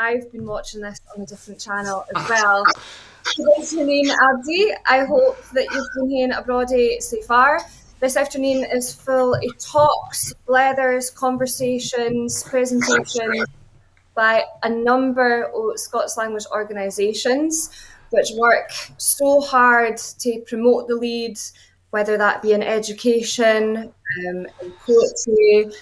I've been watching this on a different channel as well. Good afternoon, Abdi. I hope that you've been here abroad so far. This afternoon is full of talks, leathers, conversations, presentations by a number of Scots language organisations which work so hard to promote the Leid, whether that be in education, in poetry,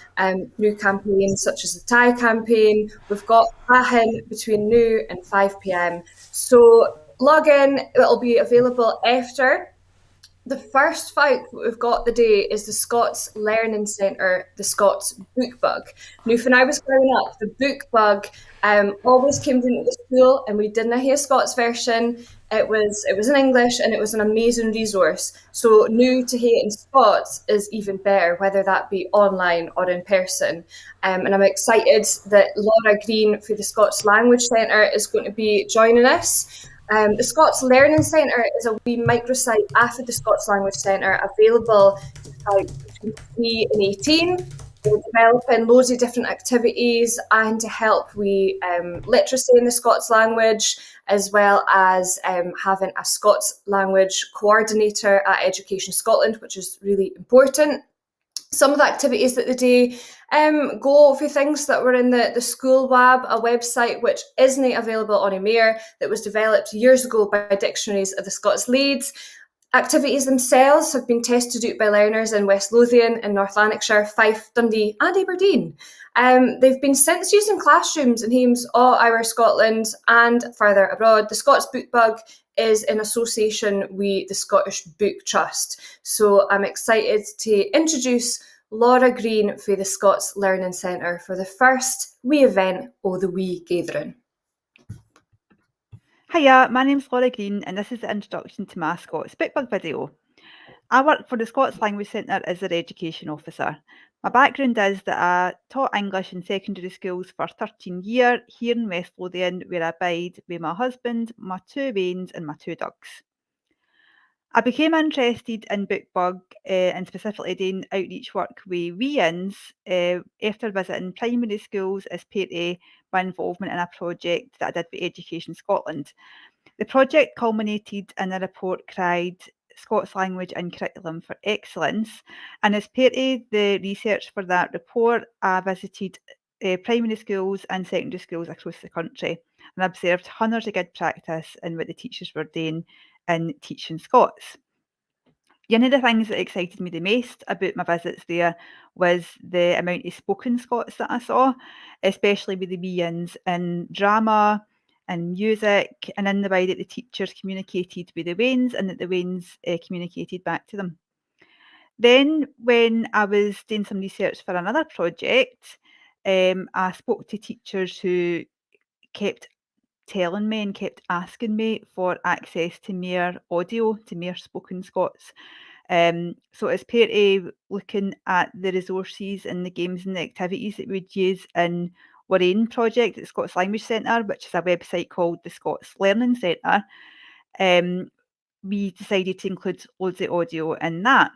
through campaigns such as the Thai campaign. We've got Ahin between now and 5 p.m. So log in, it'll be available after. The first fight that we've got the day is the Scots Learning Centre, the Scots Bookbug. Now, when I was growing up, the Bookbug always came into the school, and we didn't have a Scots version. It was in English, and it was an amazing resource. So now to hear it in Scots is even better, whether that be online or in person. And I'm excited that Laura Green for the Scots Language Centre is going to be joining us. The Scots Learning Centre is a wee microsite after the Scots Language Centre, available between 3 and 18. We're developing loads of different activities and to help with literacy in the Scots language, as well as having a Scots language coordinator at Education Scotland, which is really important. Some of the activities that they do go for things that were in the School Web, a website which isn't available on Emir, that was developed years ago by Dictionaries of the Scots Leid. Activities themselves have been tested out by learners in West Lothian, in North Lanarkshire, Fyfe, Dundee and Aberdeen. They've been since used in classrooms in homes all over Scotland and further abroad. The Scots Bookbug is in association with the Scottish Book Trust. So I'm excited to introduce Laura Green for the Scots Learning Centre for the first wee event of the Wee Gaitherin. Hiya, my name's Laura Green and this is the introduction to my Scots Bookbug video. I work for the Scots Language Centre as their education officer. My background is that I taught English in secondary schools for 13 years here in West Lothian, where I bide with my husband, my 2 wains and my 2 dogs. I became interested in Bookbug and specifically doing outreach work with weans after visiting primary schools as part of my involvement in a project that I did with Education Scotland. The project culminated in a report cried Scots Language and Curriculum for Excellence, and as part of the research for that report, I visited primary schools and secondary schools across the country and observed hundreds of good practice in what the teachers were doing in teaching Scots. One of the things that excited me the most about my visits there was the amount of spoken Scots that I saw, especially with the weans in drama and music, and in the way that the teachers communicated with the wains and that the wains communicated back to them. Then when I was doing some research for another project, I spoke to teachers who kept telling me and kept asking me for access to more audio, to more spoken Scots. So as part of looking at the resources and the games and the activities that we'd use in our own project at Scots Language Centre, which is a website called the Scots Learning Centre, we decided to include loads of audio in that.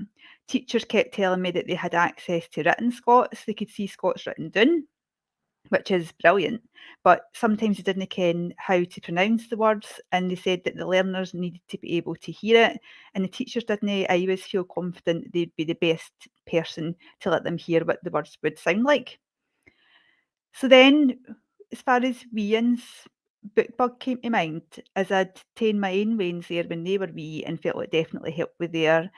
Teachers kept telling me that they had access to written Scots, they could see Scots written down, which is brilliant, but sometimes they didn't ken how to pronounce the words, and they said that the learners needed to be able to hear it, and the teachers didn't always feel confident they'd be the best person to let them hear what the words would sound like. So then, as far as weans, Bookbug came to mind, as I'd ta'en my own wains there when they were wee and felt it definitely helped with their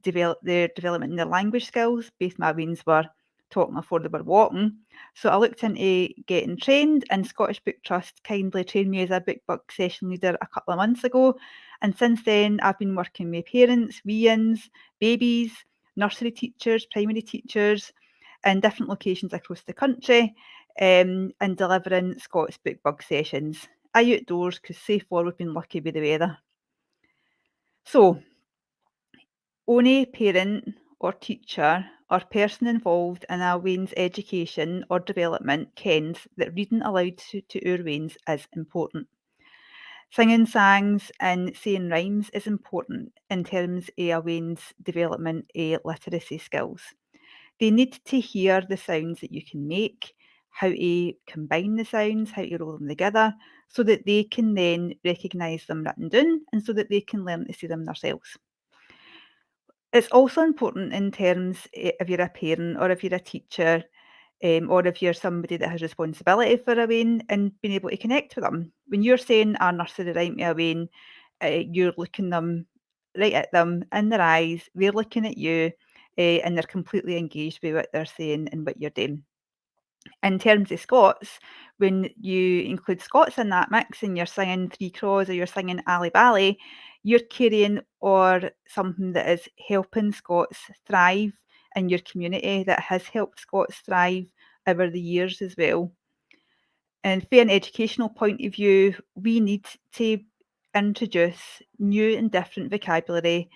development in their language skills. Both my wains were talking before they were walking. So I looked into getting trained, and Scottish Book Trust kindly trained me as a Bookbug session leader a couple of months ago. And since then, I've been working with parents, weans, babies, nursery teachers, primary teachers in different locations across the country, and delivering Scots Bookbug sessions. I outdoors because so far we've been lucky with the weather. So, only parent or teacher or person involved in a wean's education or development kens that reading aloud to our weans is important. Singing songs and saying rhymes is important in terms of a wean's development of literacy skills. They need to hear the sounds that you can make, how to combine the sounds, how to roll them together, so that they can then recognise them written down and so that they can learn to see them themselves. It's also important in terms if you're a parent or if you're a teacher or if you're somebody that has responsibility for a wean and being able to connect with them. When you're saying a nursery rhyme to a wean, you're looking them right at them in their eyes, they're looking at you, and they're completely engaged with what they're saying and what you're doing. In terms of Scots, when you include Scots in that mix and you're singing Three Craws or you're singing Ally Bally, you're carrying or something that is helping Scots thrive in your community, that has helped Scots thrive over the years as well. And from an educational point of view, we need to introduce new and different vocabulary,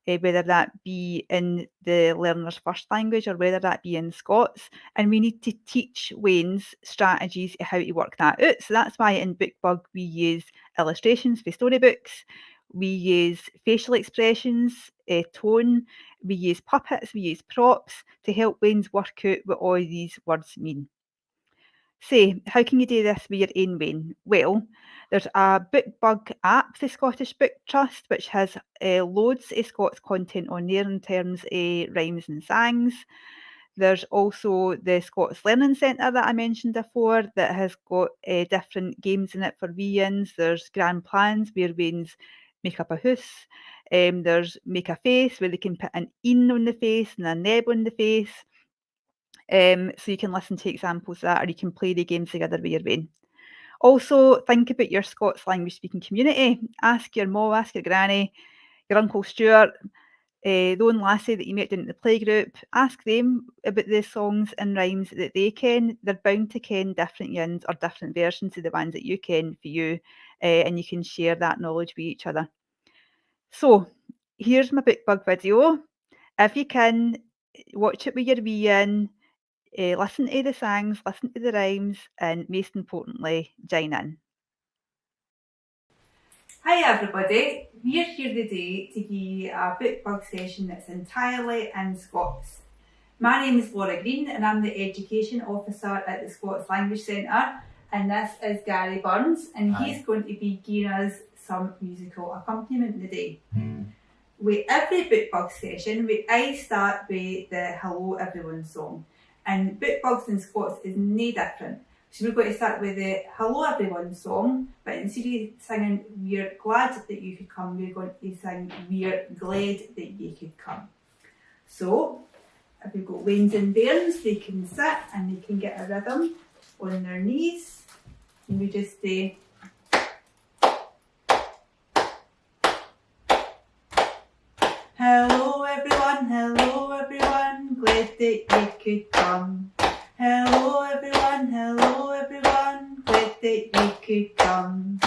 whether that be in the learner's first language or whether that be in Scots, and we need to teach weans strategies of how to work that out. So that's why in Bookbug we use illustrations for storybooks, we use facial expressions, tone, we use puppets, we use props to help weans work out what all these words mean. So, how can you do this with your own wean? Well, there's a Bookbug app, the Scottish Book Trust, which has loads of Scots content on there in terms of rhymes and sangs. There's also the Scots Learning Centre that I mentioned before that has got different games in it for weans. There's grand plans where weans make up a house. There's make a face where they can put an een on the face and a neb on the face. So you can listen to examples of that, or you can play the games together with your wean. Also, think about your Scots language speaking community. Ask your ma, ask your granny, your uncle Stuart, the one lassie that you met down at the playgroup. Ask them about the songs and rhymes that they ken. They're bound to ken different yins or different versions of the ones that you ken for you, and you can share that knowledge with each other. So, here's my Bookbug video. If you can, watch it with your wean. Listen to the songs, listen to the rhymes, and most importantly, join in. Hi everybody, we're here today to give you a Bookbug session that's entirely in Scots. My name is Laura Green and I'm the Education Officer at the Scots Language Centre, and this is Gary Burns, and Hi. He's going to be giving us some musical accompaniment today. With every Bookbug session, I start with the Hello Everyone song. And Bookbugs in Scots is no different. So we're going to start with the Hello Everyone song, but instead of singing We're Glad That You Could Come, we're going to sing We're Glad That You Could Come. So, if we've got weans and bairns, they can sit and they can get a rhythm on their knees. And we just say, hello everyone, glad that you could come. Hello everyone, glad that you could come.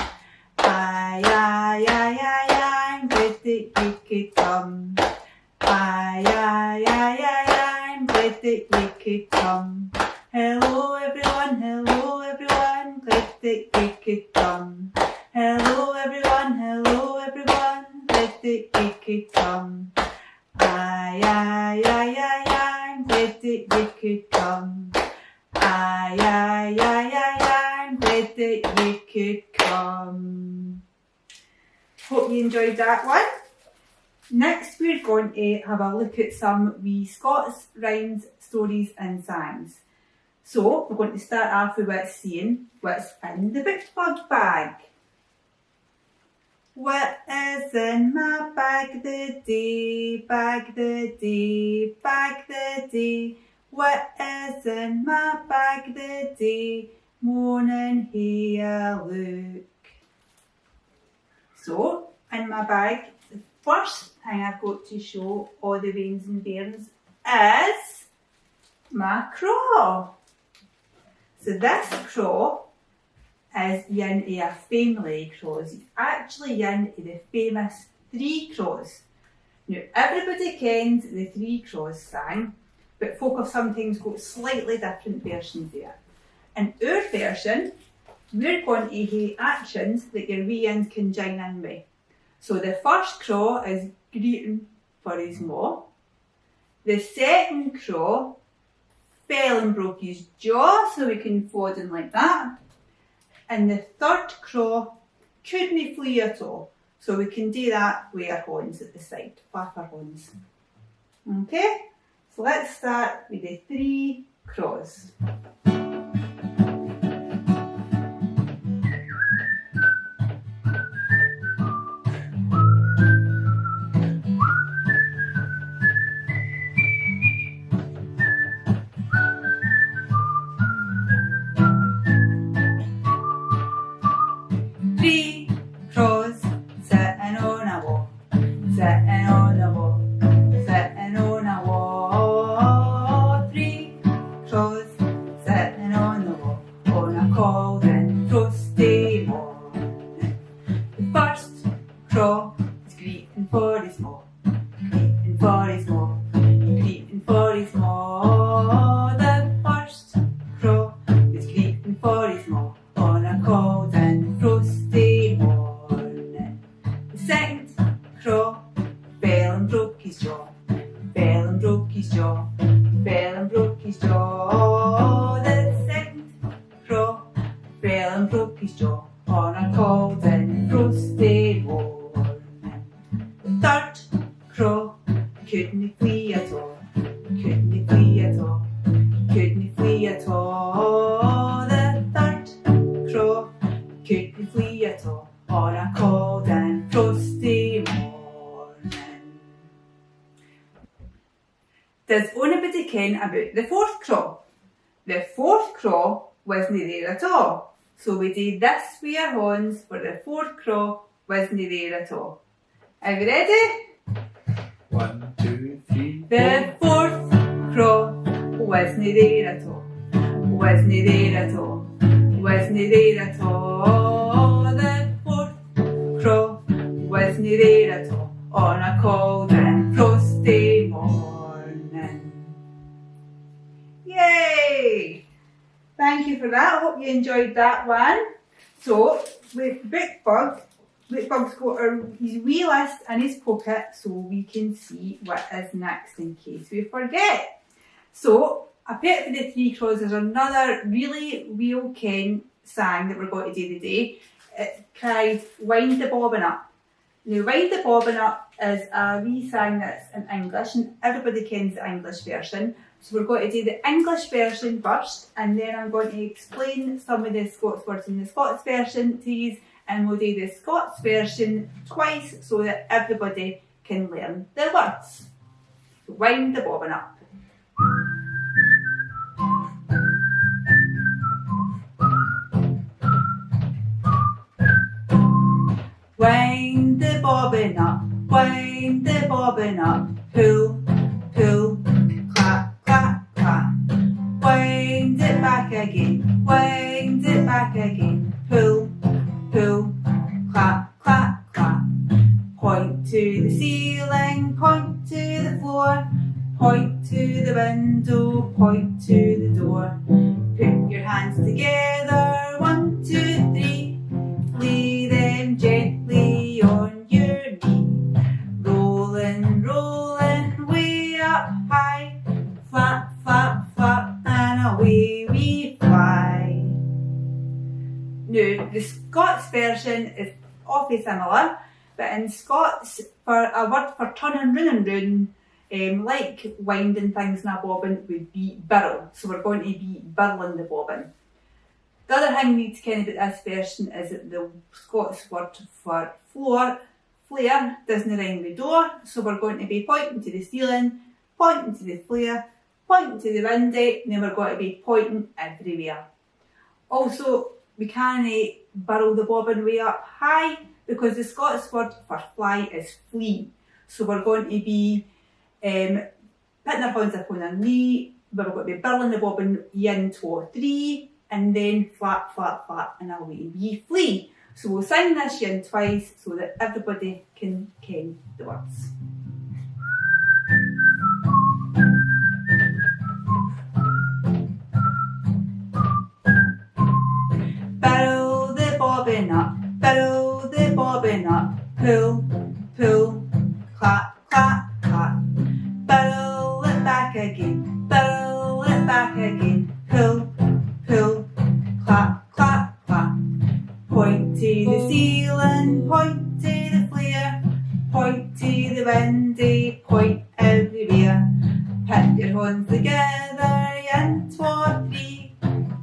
Aye, aye, aye, aye, aye, I'm glad that you could come. Aye, aye, aye, aye, aye, I'm glad that you could come. Hello everyone, glad that you could come. Hello everyone, glad that you could come. Aye, aye, aye, aye, aye, I'm glad that you could come. Aye, aye, aye, aye, aye, I'm glad that you could come. Hope you enjoyed that one. Next we're going to have a look at some wee Scots rhymes, stories and sangs. So we're going to start off with what's saying what's in the Bookbug bag. What is in my bag the day, bag the day, bag the day? What is in my bag the day? Morning, here, look. So, in my bag, the first thing I've got to show all the weans and bairns is my craw. So this craw is yin of a family of craws. It's actually yin of the famous Three Craws. Now everybody kens the Three Craws sang, but folk have sometimes got slightly different versions there. In our version, we're going to have actions that your weans can join in with. So the first craw is greeting for his ma. The second craw fell and broke his jaw, so we can fall in like that. And the third craw couldn't flee at all, so we can do that with our horns at the side, flap our horns. Okay, so let's start with the 3 craws. Does anybody ken about the 4th craw? The 4th craw wasn't there at all. So we did this with our horns, but the 4th craw wasn't there at all. Are you ready? 1, 2, 3, 4. The 4th craw wasn't there at all. Wasn't there at all. Wasn't there at all. The 4th craw wasn't there at all. On a cold and frosty morning. Yay! Thank you for that. I hope you enjoyed that one. So, with Bookbug's got his wee list in his pocket so we can see what is next in case we forget. So, I bet for the 3 craws there's another really well-ken song that we're going to do today. It's called Wind the Bobbin Up. Now, Wind the Bobbin Up is a wee song that's in English, and everybody kens the English version. So we're going to do the English version first, and then I'm going to explain some of the Scots words in the Scots version to you, and we'll do the Scots version twice so that everybody can learn the words. So wind the bobbin up. Wind the bobbin up, wind the bobbin up, pull, pull, clap, clap, clap. Wind it back again, wind it back again, pull, pull, clap, clap, clap. Point to the ceiling, point to the floor, point to the window, point to the door. Put your hands together, 1, 2, 3, lay them gently on your knee. Rolling, rolling, way up high, flap, flap, flap, and away we fly. Now, the Scots version is awfully similar, but in Scots, for a word for turning round and round, like winding things in a bobbin would be birl. So we're going to be birling the bobbin. The other thing we need to ken about this version is that the Scots word for floor, flare, doesn't rhyme with door. So we're going to be pointing to the ceiling, pointing to the flare, pointing to the window, and then we're going to be pointing everywhere. Also, we can't birl the bobbin way up high because the Scots word for fly is flee. So we're going to be putting our hands up on our knee, we're going to be birling the bobbin 1, 2, 3, and then flap, flap, flap, and away we flee. So we'll sing this yin twice so that everybody can ken the words. Birl the bobbin up, birl the bobbin up, pull, pull, clap, clap, clap. Birl it back again, birl it back the windy point everywhere. Put your hands together and 2 or 3.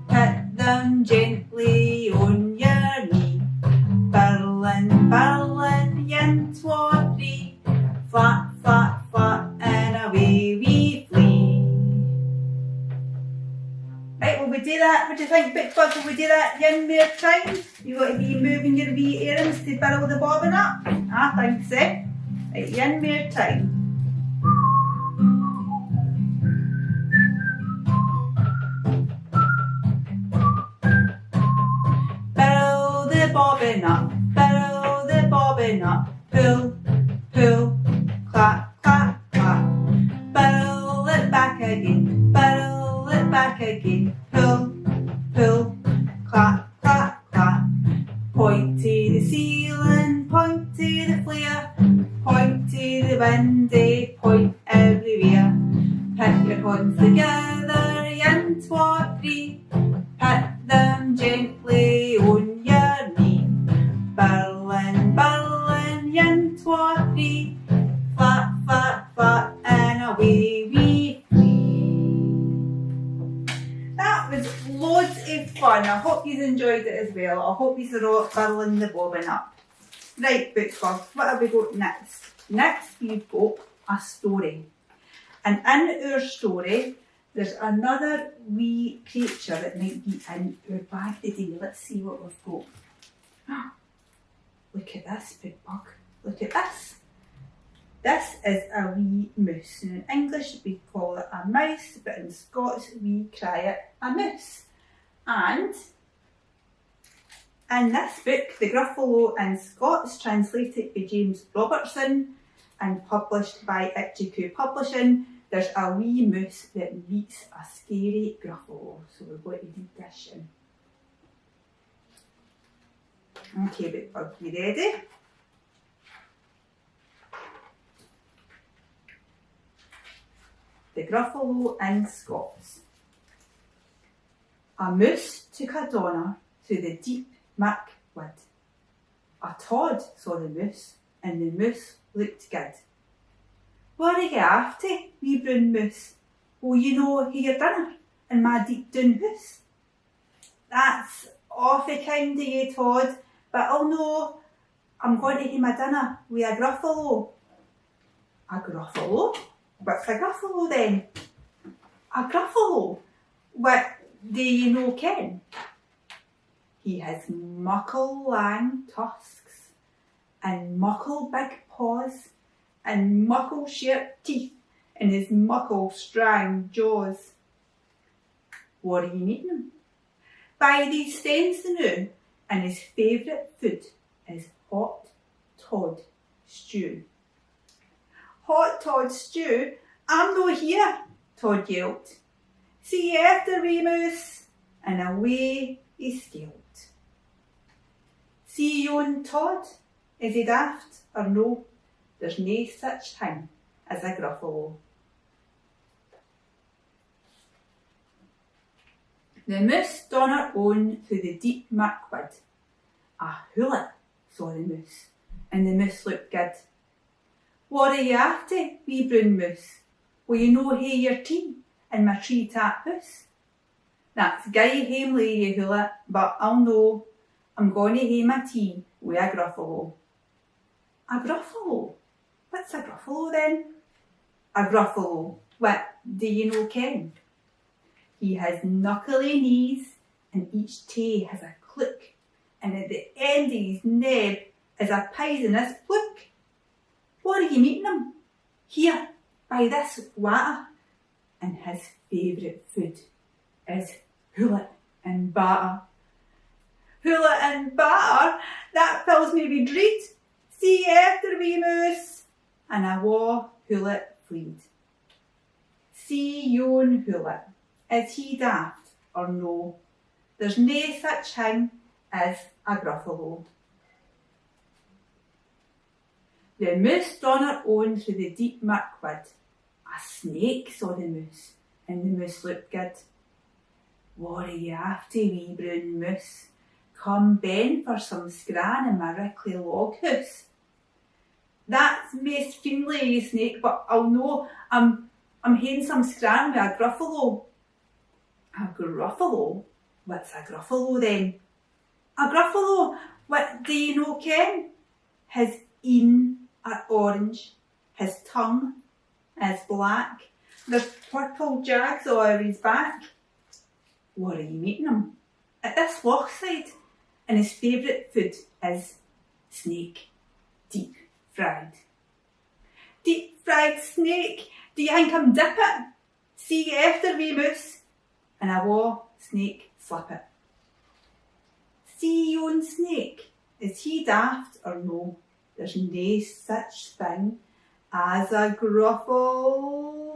Put them gently on your knee. Birlin, birlin, yin, 2 or 3. Flap, flap, flap, and away we flee. Right, will we do that? What do you think, Bookbug? Will we do that yin more time? You got to be moving your wee arms to burrow the bobbin up? I think so. Right, yin more time. Burrow the bobbin up, burrow the bobbin up. Pull, pull, clap, clap, clap. Burrow it back again, burrow it back again. Pull, pull, clap, clap, clap. Point to the ceiling, point to the flare. Point to the windy, point everywhere. Put your hands together, yin, 2 or 3. Put them gently on your knee. Birlin, birlin, yin, 2 or 3. Flap, flap, flap, and away we flee. That was loads of fun. I hope you enjoyed it as well. I hope you are all birling the bobbin up. Right, Bookbug, what have we got next? Next we've got a story. And in our story, there's another wee creature that might be in our bag today. Let's see what we've got. Look at this, Bookbug. Look at this. This is a wee moose. And in English we call it a mouse, but in Scots we cry it a moose. And in this book, The Gruffalo in Scots, translated by James Robertson and published by Itchy Publishing, there's a wee moose that meets a scary gruffalo. So we're going to read this in. Okay, Bookbug, you ready? The Gruffalo in Scots. A moose took a donner through the deep muck wood. A Tod saw the moose, and the moose looked good. What are you after, wee brown moose? Will you know who your dinner in my deep down house? That's awfully kind of you, Tod, but I'll know I'm going to have my dinner with a gruffalo. A gruffalo? What's a gruffalo then? A gruffalo? What do you know ken? He has muckle lang tusks and muckle big paws and muckle sharp teeth in his muckle strang jaws. What are you eating him? By these stains the new, and his favourite food is hot Tod stew. Hot Tod stew? I'm no here, Tod yelped. See you after, wee moose, and away he scaled. See yon Tod, is he daft or no? There's nae such thing as a gruffalo. The moose donnered on through the deep muckwood. A hullet saw the moose, and the moose looked good. What are you after, wee brown moose? Will you no hae your tea in my tree tap house? That's gey hamely, you hullet, but I'll know I'm going to hae my tea with a gruffalo. A gruffalo? What's a gruffalo then? A gruffalo, what do you know ken? He has knuckly knees and each toe has a clook, and at the end of his neb is a poisonous pluck. What are you meeting him? Here, by this water. And his favourite food is hullet and batter. Hullet and batter? That fills me with dread. See you after, wee moose. And awa hullet fleed. See yon hullet. Is he daft or no? There's nae such thing as a gruffalo. The moose donnered on through the deep muckwood. A snake saw the moose, and the moose looked good. What are you after, wee brown moose? Come ben for some scran in my rickly log house. That's maist friendly, you snake, but I'll know I'm hain some scran with a gruffalo. A gruffalo? What's a gruffalo then? A gruffalo, what do you know ken? His een are orange, his tongue is black, there's purple jags all over his back. Where are you meeting him? At this lochside, and his favourite food is snake, deep fried. Deep fried snake, do you think I'm dip it? See you after, wee moose. And I wa snake slip it. See yon snake, is he daft or no? There's nae such thing as a gruffalo.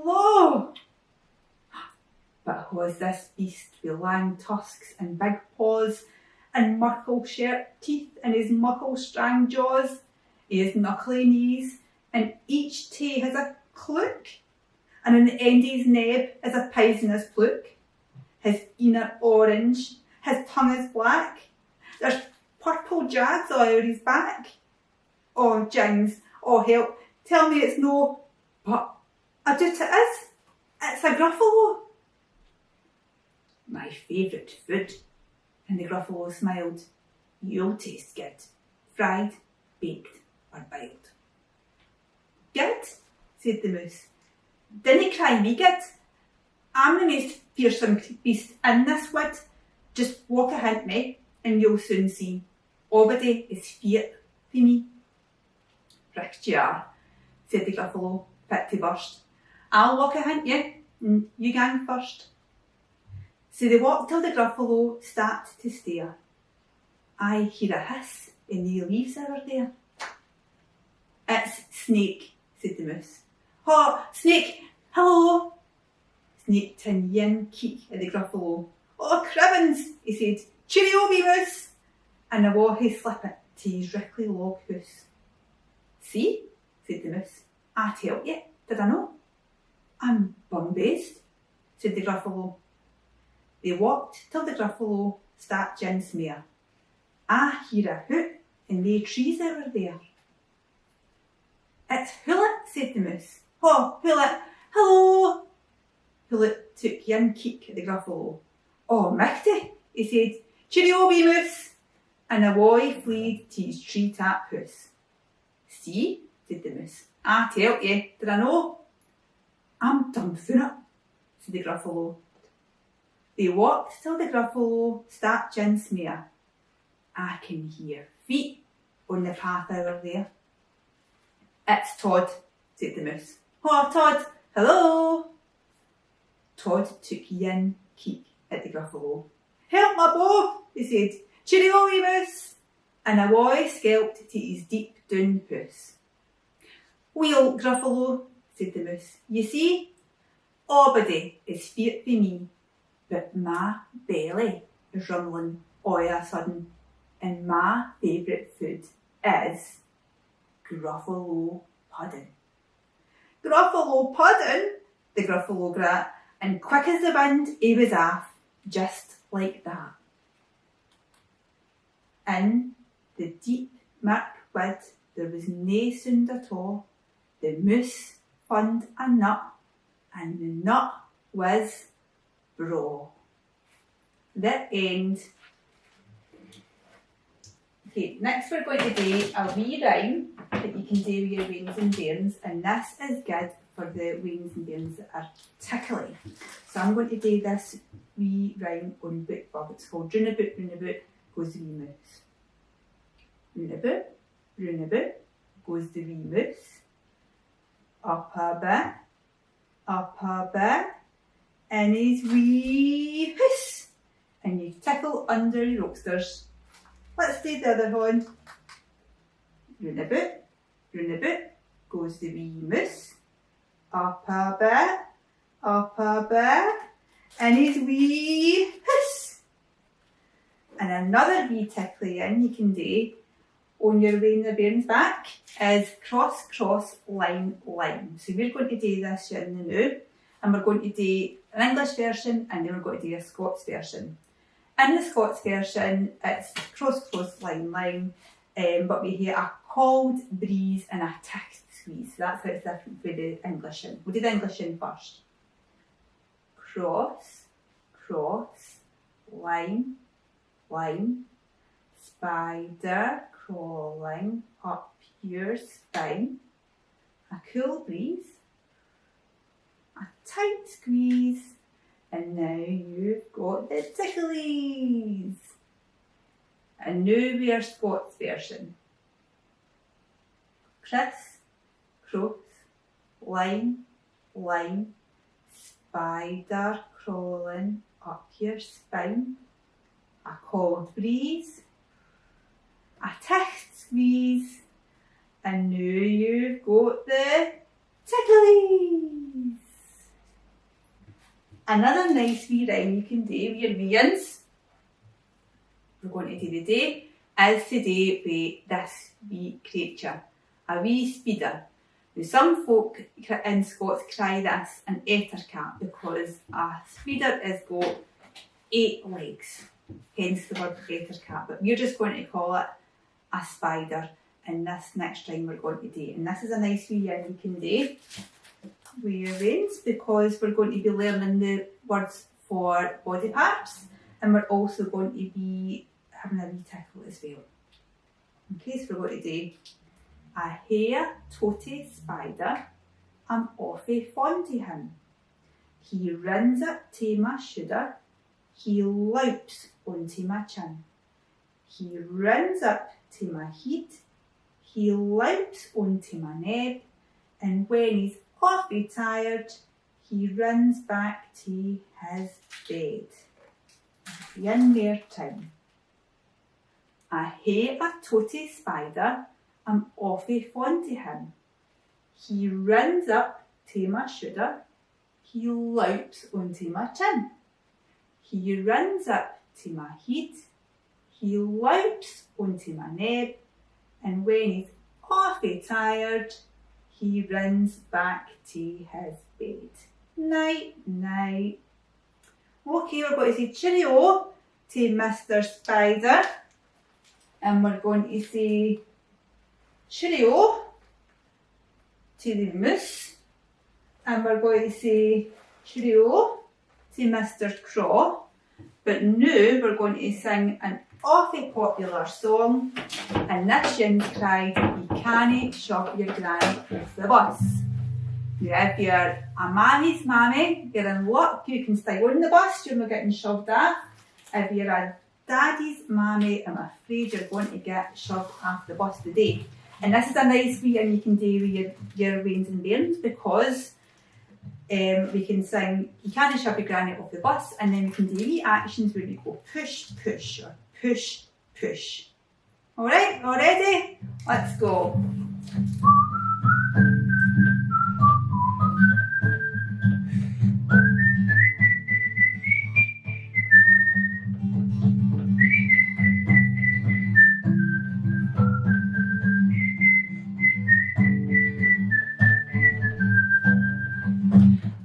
But who's this beast with lang tusks and big paws and muckle sharp teeth in his muckle strang jaws? He has knuckly knees and each tae has a clook, and in the end of his neb is a poisonous pluck. His een are orange, his tongue is black, there's purple jags all over his back. Oh, Jines, oh help, tell me it's no, but I doubt it is. It's a gruffalo. My favourite food. And the gruffalo smiled. You'll taste good, fried, baked or boiled. Good, said the moose. Dinna cry me good. I'm the most fearsome beast in this wood. Just walk ahint me and you'll soon see. Obody is feared for me. Richt you are, said the gruffalo, fit to burst. I'll walk ahint you, and you gang first. So they walked till the gruffalo start to stare. I hear a hiss in the leaves over there. It's Snake, said the moose. Oh, Snake, hello. Snake tin yin keek at the gruffalo. Oh, cribbins, he said. Cheerio, wee moose. And awa he slip it to his rickly log hoose. See, said the moose. I tell you, did I know? I'm bum-based, said the gruffalo. They walked till the gruffalo start Jine smear. I hear a hoot in the trees over there. It's Hullet, said the moose. Oh, Hullet, hello. Hullet took yin keek at the gruffalo. Oh, michty, he said. Cheerio, wee moose. And awa he fleed to his tree-tap house. See, said the moose. I tell you, did I know? I'm dumbfounded, said the gruffalo. They walked till the gruffalo start Jine smear. I can hear feet on the path over there. It's Todd, said the moose. Oh, Todd, hello. Todd took yin keek at the gruffalo. Help my boy, he said. Cheerio, wee moose. And awa he skelped to his deep down house. Well, gruffalo, said the moose, you see, obody is feared for me, but my belly is rumbling all of a sudden, and my favourite food is gruffalo pudding. Gruffalo pudding, the gruffalo grat, and quick as the wind he was off, just like that. In the deep mirk wood there was nae sound at all. The moose fund a nut, and the nut was braw. The end. Okay, next we're going to do a wee rhyme that you can do with your wings and bairns, and this is good for the wings and bairns that are tickly. So I'm going to do this wee rhyme on Bookbug. It's called Runabout, goes the wee moose. Runabout, goes the wee moose. Up a bit, and his wee hiss. And you tickle under your rocksters. Let's do the other one. Runabout, goes the wee moose. Up a bit, and his wee hiss. And another wee tickly in you can do on your way in the bairn's back is cross, cross, line, line. So we're going to do this here in the now, and we're going to do an English version and then we're going to do a Scots version. In the Scots version, it's cross, cross, line, line, but we hear a cold breeze and a tight squeeze. So that's how it's different for the Englishin. We'll do the Englishin first. Cross, cross, line, line, spider crawling up your spine, a cool breeze, a tight squeeze, and now you've got the ticklies. And now we are Scots version. Criss, cross, line, line, spider crawling up your spine, a cold breeze, a tight squeeze, and now you've got the ticklies. Another nice wee rhyme you can do with your weans we're going to do today is to do with this wee creature, a wee speeder. Now some folk in Scots cry this an ettercap because a speeder has got 8 legs, hence the word ettercap, but we're just going to call it a spider in this next rhyme we're going to do. And this is a nice wee yarn you can do with your reins because we're going to be learning the words for body parts and we're also going to be having a wee tickle as well. Okay, so we're going to do a hare toty spider, I'm awfully fond of him. He runs up to my shoulder, he loups onto my chin. He runs up to my head, he loups onto my neck, and when he's awfully tired, he runs back to his bed. One more time. I hate a toty spider, I'm awfully fond of him. He runs up to my shoulder, he loups onto my chin. He runs up to my head, he loups onto my neck, and when he's awfully tired, he runs back to his bed. Night, night. Okay, we're going to say cheerio to Mr. Spider, and we're going to say cheerio to the moose, and we're going to say cheerio to Mr. Crow, but now we're going to sing an awfully popular song, and this one's cried, You Can't Shove Your Granny Off the Bus. Now if you're a mammy's mammy, you're in luck, you can stay on the bus, you're not getting shoved off. If you're a daddy's mammy, I'm afraid you're going to get shoved off the bus today. And this is a nice wee thing you can do with your wains and bairns because we can sing You Can't Shove Your Granny Off the Bus, and then we can do wee actions where we go push, push, or push, push. Alright, all ready? Let's go.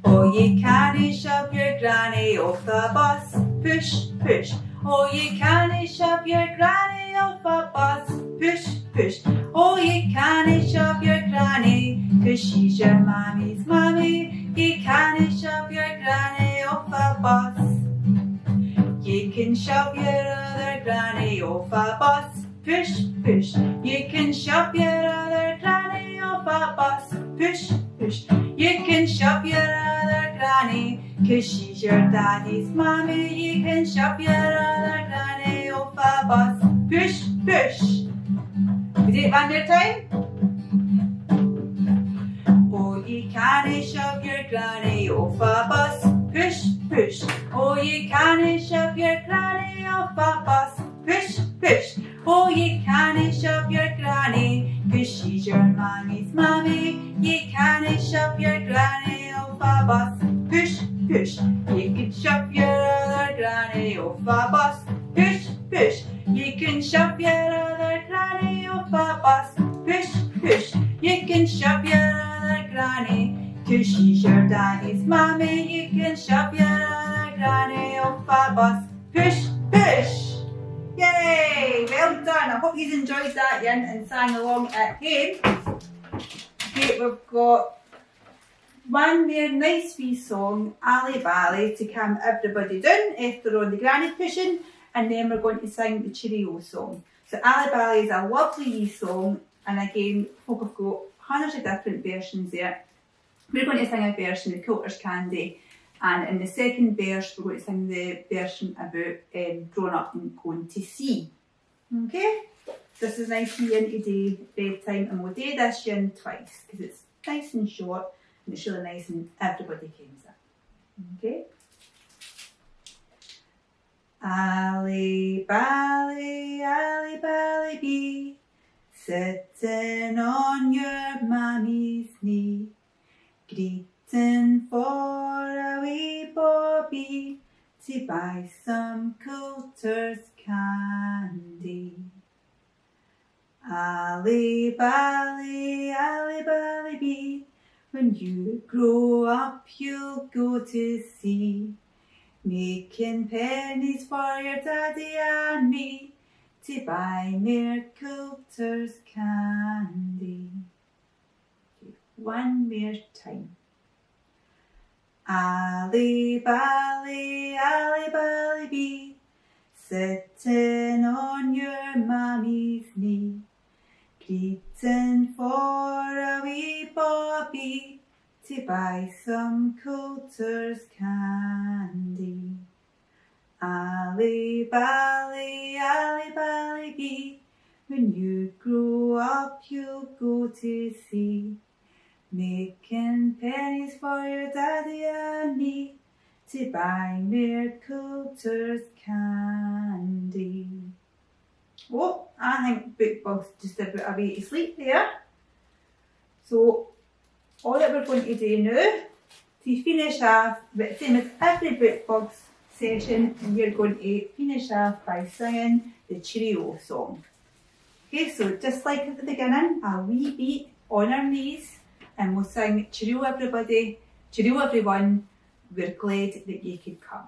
Oh, you can't shove your granny off the bus, push, push. Oh, you can't shove your granny off a bus, push, push. Oh, you can't shove your granny, 'cause she's your mammy's mammy. You can't shove your granny off a bus. You can shove your other granny off a bus, push, push. You can shove your other granny off a bus, push, push. You can shove your other granny, 'cause she's your daddy's mammy. You can shove your other granny off a bus, push, push. We do it one more time. Oh, you can't shove your granny off a bus, push, push. Oh, you can't shove your granny off a bus, push, push. Oh, you can't shove your granny, 'cause she's your mammy's mammy. You can't shove your granny off a bus, push, push. You can shove your other granny off a bus, push, push. You can shove your other granny off a bus, push, push. You can shove your other granny, 'cause she's your daddy's mammy. You can shove your other granny off a bus, push, push. Yay! Well done. I hope you enjoyed that, Yin, and sang along at home. Okay, we've got one more nice wee song, Ali Bally, to calm everybody down if they're on the granny cushion, and then we're going to sing the Cheerio song. So Ali Bally is a lovely wee song, and again, folk have got hundreds of different versions there. We're going to sing a version of Coulter's Candy, and in the second verse we're going to sing the version about growing up and going to sea. Okay? This is nice wee yin today, bedtime, and we'll do this yin twice because it's nice and short and it's really nice and everybody comes in. Okay? Ali bally bee, sitting on your mammy's knee, greeting for a wee bobby to buy some Coulter's candy. Ali bally bee, when you grow up you'll go to sea, making pennies for your daddy and me to buy mere Coulter's candy. One more time. Ali bally bee, sitting on your mammy's knee, greeting for a wee bobby to buy some Coulter's candy. Ali bally bee, when you grow up you'll go to sea, making pennies for your daddy and me to buy mere Coulter's candy. Oh, I think Bookbug's just about away to sleep there. So all that we're going to do now, to finish off, but same as every Bookbug's session, we're going to finish off by singing the Cheerio song. Okay, so just like at the beginning, a wee beat on our knees, and we'll sing Cheerio everybody, Cheerio everyone, we're glad that you could come.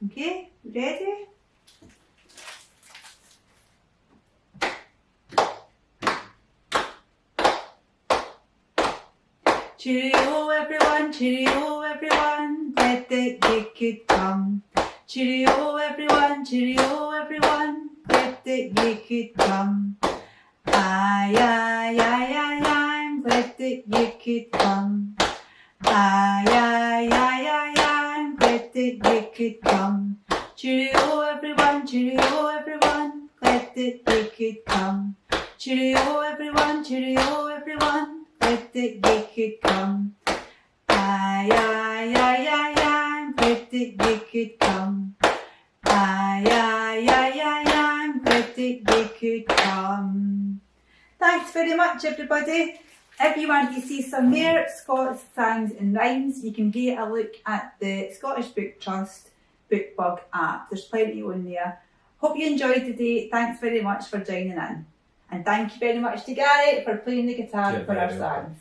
Okay, ready? Cheerio everyone, glad that you could come. Cheerio everyone, glad that you could come. Aye, I'm glad that you could come. Aye, I'm glad that you could come. Cheerio everyone, glad that you could come. Cheerio everyone, glad that you could come. Aye, I'm glad that you could come. Aye, I'm glad that you could come. Thanks very much, everybody. If you want to see some more Scots songs and rhymes, you can get a look at the Scottish Book Trust Bookbug app. There's plenty on there. Hope you enjoyed today. Thanks very much for joining in. And thank you very much to Gary for playing the guitar for our songs.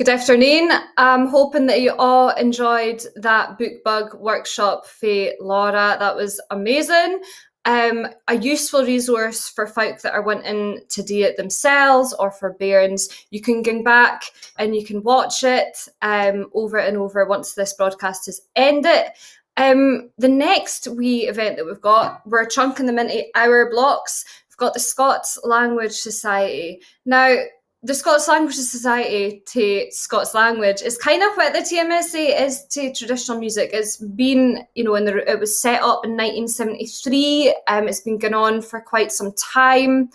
Good afternoon. I'm hoping that you all enjoyed that Bookbug workshop for Laura. That was amazing. A useful resource for folk that are wanting to do it themselves or for bairns. You can go back and you can watch it over and over once this broadcast has ended. The next wee event that we've got, we're chunking them into hour blocks. We've got the Scots Language Society. Now, the Scots Language Society to Scots language is kind of what the TMSA is to traditional music. It's been, it was set up in 1973. It's been going on for quite some time.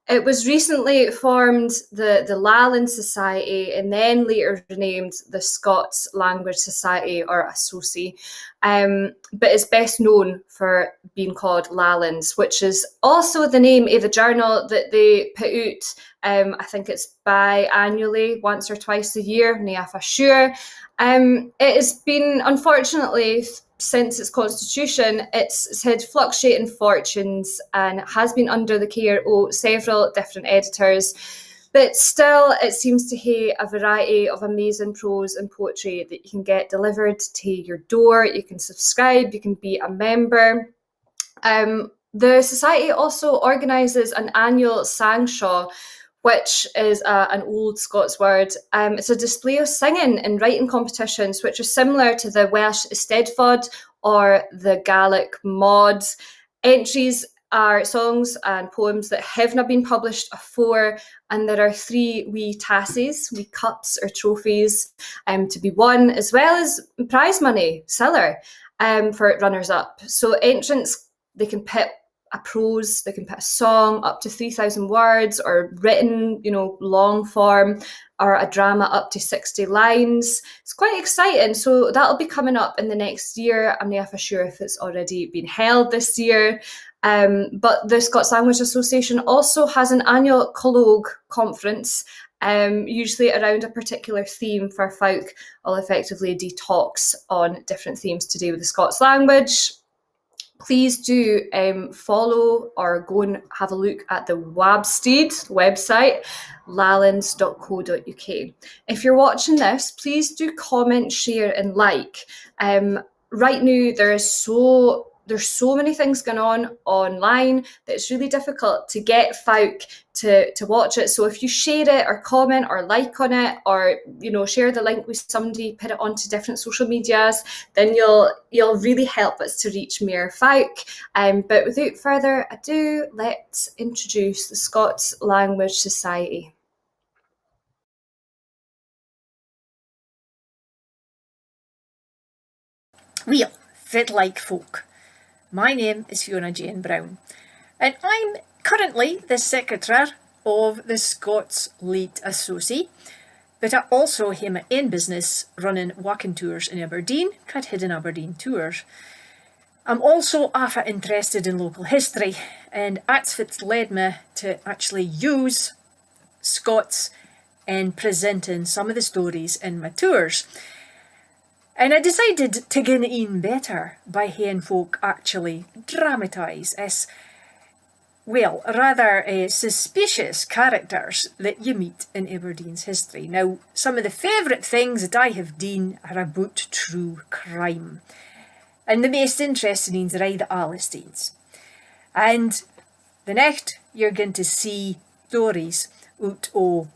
It was recently formed the Lowland Society and then later renamed the Scots Language Society or Associe, but it's best known for being called Lowlands, which is also the name of the journal that they put out. I think it's biannually, once or twice a year, nae for sure. It has been, unfortunately, since its constitution, it's had fluctuating fortunes and has been under the care of several different editors. But still, it seems to have a variety of amazing prose and poetry that you can get delivered to your door. You can subscribe, you can be a member. The Society also organises an annual sangshaw, which is an old Scots word. It's a display of singing and writing competitions, which are similar to the Welsh Eisteddfod or the Gaelic Mod. Entries are songs and poems that have not been published afore, and there are 3 wee tasses, wee cups or trophies to be won, as well as prize money, siller, for runners-up. So entrants, they can put a prose, they can put a song up to 3,000 words, or written, long form, or a drama up to 60 lines. It's quite exciting. So that'll be coming up in the next year. I'm not for sure if it's already been held this year. But the Scots Language Association also has an annual collogue conference, usually around a particular theme for folk. I'll effectively do talks on different themes to do with the Scots language. Please do follow or go and have a look at the Wabsteed website, lallands.co.uk. If you're watching this, please do comment, share and like. Right now, there's so many things going on online that it's really difficult to get folk to watch it. So if you share it or comment or like on it, or share the link with somebody, put it onto different social medias, then you'll really help us to reach more folk. But without further ado, let's introduce the Scots Language Society. Well, fit like folk. My name is Fiona Jane Brown, and I'm currently the Secretary of the Scots Leid Associe, but I also have my own business running walking tours in Aberdeen, called Hidden Aberdeen Tours. I'm also awful interested in local history, and that's what's led me to actually use Scots in presenting some of the stories in my tours. And I decided to get in better by having folk actually dramatise as, well, rather suspicious characters that you meet in Aberdeen's history. Now, some of the favourite things that I have done are about true crime. And the most interesting ones are the Alistains. And the next, you're going to see stories out of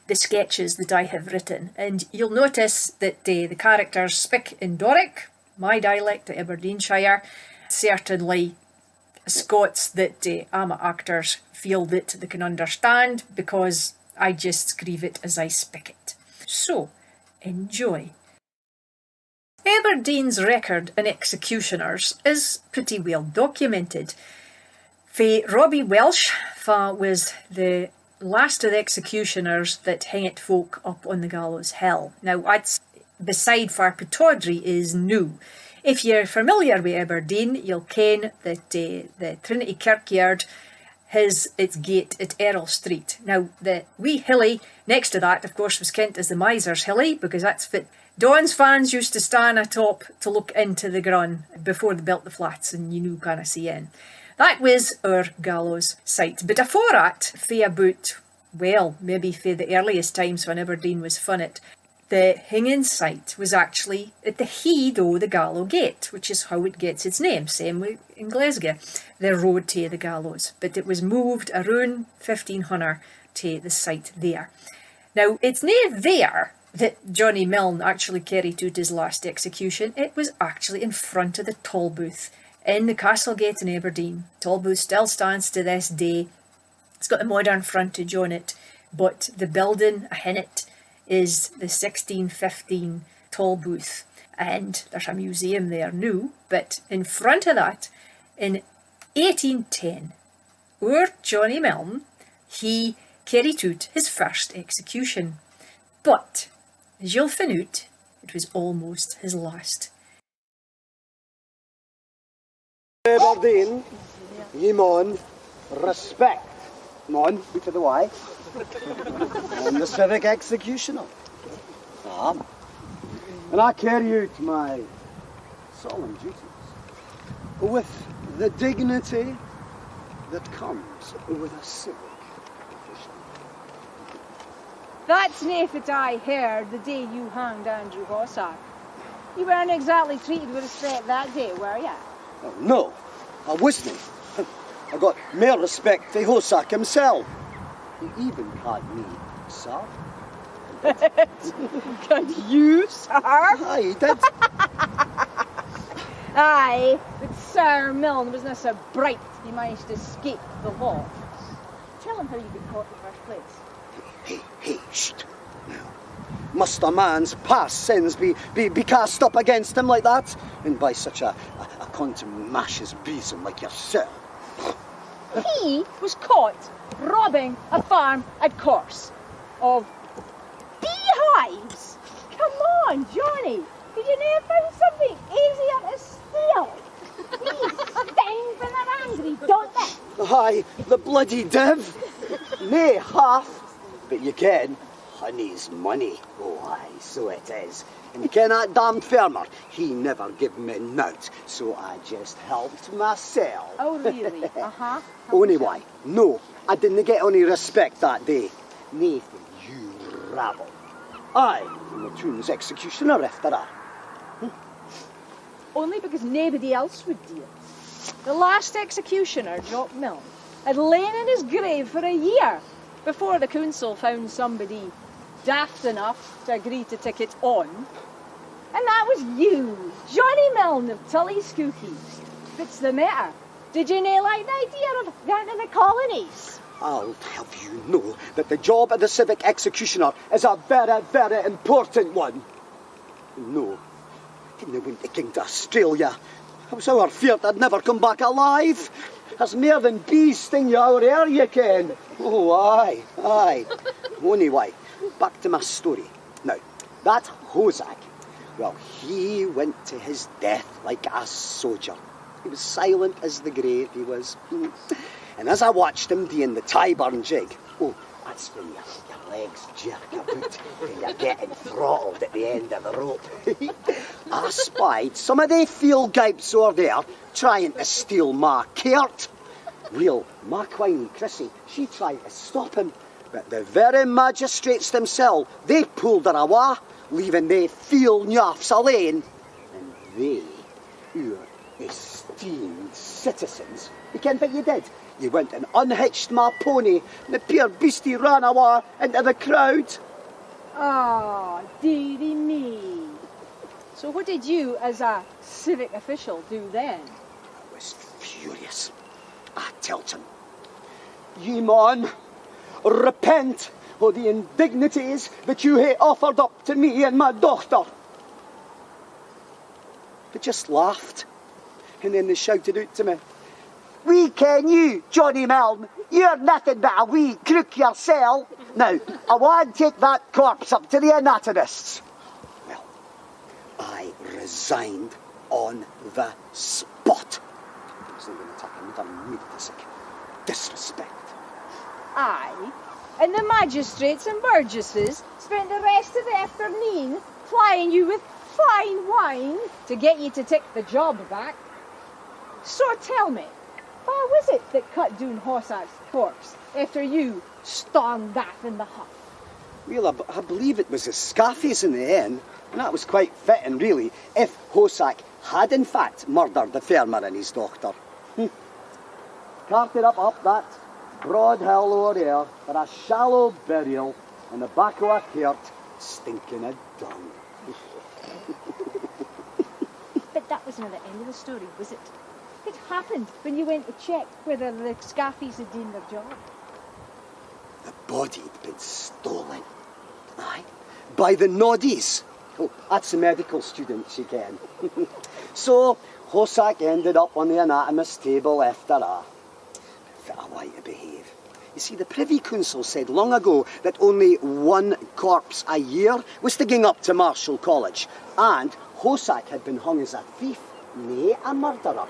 the sketches that I have written, and you'll notice that the characters speak in Doric, my dialect of Aberdeenshire. Certainly Scots that ama actors feel that they can understand, because I just screeve it as I speak it. So, enjoy. Aberdeen's record in executioners is pretty well documented. For Robbie Welsh, was the last of the executioners that hanged folk up on the gallows hill. Now, that's beside for Pittodrie is new. If you're familiar with Aberdeen, you'll ken that the Trinity Kirkyard has its gate at Errol Street. Now, the wee hilly next to that, of course, was kent as the Miser's Hilly, because that's what Don's fans used to stand atop to look into the grun before they built the flats, and you knew kind of see in. That was our gallows site. But afore that, for about well, maybe for the earliest times when Aberdeen was funnet, the hinging site was actually at the head o' the Gallow Gate, which is how it gets its name, same way in Glasgow, the road to the gallows. But it was moved around 1500 to the site there. Now, it's near there that Johnny Milne actually carried out his last execution. It was actually in front of the Tolbooth in the Castle Gate in Aberdeen. Tolbooth still stands to this day. It's got a modern frontage on it, but the building in it is the 1615 Tolbooth, and there's a museum there now. But in front of that, in 1810, our Johnny Milne, he carried out his first execution. But, as you'll find out, it was almost his last. Aberdeen, ye mon, respect, mon, to the way, and the civic executioner. And I carry out my solemn duties with the dignity that comes with a civic official. That's nae that I heard the day you hanged Andrew Hossack. You weren't exactly treated with respect that day, were ya? Oh, no, I wasn't. I got more respect for Hossack himself. He even called me sir. Could you, sir? Aye, he did. Aye, but Sir Milne wasn't so bright he managed to escape the law. Tell him how you got caught in the first place. Hey, shh. Now, must a man's past sins be cast up against him like that? And by such a contumacious besom like yourself? He was caught robbing a farm at Corse of beehives. Come on, Johnny. Did you never find something easier to steal? These stink when they're angry, don't they? Aye, the bloody div. Nay, half. But you ken, honey's money. Oh, aye, so it is. And you ken that damned farmer? He never give me nought, so I just helped myself. Oh, really? Uh-huh. Only why? No, I didn't get any respect that day. Nay, from you rabble. Aye, from the toon's executioner after that. Only because nobody else would do it. The last executioner, Jock Milne, had lain in his grave for a year before the council found somebody daft enough to agree to take it on. And that was you, Johnny Milne of Tully Skookies. What's the matter? Did you nae like the idea of going to the colonies? I'll have you know that the job of the civic executioner is a very, very important one. No, didn't went to King to Australia. I was so feared I'd never come back alive. There's more than bees sting you out there, you ken. Oh, aye. Anyway, back to my story. Now, that Hossack, well, he went to his death like a soldier. He was silent as the grave, he was. And as I watched him doing the Tyburn jig, oh, that's when your legs jerk about and you're getting throttled at the end of the rope. I spied some of they field gipes over there trying to steal my kirt. Well, my quiney Chrissy, she tried to stop him, but the very magistrates themselves, they pulled her away, leaving they field nyaffs alone. And they, your esteemed citizens, you can bet you did. You went and unhitched my pony, and the poor beastie ran away into the crowd. Ah, dearie me. So what did you, as a civic official, do then? I was furious. I told him, ye mon, repent of the indignities that you have offered up to me and my daughter. They just laughed, and then they shouted out to me, we ken you, Johnny Milne. You're nothing but a wee crook yourself. Now, I want to take that corpse up to the anatomists. Well, I resigned on the spot. I was going to take another minute to sick. Disrespect. Aye, and the magistrates and burgesses spent the rest of the afternoon plying you with fine wine to get you to take the job back. So tell me, Why was it that cut down Hossack's corpse after you stormed that in the hut? Well, I believe it was the scaffies in the end, and that was quite fitting, really, if Hossack had in fact murdered the farmer and his doctor. Carted up that broad hill over there for a shallow burial in the back of a cart, stinking of dung. But that wasn't the end of the story, was it? It happened when you went to check whether the scaffies had done their job. The body had been stolen. Aye, by the noddies. Oh, that's the medical students again. So, Hossack ended up on the anatomist's table after a fit a way to behave. You see, the Privy Council said long ago that only one corpse a year was to ging up to Marshall College, and Hossack had been hung as a thief, nae a murderer.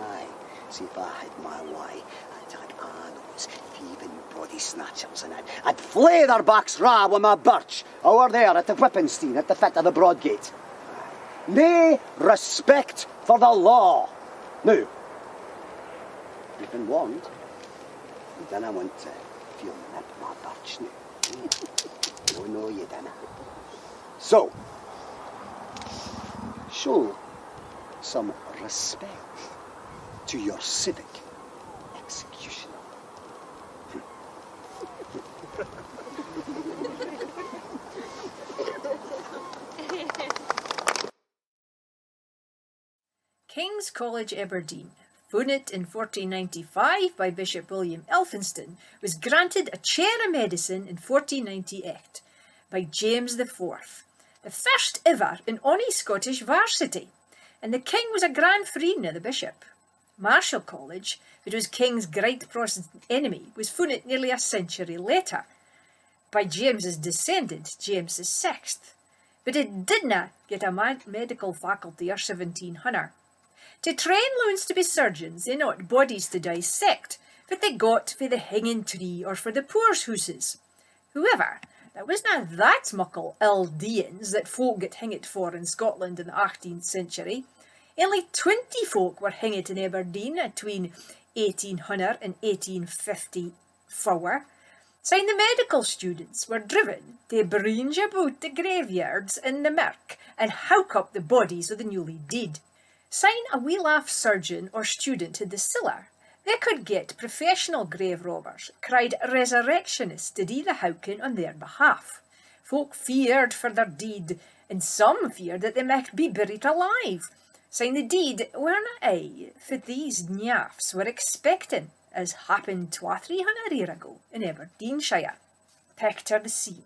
Aye, see, if I had my way, I'd take all those thieving body snatchers and I'd flay their backs raw with my birch over there at the Whippenstein at the foot of the Broadgate. Nae respect for the law. Now, you've been warned. Then I want to feel nip my birch now. No, you didn't. So, show some respect to your civic executioner. King's College, Aberdeen, founded in 1495 by Bishop William Elphinston, was granted a chair of medicine in 1498 by James IV, the first ever in any Scottish varsity, and the king was a grand friend of the bishop. Marshall College, which was King's great Protestant enemy, was founded nearly a century later by James's descendant, James VI, but it didna get a medical faculty or 1700. To train loons to be surgeons, they not bodies to dissect, but they got for the hanging tree or for the poor's houses. However, there wasna that muckle ill deans that folk get hanged for in Scotland in the 18th century. Only 20 folk were hanged in Aberdeen between 1800 and 1854. Saying the medical students were driven to bringe about the graveyards in the mirk and howk up the bodies of the newly dead. Sign a wee laugh surgeon or student in the cellar, they could get professional grave robbers, cried resurrectionists, to do the howking on their behalf. Folk feared for their deed, and some feared that they might be buried alive. Sign the deed weren't aye for these nyaffs were expecting, as happened 200-300 years ago in Aberdeenshire. Picture the scene.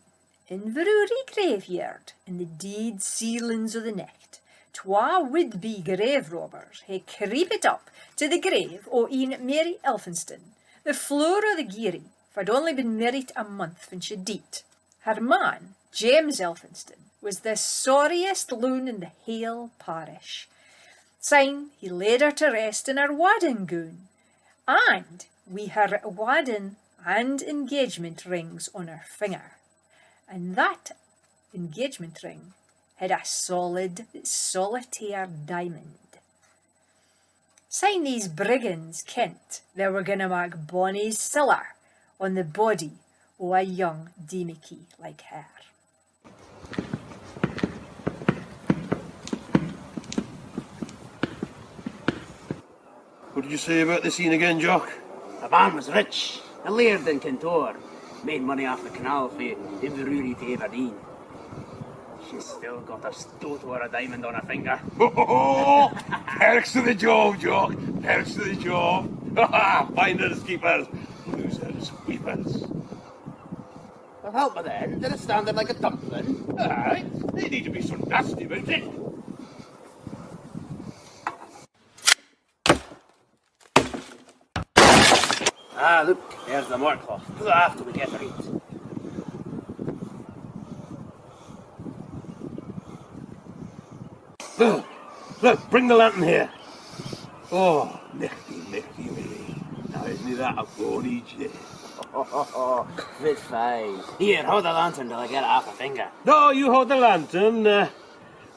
In Drury graveyard, in the dead ceilings of the night, twa would-be grave robbers hae creeped up to the grave o' een Mary Elphinston, the floor of the Geary, for had only been married a month when she died. Her man, James Elphinston, was the sorriest loon in the hale parish. Syne he laid her to rest in her wadding gown, and wi' her wadding and engagement rings on her finger. And that engagement ring had a solid, solitaire diamond. Syne these brigands kent they were going to make bonny siller on the body o' a young deemiki like her. What did you say about the scene again, Jock? The man was rich, a laird in Kintor, made money off the canal for Inverurie to Aberdeen. She's still got a stoat or a diamond on her finger. Oh, perks to the job, Jock. Perks to the job. Finders, keepers, losers, weepers. Well, help me then. Did it stand there like a dumpling? Aye, they need to be so nasty about it. Ah, look, there's the mark cloth. Put it after we get to eat. Look, bring the lantern here. Oh, nichty me. Now isn't that a bonny day? Oh, bit fine. Here, hold the lantern till I get it off my finger. No, you hold the lantern.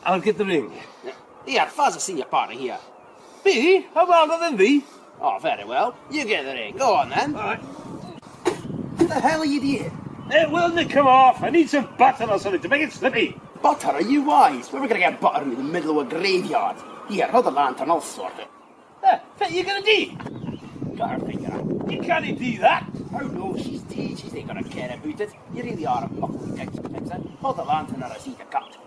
I'll get the ring. Here, fuzz a senior partner here. Me? I'm older than thee. Oh, very well. You get the ring. Go on, then. All right. What the hell are you doing? It will come off. I need some butter or something to make it slippy. Butter? Are you wise? Where are we going to get butter in the middle of a graveyard? Here, hold the lantern, I'll sort it. What you gonna do? Got her finger up. You can't do that. Oh no, she's dead. She ain't going to care about it. You really are a muckle, Dixon. Hold the lantern or I'll see the cut.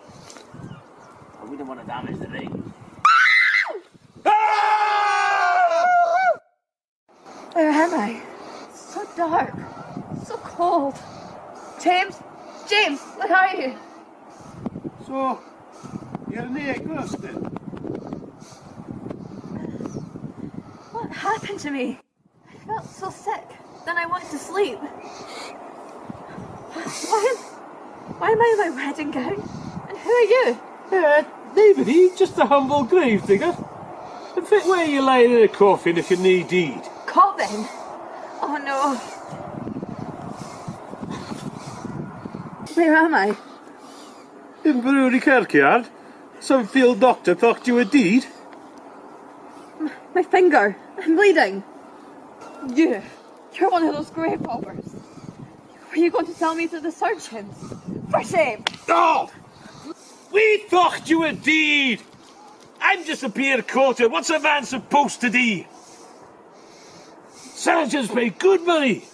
I wouldn't want to damage the ring. Where am I? It's so dark. So cold. James? James, where are you? So, you're near close then? What happened to me? I felt so sick. Then I went to sleep. Why am I in my wedding gown? And who are you? Nobody, just a humble grave digger. And fit where you lying in a coffin if you need deed. Coffin? Oh no. Where am I? In Brewery Kirkyard, some field doctor thought you were deed. My finger. I'm bleeding. You're one of those grave robbers. Were you going to tell me to the surgeons? For shame! Oh! We thought you were deed! I'm just a beer quarter. What's a man supposed to do? Surgeons pay good money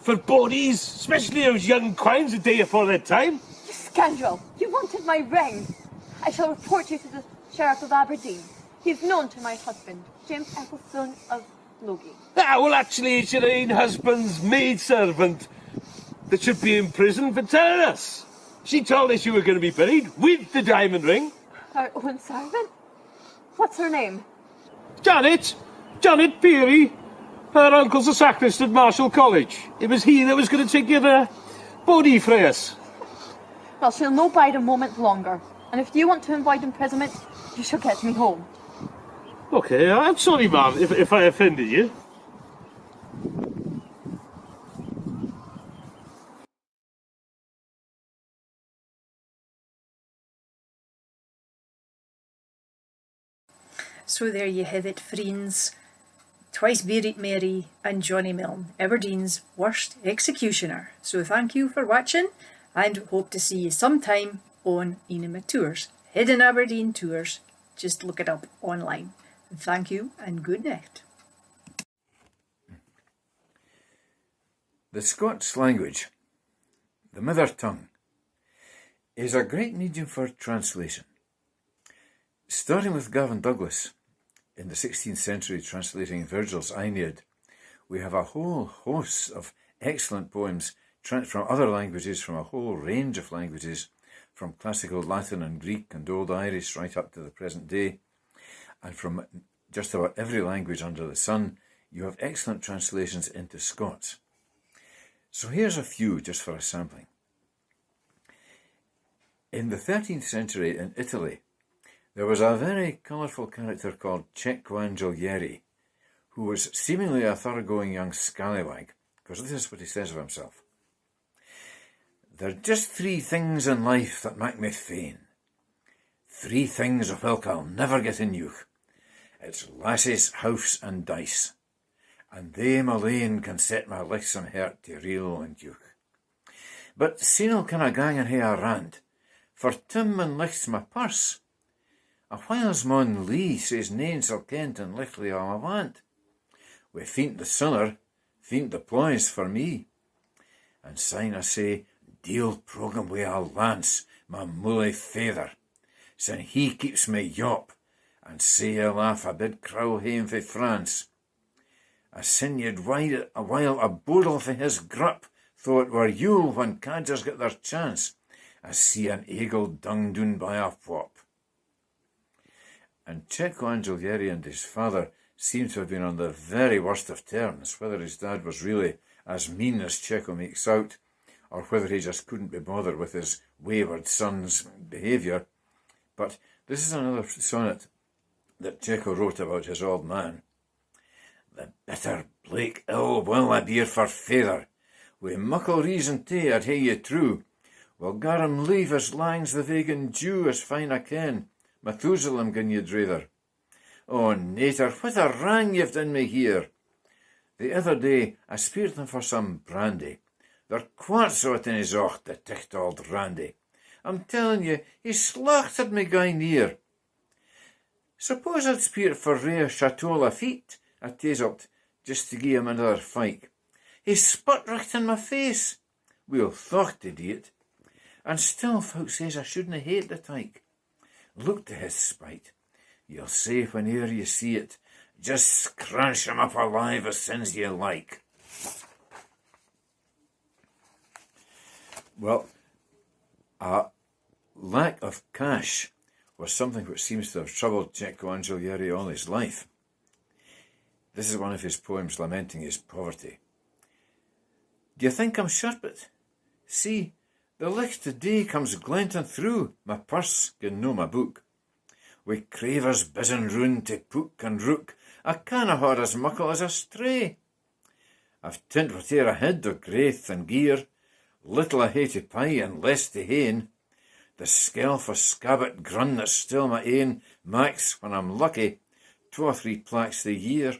for bodies, especially those young quines a day afore their time. You scoundrel! You wanted my ring! I shall report you to the Sheriff of Aberdeen. He is known to my husband, James Ecclestone of Logie. Well, actually, it's your own husband's maidservant that should be in prison for telling us. She told us you were going to be buried with the diamond ring. Our own servant? What's her name? Janet Peary. Her uncle's a sacrist at Marshall College. It was he that was going to take your body for us. Well, she'll no bide a moment longer. And if you want to avoid imprisonment, you shall get me home. Okay, I'm sorry, ma'am, if I offended you. So there you have it, friends. Twice buried Mary and Johnny Milne, Aberdeen's worst executioner. So thank you for watching and hope to see you sometime on Iona Tours. Hidden Aberdeen Tours. Just look it up online. Thank you and good night. The Scots language, the mother tongue, is a great medium for translation. Starting with Gavin Douglas in the 16th century translating Virgil's Aeneid, we have a whole host of excellent poems from other languages, from a whole range of languages, from classical Latin and Greek and Old Irish right up to the present day, and from just about every language under the sun, you have excellent translations into Scots. So here's a few just for a sampling. In the 13th century in Italy, there was a very colourful character called Cecco Angelieri, who was seemingly a thoroughgoing young scallywag, because this is what he says of himself. There are just three things in life that make me fain. Three things of whilk I'll never get in youth. It's lasses, house and dice, and they alone can set my lixom heart to reel and youth. But seen'll can I gang and hae a rant, for Tim and lichts my purse. A whiles mon Lee says nane sall kent and lichtly all I want. We feint the sinner, feint the ploys for me. And syne I say, deal program wi' a lance, my mully feyther, syne he keeps me yop, and say I laugh a bid crow hame fae France. I sin you'd wide a while a bodle fae his grup, though it were Yule when cadgers get their chance, I see an eagle dung doon by a whop. And Cecco Angelieri and his father seem to have been on the very worst of terms, whether his dad was really as mean as Cecco makes out, or whether he just couldn't be bothered with his wayward son's behaviour. But this is another sonnet that Cecco wrote about his old man. The bitter, blake ill will I bear for feyther, wi' muckle reason too, I'd hae ye true, will gar him leave as lang's the vegan Jew as fine I ken, Methusalem gin ye drather. Oh, nater, what a wrang you've done me here. The other day I speared them for some brandy. They're quarts o't in his och, the ticht old randy. I'm telling you, he slaughtered me guy near. Suppose I'd speered for rare Chateau Lafitte, I tasered, just to gie him another fike. He spat right in my face. Well, thought to do it. And still folk says I shouldn't hate the tyke. Look to his spite. You'll say whene'er you see it, just scrunch him up alive as soon as you like. Well, a lack of cash was something which seems to have troubled Cecco Angelieri all his life. This is one of his poems lamenting his poverty. Do you think I'm sharpit? See, the licht of day comes glinting through my purse gin no my book. Wi' cravers bizzing round to pook and rook, I canna haud as muckle as a stray. I've tint whate'er I had o' graith and gear, little I hae to pie and less to hain. The skelf o' scabbit grun that's still my ain max, when I'm lucky, 2 or 3 plaques the year.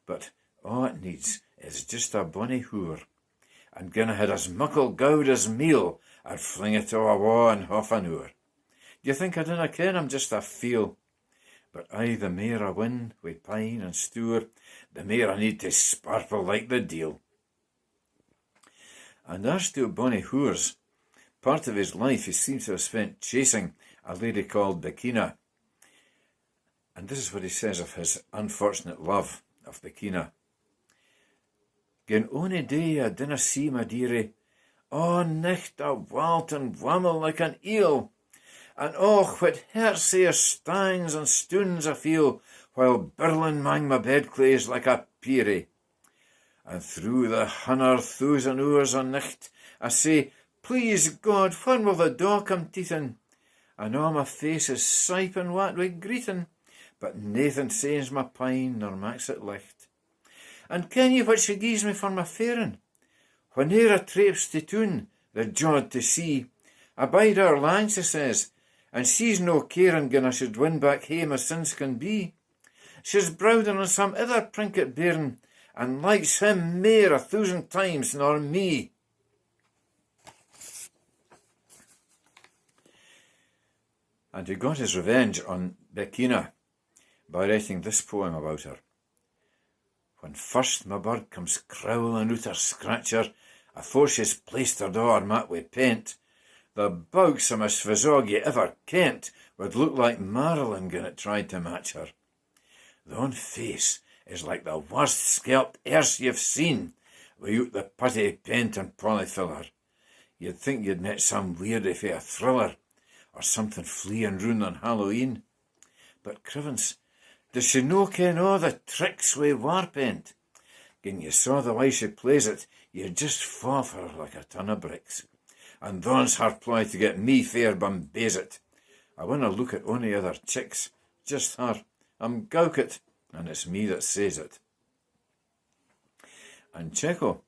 But all it needs is just a bonny hoor, and gin I had as muckle gowd as meal, I'd fling it a awa in half an hour. Do you think I dinna ken I'm just a feel? But aye, the mair I win wi' pine and stour, the mair I need to sparkle like the deal. And as to bonny hoors, part of his life he seems to have spent chasing a lady called Bekina. And this is what he says of his unfortunate love of Bekina. Gin ony day I dinna see my dearie, oh, nicht a walt and wammel like an eel, and oh, what hairsair stangs and stoons I feel, while birling mang my bedclays like a peerie. And through the 100,000 hours o' nicht, I say, please God, when will the daw come teethin'? And all my face is siping wat wi' greeting, but naething sains my pine nor maks it licht. And ken ye what she gies me for my faring? Whene'er I traipse to toon, the jod to see, I bide her lang, she says, and she's no caring gin I should win back hame as sins can be. She's browding on some other prinket bairn, and likes him mair 1,000 times nor me. And he got his revenge on Bekina by writing this poem about her. When first my bird comes crowling out her scratcher, afore she's placed her door mat wi' paint, the bougsomest vizog ye ever kent would look like Marilyn gin it tried to match her. The own face is like the worst scalped erse you've seen, without the putty paint and polyfiller. You'd think you'd met some weirdie fae a thriller, or something fleeing round on Halloween. But crivens, does she no ken all the tricks wi' war paint? Gin you saw the way she plays it, you'd just fall for her like a ton of bricks. And thon's her ploy to get me fair bambazit. I winna look at ony other chicks, just her. I'm gowkit, and it's me that says it. And Cecco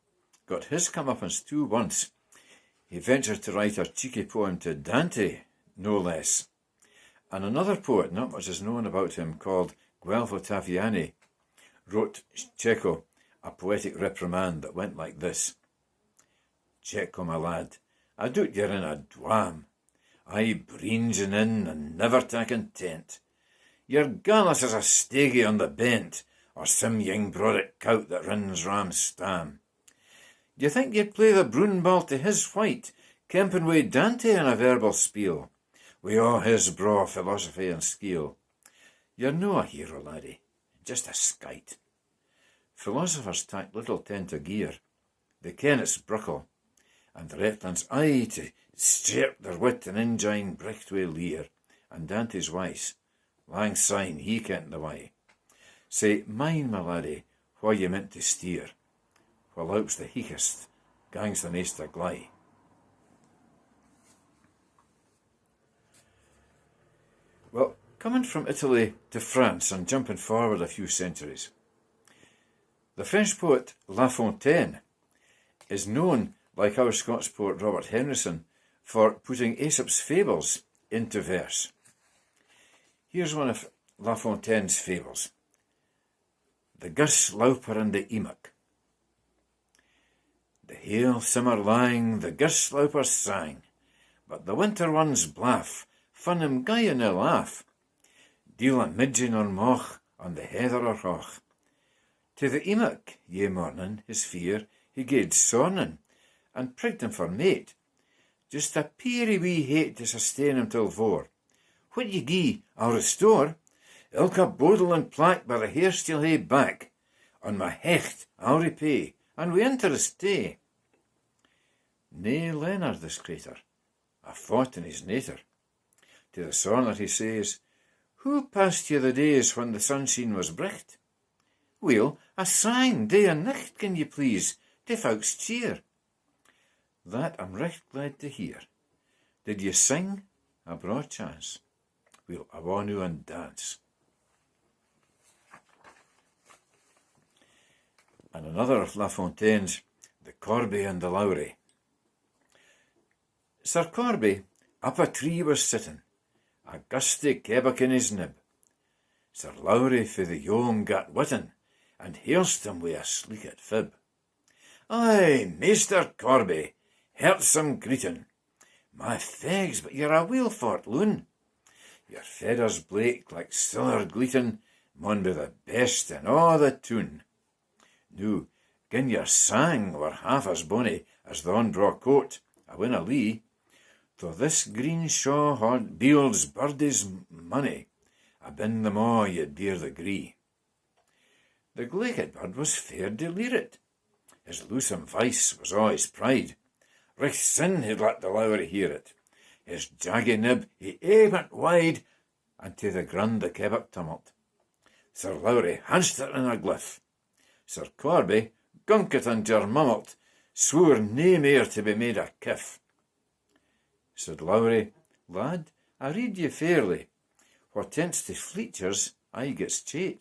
got his comeuppance too once. He ventured to write a cheeky poem to Dante, no less. And another poet, not much is known about him, called Guelfo Taviani, wrote Cecco a poetic reprimand that went like this. Cecco, my lad, I doot you're in a dwam, aye breenging in and never taking tent. You're gallus as a stagey on the bent, or some young brodick cout that runs Ram's stam. Do you think you'd play the broon ball to his white, kemping wi' Dante in a verbal spiel, wi' all his braw philosophy and skill? You're no a hero, laddie, just a skite. Philosophers tak little tent o' gear. They ken it's bruckle, and the Retlands aye to strip their wit and engine bricht wi' leer, and Dante's wise. Lang syne he kent the way. Say, mind, my laddie, wha ye meant to steer, while oups the heekest gangs the naist a gly. Well, coming from Italy to France and jumping forward a few centuries, the French poet La Fontaine is known, like our Scots poet Robert Henryson, for putting Aesop's fables into verse. Here's one of La Fontaine's fables. The Gus Lauper and the Emuck. The hale summer lang the Gus Lauper sang, but the winter ones blaff, fun him gay in a laugh. Deal a midgin or moch on the heather or hoch. To the Emuck, ye mornin, his fear, he gaed sornin, and prigged him for mate. Just a peery wee hate to sustain him till vore. What ye gie, I'll restore. Ilka bodle and plaque by the hair still hae back. On my hecht I'll repay, and wi' interest too. Nae Leonard this crater, a fought in his nater. To the sonnet he says, who passed ye the days when the sunshine was bricht? Well, I sang day and nicht, can ye please, to folks' cheer. That I'm recht glad to hear. Did ye sing? A broad chance. We'll awa noo and dance. And another of La Fontaine's, the Corby and the Lowry. Sir Corby up a tree was sittin', a gusty kebbuck in his nib. Sir Lowry for the yome gat witten, and hailst him wi' a sleekit fib. Aye, Maister Corby, heartsome greetin'. My fegs, but you're a weel fort loon. Your feathers blake like siller gleetin', maun be the best in a' the toon. Noo, gin your sang were half as bonny as thon draw coat, I winna lee, though this green shaw haud Beald's birdie's money, I bin them a' ye'd bear the gree. The glaikit bird was fair delirit. His loosome vice was a' his pride. Richt sin he'd let the Lowry hear it. His jaggy nib he aye went wide, and to the grund the kebbuck tumult. Sir Lowry hanched it in a gliff. Sir Corby gunk it and germummelt, swore nae mair to be made a kiff. Said Lowry, lad, I read ye fairly. What tents to fleechers, I gets chate.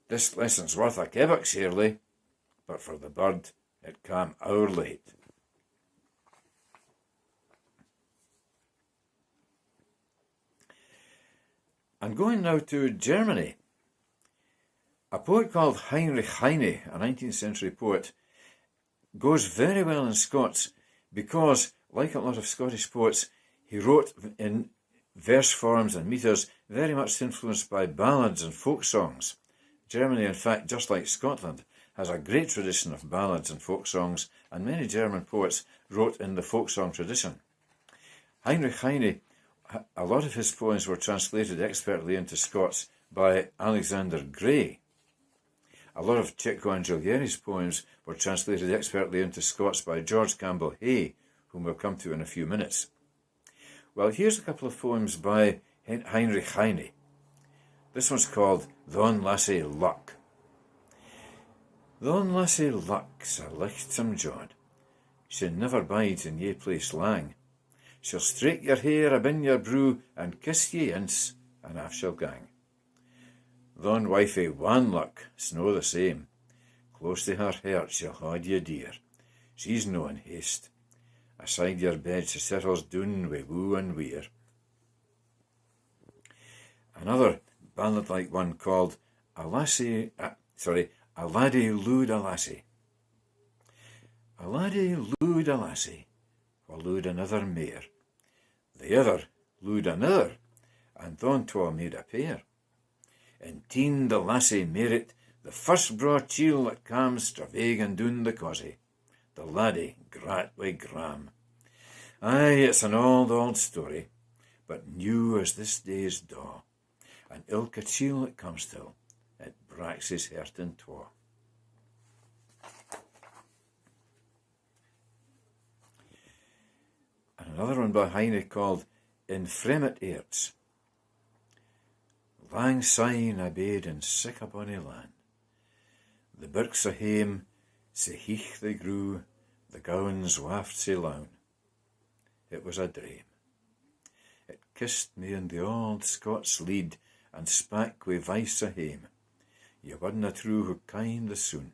This lesson's worth a kebbuck surely, but for the bird it cam hour late. I'm going now to Germany. A poet called Heinrich Heine, a 19th century poet, goes very well in Scots because, like a lot of Scottish poets, he wrote in verse forms and metres very much influenced by ballads and folk songs. Germany, in fact, just like Scotland, has a great tradition of ballads and folk songs, and many German poets wrote in the folk song tradition. Heinrich Heine, a lot of his poems were translated expertly into Scots by Alexander Gray. A lot of Cecco Angelieri's poems were translated expertly into Scots by George Campbell Hay, whom we'll come to in a few minutes. Well, here's a couple of poems by Heinrich Heine. This one's called Thon Lassie Luck. Thon Lassie Luck's a lichtsome jod. She never bides in ye place lang. She'll straight your hair abin your brew, and kiss ye ince, and aff she'll gang. Thon wifey wan luck, snow the same. Close to her heart she'll haud ye dear. She's no in haste. Aside your bed she settles doon wi' woo and weir. Another ballad-like one called A Laddie Looed a Lassie. A laddie looed a lassie, wha looed another mair. The other looed another, and thon twa made a pair. In teen the lassie merit the first braw chiel that cam stravaigin doon the cossie. The laddie grat wi' gram. Aye, it's an old story, but new as this day's daw. And ilka chiel that comes till, it bracks his heart in twa. And another one by Heine called In Fremit Airts. Lang syne I bade in sic a bonny land. The birks a hame, sae heich they grew, the gowans waft sae lown. It was a dream. It kissed me in the old Scots Leid, and spak wi' vice a hame. Ye wadna true who kind the soon,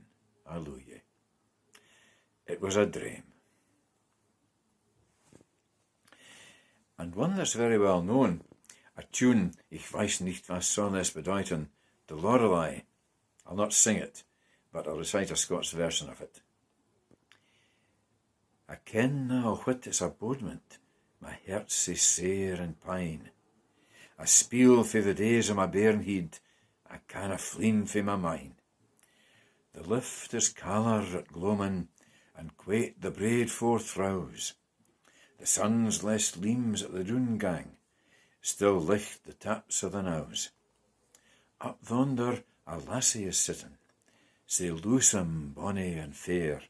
I loo ye. It was a dream. And one that's very well known, a tune, ich weiß nicht was soll es bedeuten, the Lorelei. I'll not sing it, but I'll recite a Scots version of it. I ken now what is a bodement, my heart's sae sair and pine. I spiel for the days of my bairnhead, I canna fleen for my mind. The lift is caller at gloamin', and quait the braid forth rouse. The sun's less leams at the doon gang, still licht the taps of the nose. Up yonder a lassie is sittin', sae loosome, bonny and fair.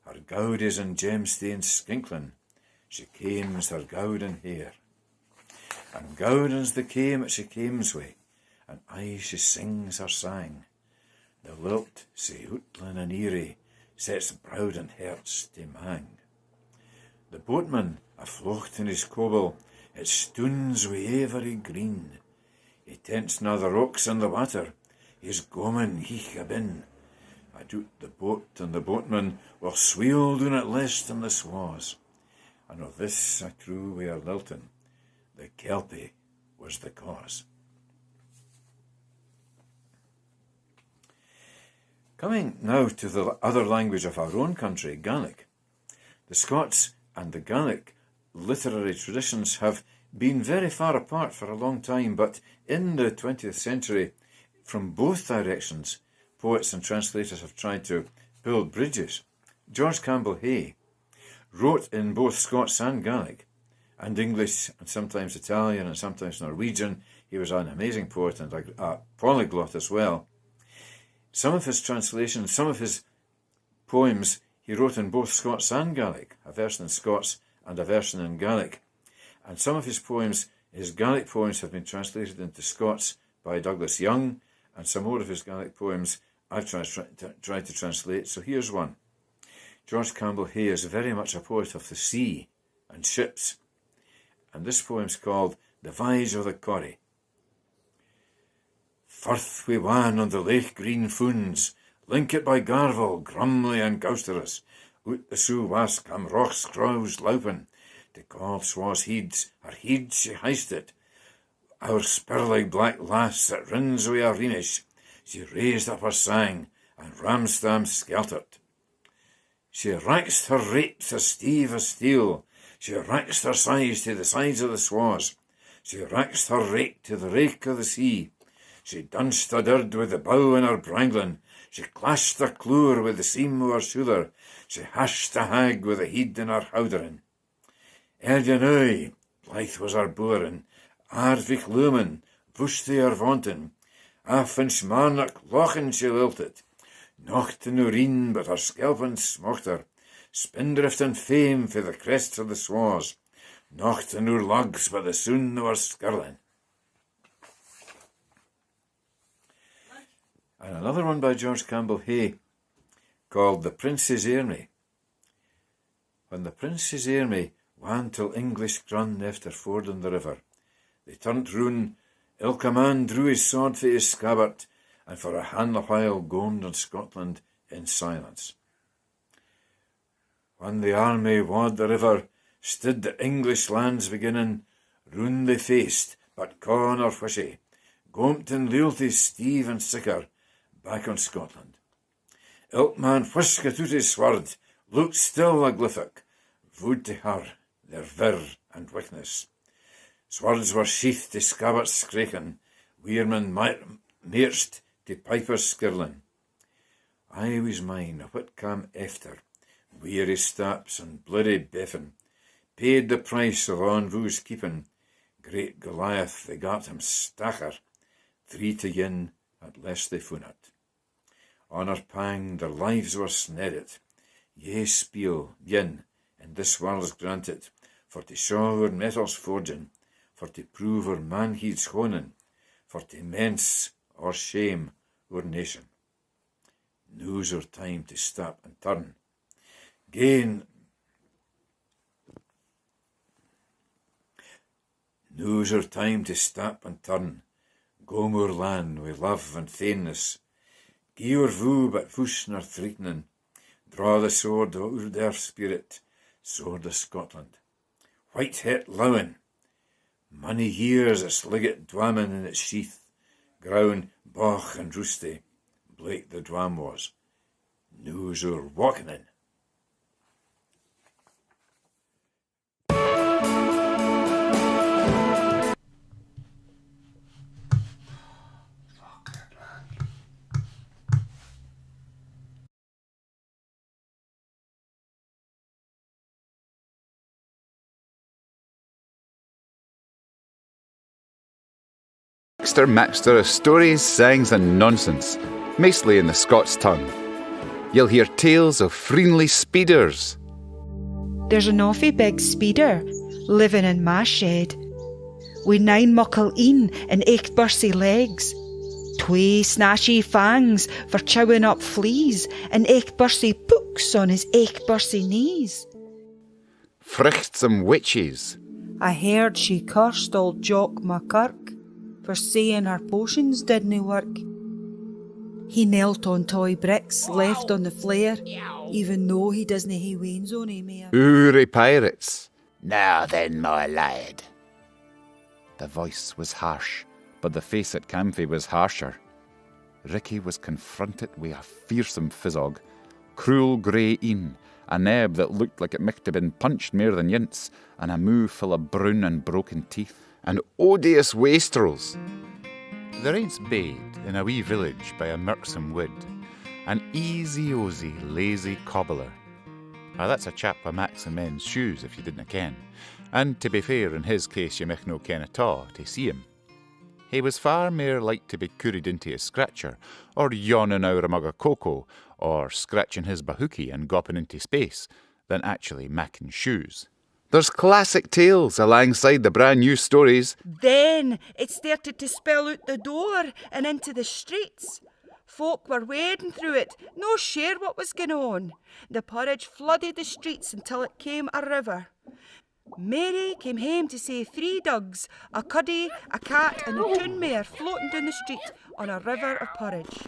Her gowd is in gemstains skinkling, she kames her gowden hair. And gowden's the kame that she kames wi', and aye she sings her sang. The lilt, sae hootling and eerie, sets browd and hearts to mang. The boatman, aflocht in his coble, it stoons wi' every green. He tents na the rocks and the water, he's gomin' heich a bin. I doot the boat and the boatman were sweel doon at lest in the swa's. And of this I true we are lilting, the Kelpie was the cause. Coming now to the other language of our own country, Gaelic. The Scots and the Gaelic literary traditions have been very far apart for a long time, but in the 20th century, from both directions, poets and translators have tried to build bridges. George Campbell Hay wrote in both Scots and Gaelic, and English, and sometimes Italian, and sometimes Norwegian. He was an amazing poet and a polyglot as well. Some of his translations, some of his poems, he wrote in both Scots and Gaelic, a version in Scots and a version in Gaelic. And some of his poems, his Gaelic poems, have been translated into Scots by Douglas Young, and some more of his Gaelic poems I've tried to translate. So here's one. George Campbell Hay is very much a poet of the sea and ships, and this poem's called The Vige o' the Corrie. Firth we wan on the lake green foons, linkit by Garval, Grumley and Gousterus, out the Sue was cam rochs crows laupen, to call swa's heeds, her heed she heisted. Our spurlig black lass that rins wi' a reenish, she raised up her sang, and Ramstam skeltered. She raxed her rapes as steve as steel, she raxed her sides to the sides of the swa's, she raxed her rake to the rake of the sea, she dunched a dird with the bow in her branglin, she clashed her cloor with the seam of her shoulder, she hashed a hag with the heed in her howderin. Erdenui, blithe was her boerin, aardvich lumen, vushti her vauntin, af en smarnak lochen she lilted, nocht in urine but her skelpen smocht her, spindrift and fame for the crests of the swa's, nocht in her logs but the soon of her skirlin. And another one by George Campbell Hay, called The Prince's Airmy. When the Prince's Airmy wan till English grun after fording the river, they turned roon, ilka man drew his sword for his scabbard, and for a hand while gomed on Scotland in silence. When the army wad the river, stood the English lands beginning, roon they faced, but con or wishy, gomt in lealty steve and sicker, back on Scotland. Ilk man whisket out his sword, looked still a glyphic, vood to her their vir and weakness. Swords were sheathed to scabbards scraken, weirmen mearched to pipers skirlin. I was mine of what came after, weary staps and bloody beffin, paid the price of Anvu's keeping. Great Goliath they got him stacher, 3 to yin at less they fun it. On our pang their lives were snedded, ye spiel yin in this world's granted, for to show our metals forging, for to prove our manheed's honing, for to mence or shame our nation. Now's our time to stop and turn. Now's our time to stop and turn. Go moor land wi' love and fainness. Gie our voo but fush nor threatening. Draw the sword o'er their spirit, sword of Scotland. White het lowen, Many years it's ligget dwamming in its sheath, grown, boch and roosty, Blake the dwam was. News oor walking in. Mixter of stories, sayings and nonsense, mostly in the Scots tongue. You'll hear tales of friendly speeders. There's an awfully big speeder living in my shed, with 9 muckle een and 8 bursy legs, 2 snashy fangs for chowing up fleas, and 8 bursy pooks on his 8 bursy knees. Frichtsome witches. I heard she cursed old Jock McKirk for saying her potions didn't work. He knelt on toy bricks left on the flare, even though he doesn't hae wains on him mere. Oorie pirates. Now then, my lad. The voice was harsh, but the face at Camfey was harsher. Ricky was confronted with a fearsome fizzog, cruel grey een, a neb that looked like it might have been punched mair than yints, and a moo full of brown and broken teeth, and odious wastrels. The rain's bade in a wee village by a mirksome wood, an easy-osy, lazy cobbler. Now that's a chap with Max and men's shoes, if you didn't ken, and to be fair, in his case you micht no ken at all to see him. He was far mair like to be curried into a scratcher, or yawning out a mug of cocoa, or scratching his bahookie and gopping into space, than actually macking shoes. There's classic tales alongside the brand new stories. Then it started to spill out the door and into the streets. Folk were wading through it, no sure what was going on. The porridge flooded the streets until it came a river. Mary came home to see 3 dogs, a cuddy, a cat and a toon mare floating down the street on a river of porridge.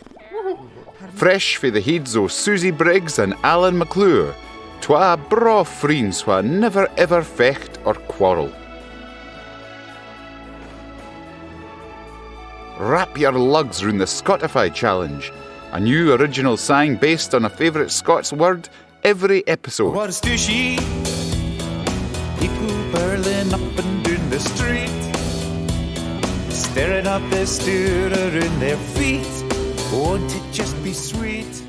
Fresh for the heads o' Susie Briggs and Alan McClure, twa braw friends wha never ever fecht or quarrel. Wrap your lugs round the Scotify Challenge, a new original sang based on a favourite Scots word every episode. What's do she? People burling up and down the street, staring up the Stuart in their feet. Won't it just be sweet?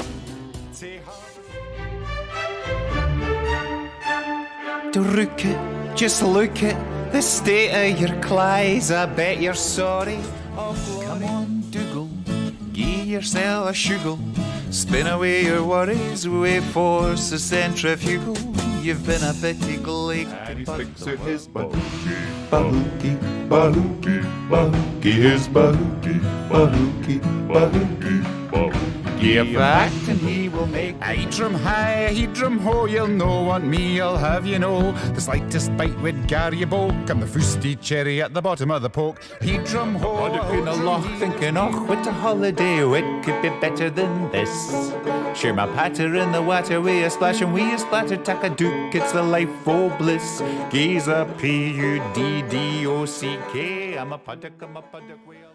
To look it, just look it, the state of your clays, I bet you're sorry. Oh, come on, Dougal, gie yourself a shugle, spin away your worries with force of centrifugal. You've been a bitty gleek. And he sticks out his bahookie, bahookie, bahookie, bahookie, his bahookie, bahookie, bahookie, bahookie. Give back and he will make. I drum high, he drum ho, you'll no want me, I'll have you know. The slightest bite would gar you boke, I'm the fusty cherry at the bottom of the poke. He drum ho, Puddock in a loch, thinking, oh, what a holiday, it could be better than this. Share my patter in the water, we a splash and we a splatter, tack a duke, it's the life o' bliss. Gee's a P-U-D-D-O-C-K, I'm a puddock,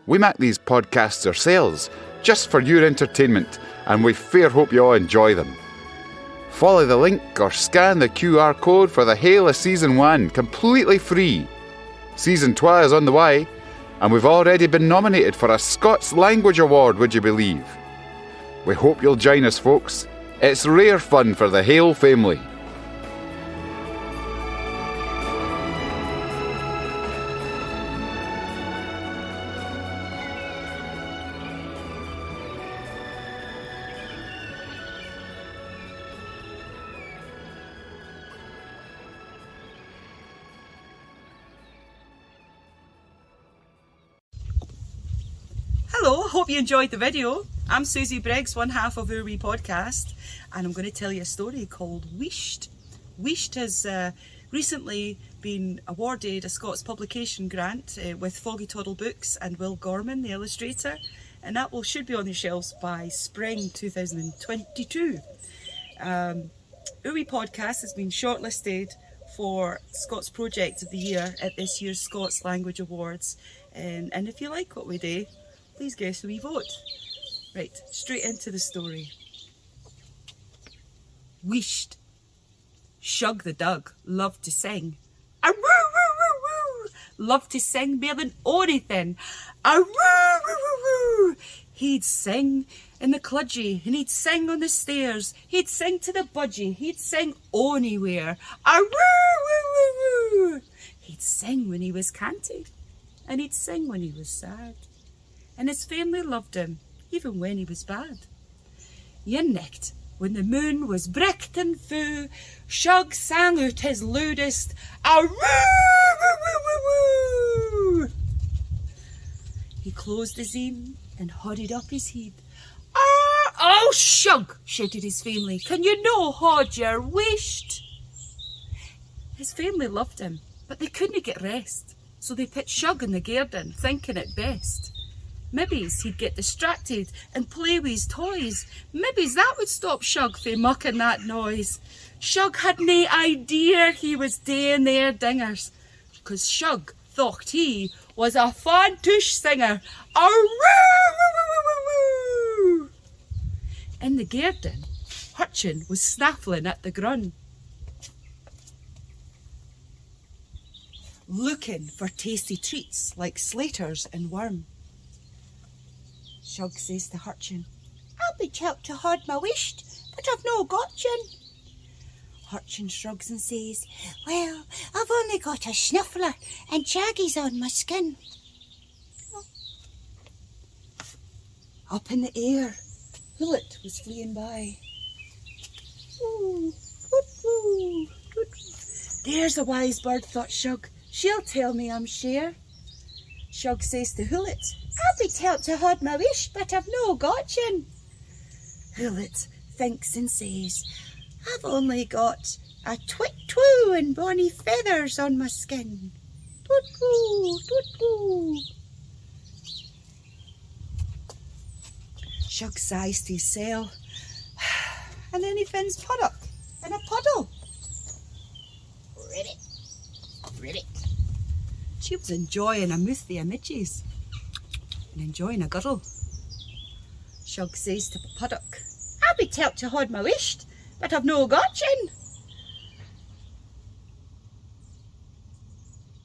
We make these podcasts ourselves, just for your entertainment, and we fair hope you all enjoy them. Follow the link or scan the QR code for the hail of Season 1, completely free. Season 2 is on the way, and we've already been nominated for a Scots Language Award, would you believe? We hope you'll join us, folks. It's rare fun for the Hail family. Hello, hope you enjoyed the video. I'm Susie Briggs, one half of our wee podcast, and I'm going to tell you a story called Weesht. Weesht has recently been awarded a Scots publication grant with Foggy Toddle Books and Will Gorman, the illustrator, and that should be on the shelves by spring 2022. Our wee podcast has been shortlisted for Scots Project of the Year at this year's Scots Language Awards. And if you like what we do, please give us a wee vote. Right, straight into the story. Wheesht. Shug the Dug loved to sing. A woo woo woo woo. Loved to sing more than anything. A woo woo woo woo. He'd sing in the cludgy, and he'd sing on the stairs. He'd sing to the budgie. He'd sing anywhere. A woo woo woo woo. He'd sing when he was canted, and he'd sing when he was sad. And his family loved him, even when he was bad. Yin nicht, when the moon was bricht and fu, Shug sang out his loudest, a woo woo woo woo woo. He closed his een and hodded up his head. Oh, Shug, shouted his family, can you no hod your wisht? His family loved him, but they couldn't get rest, so they put Shug in the garden, thinking it best. Maybe's he'd get distracted and play with his toys. Maybe's that would stop Shug fae mucking that noise. Shug had nae idea he was doing their dingers, 'cause Shug thought he was a fantush singer. A woo woo woo woo woo. In the garden, Hurchin was snaffling at the grun, looking for tasty treats like slaters and worm. Shug says to Hurchin, I'll be telt to hod my wisht, but I've no gotchin. Hurchin shrugs and says, well, I've only got a snuffler and jaggies on my skin. Up in the air, Hullet was fleeing by. Ooh, ooh, ooh, ooh. There's a wise bird, thought Shug. She'll tell me I'm share. Shug says to Hullet, I'll be telt to hod my wish, but I've no gotchin. Hullet thinks and says, I've only got a twit-twoo and bonny feathers on my skin. Toot-woo, toot-woo. Shug sighs to himself, and then he finds Puddock in a puddle. Ribbit, ribbit. She was enjoying a mouth the midges and enjoying a girdle. Shug says to Puddock, I'll be telt to hod my wisht, but I've no gotchin.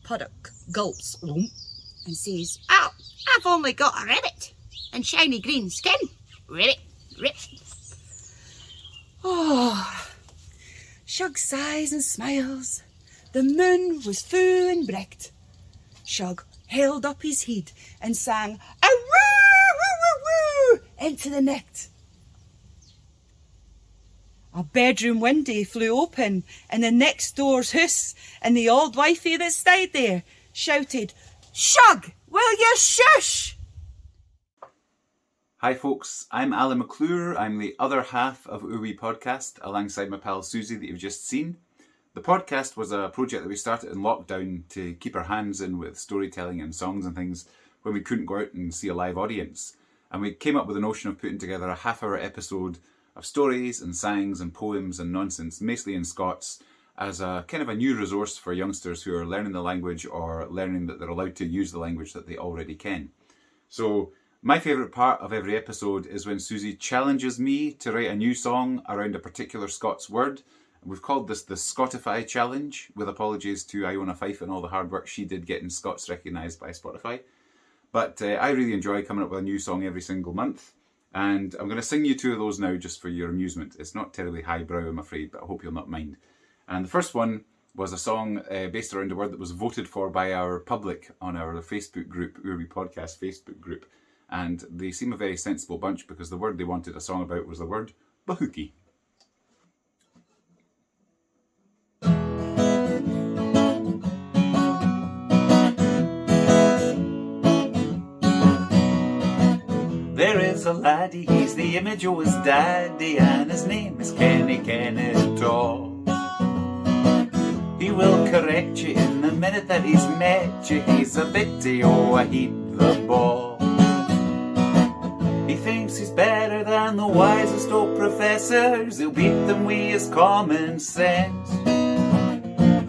Puddock gulps and says, oh, I've only got a ribbit and shiny green skin. Ribbit, ribbit. Oh, Shug sighs and smiles. The moon was fu and bricht. Shug held up his head and sang a woo woo woo woo into the night. A bedroom window flew open in the next door's house, and the old wifey that stayed there shouted, Shug, will you shush? Hi folks, I'm Alan McClure. I'm the other half of Our Wee Podcast alongside my pal Susie that you've just seen. The podcast was a project that we started in lockdown to keep our hands in with storytelling and songs and things when we couldn't go out and see a live audience. And we came up with the notion of putting together a half-hour episode of stories and sayings and poems and nonsense, mostly in Scots, as a kind of a new resource for youngsters who are learning the language or learning that they're allowed to use the language that they already can. So my favourite part of every episode is when Susie challenges me to write a new song around a particular Scots word. We've called this the Spotify Challenge, with apologies to Iona Fyfe and all the hard work she did getting Scots recognised by Spotify. But I really enjoy coming up with a new song every single month, and I'm going to sing you two of those now just for your amusement. It's not terribly highbrow, I'm afraid, but I hope you'll not mind. And the first one was a song based around a word that was voted for by our public on our Facebook group, Our Wee Podcast Facebook group. And they seem a very sensible bunch because the word they wanted a song about was the word bahookie. There is a laddie, he's the image of his daddy, and his name is Kenny Kennedaw. He will correct you in the minute that he's met you. He's a bitty o' a heap the ball. He thinks he's better than the wisest o' professors. He'll beat them with his common sense.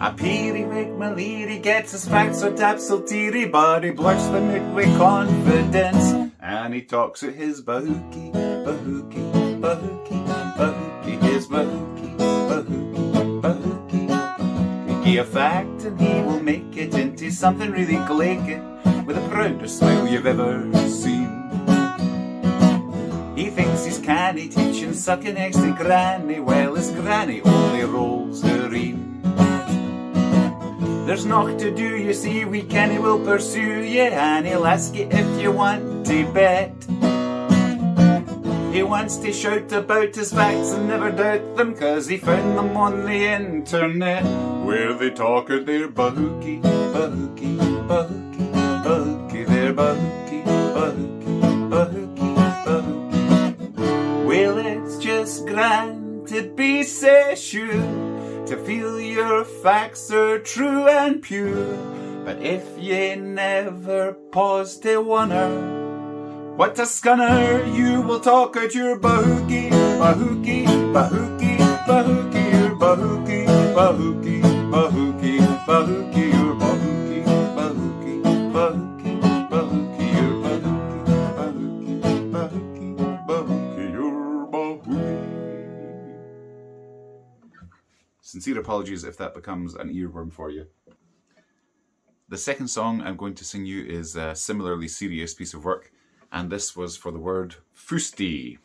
A peerywig Maleary gets his facts so dapsel-teary, but he blurts them out with confidence. And he talks at his bahookie, bahookie, bahookie, bahookie, his bahookie, bahookie, bahookie, bahookie. Give a fact and he will make it into something really glaking, with the proudest smile you've ever seen. He thinks he's canny, teaching sucking eggs to granny, while his granny only rolls her in. There's naught to do, you see, wee Kenny will pursue you, and he'll ask you if you want to bet. He wants to shout about his facts and never doubt them, 'cause he found them on the internet, where they talk at their bahookie, bahookie, bahookie, bahookie, their bahookie, bahookie, bahookie, bahookie. Well, it's just grand to be so sure, to feel your facts are true and pure. But if ye never pause to wonder what a scunner, you will talk at your bahookie, bahookie, bahookie, bahookie, your bahookie, bahookie, bahookie, bahookie, your bahookie, bahookie, bahookie, bahookie, your bahookie, bahookie, bahookie, bahookie, your bahookie. Sincere apologies if that becomes an earworm for you. The second song I'm going to sing you is a similarly serious piece of work, and this was for the word fusty.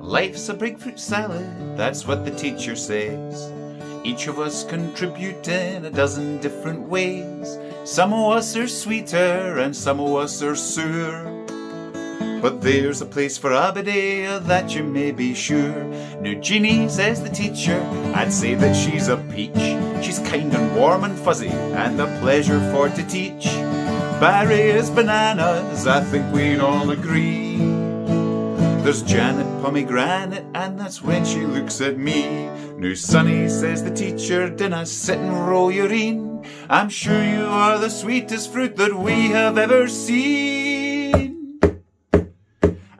Life's a big fruit salad, that's what the teacher says. Each of us contribute in a dozen different ways. Some of us are sweeter and some of us are sour, but there's a place for Abadea, that you may be sure. Now Jeannie, says the teacher, I'd say that she's a peach. She's kind and warm and fuzzy, and a pleasure for to teach. Barry is bananas, I think we'd all agree. There's Janet pomegranate, and that's when she looks at me. Now Sonny, says the teacher, dinna sit and roll your een. I'm sure you are the sweetest fruit that we have ever seen.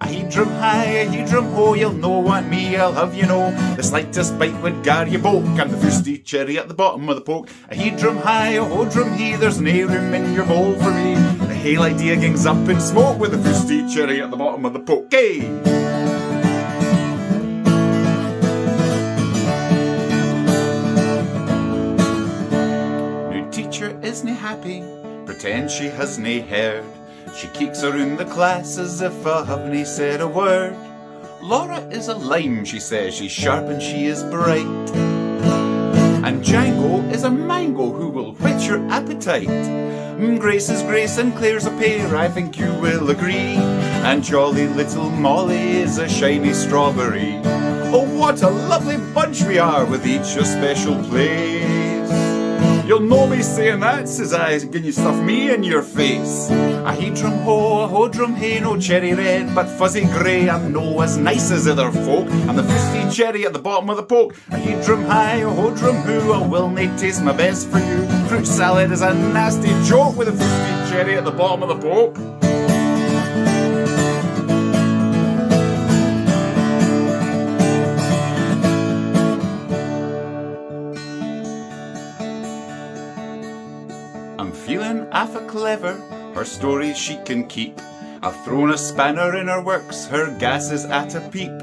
A hedrum high, a hedrum ho, you'll know what me I'll have you know. The slightest bite would gar you boke, and the fusty cherry at the bottom of the poke. A hedrum high, a hodrum he, there's nae room in your bowl for me. The whole idea gangs up in smoke with the fusty cherry at the bottom of the poke. Hey! Isn't happy, pretend she has nae heard. She keeks around the class as if I haven't said a word. Laura is a lime, she says, she's sharp and she is bright. And Django is a mango who will whet your appetite. Grace is Grace and Claire's a pear, I think you will agree. And jolly little Molly is a shiny strawberry. Oh, what a lovely bunch we are, with each a special place. You'll know me saying that, says I, can you stuff me in your face? A hedrum ho, a hodrum hey, no cherry red, but fuzzy grey, I'm no as nice as other folk. I'm the fusty cherry at the bottom of the poke. A hedrum high, a hodrum who, I will nae taste my best for you. Fruit salad is a nasty joke with a fusty cherry at the bottom of the poke. Feeling affa clever, her stories she can keep. I've thrown a spanner in her works, her gas is at a peep.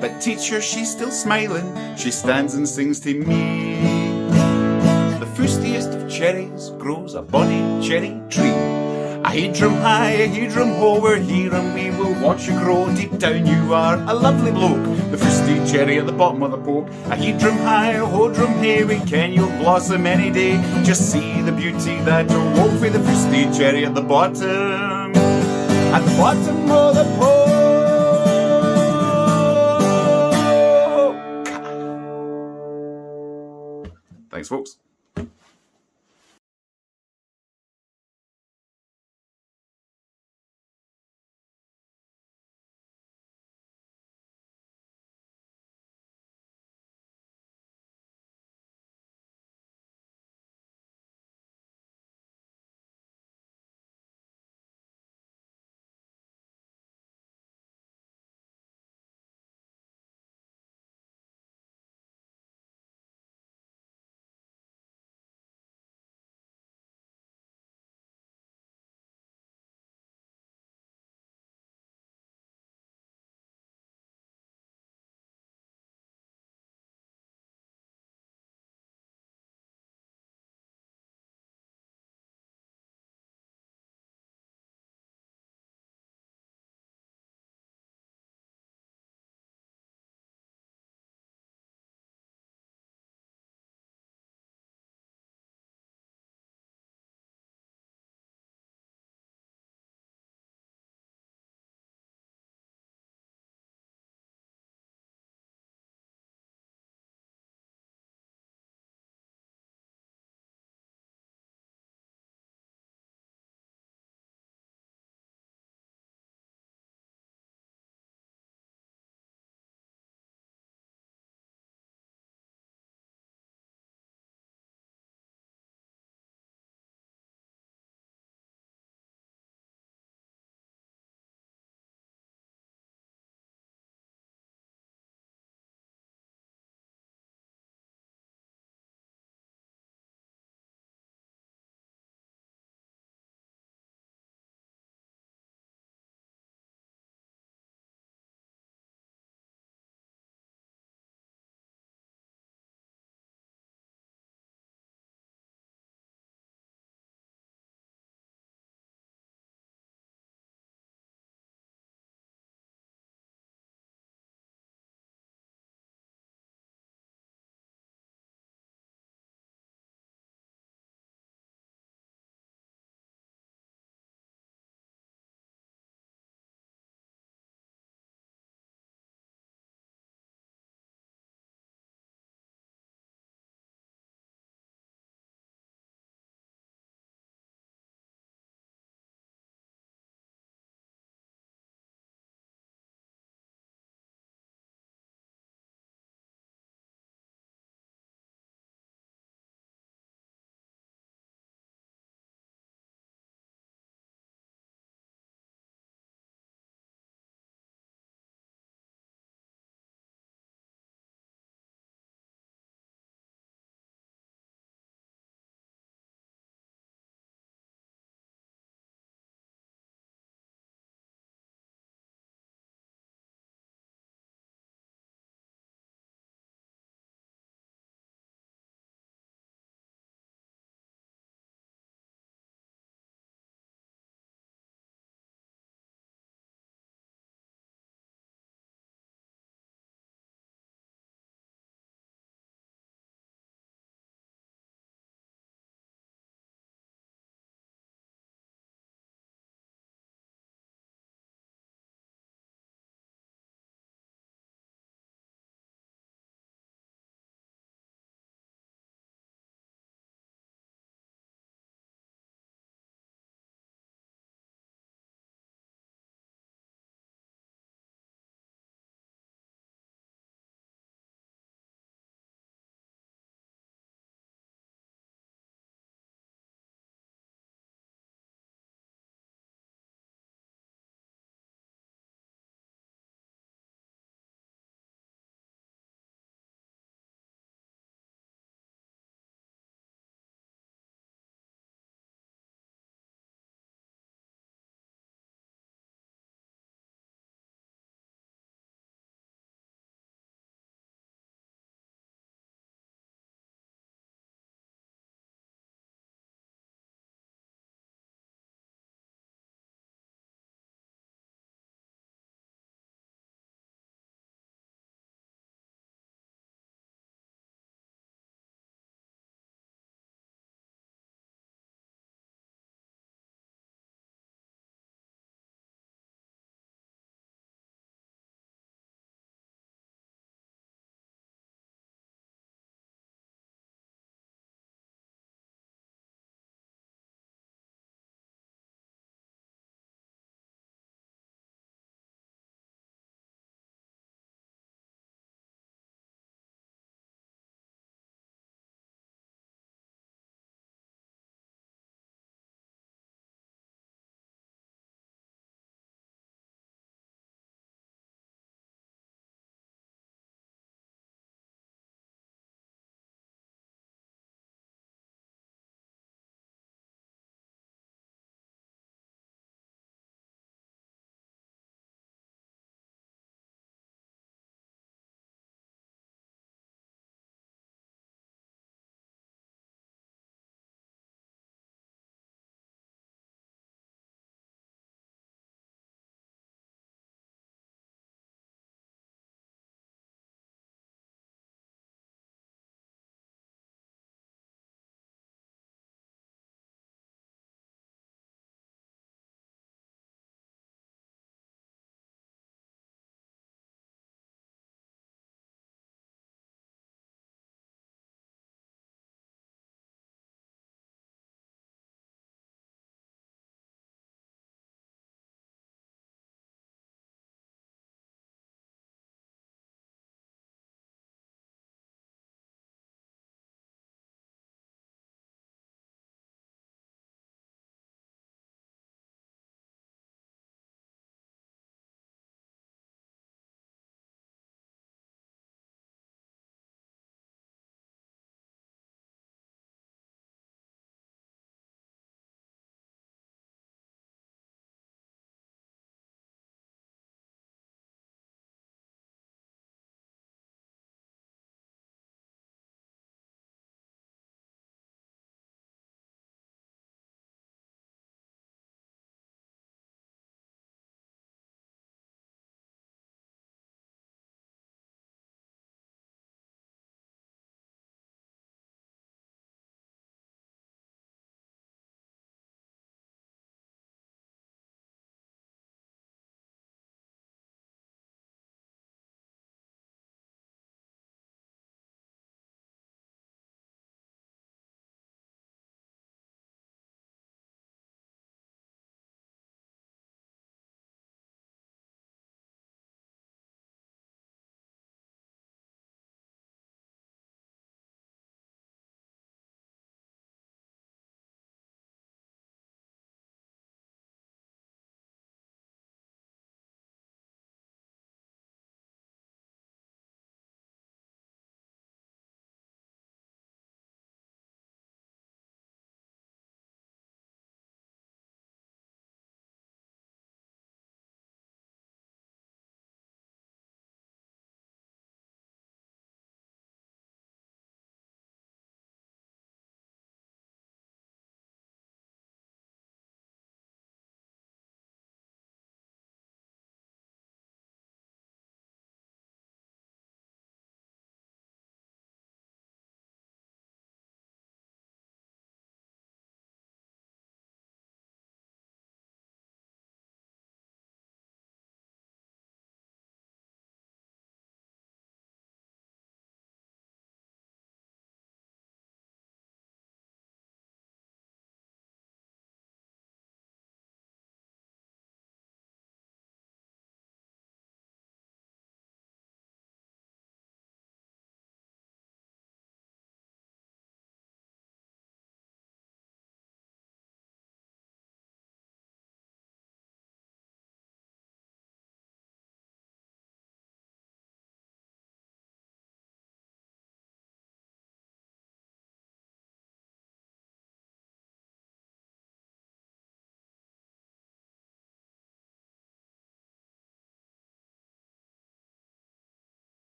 But teacher, she's still smiling, she stands and sings to me. The fustiest of cherries grows a bonny cherry tree. A hedrum high, a hedrum ho, we're here and we will watch you grow. Deep down you are a lovely bloke, the fusty cherry at the bottom of the poke. A hedrum high, a hodrum hey, we ken you'll blossom any day. Just see the beauty that you'll walk with the fusty cherry at the bottom. At the bottom of the poke. Thanks, folks.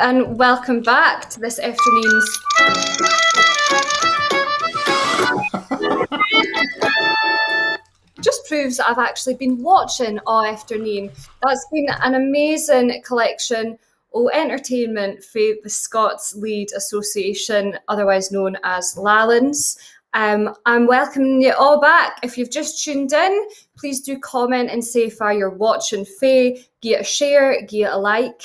and welcome back to this afternoon's just proves that I've actually been watching all afternoon. That's been an amazing collection of entertainment for the Scots Leid Association, otherwise known as Lallans. I'm welcoming you all back. If you've just tuned in, please do comment and say if you're watching Faye, give it a share, give it a like.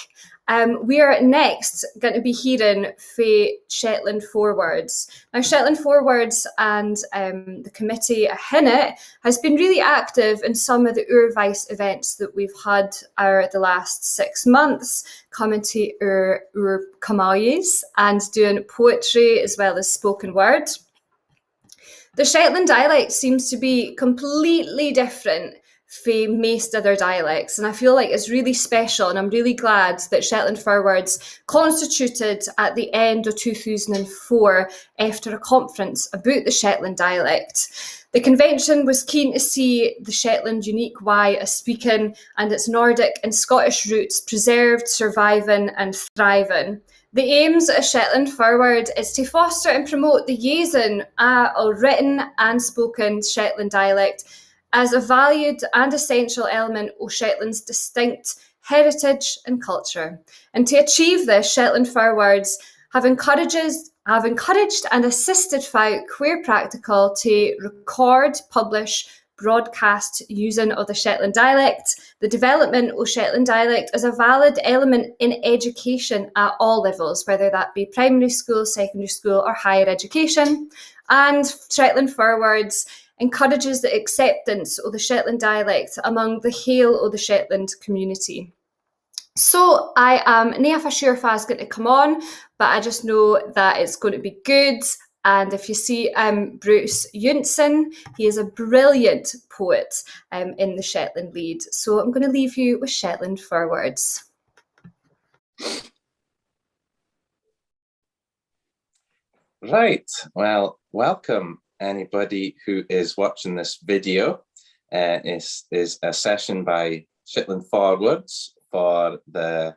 We are next going to be hearing for Shetland Forwirds. Now, Shetland Forwirds and the committee in it has been really active in some of the Urvice events that we've had the last 6 months, coming to Ur Camailles and doing poetry as well as spoken word. The Shetland dialect seems to be completely different from most other dialects, and I feel like it's really special, and I'm really glad that Shetland Forwirds constituted at the end of 2004 after a conference about the Shetland dialect. The convention was keen to see the Shetland unique way of speaking and its Nordic and Scottish roots preserved, surviving and thriving. The aims of Shetland Forward is to foster and promote the using of written and spoken Shetland dialect as a valued and essential element of Shetland's distinct heritage and culture. And to achieve this, Shetland Forwards have encouraged and assisted folk where practical to record, publish, broadcast using of the Shetland dialect. The development of Shetland dialect is a valid element in education at all levels, whether that be primary school, secondary school or higher education. And Shetland Forwards encourages the acceptance of the Shetland dialect among the whole of the Shetland community. So I am not sure if I was going to come on, but I just know that it's going to be good. And if you see Bruce Junsen, he is a brilliant poet in the Shetland Leid. So I'm going to leave you with Shetland Forwards. Right, well, welcome anybody who is watching this video. Is a session by Shetland Forwards for the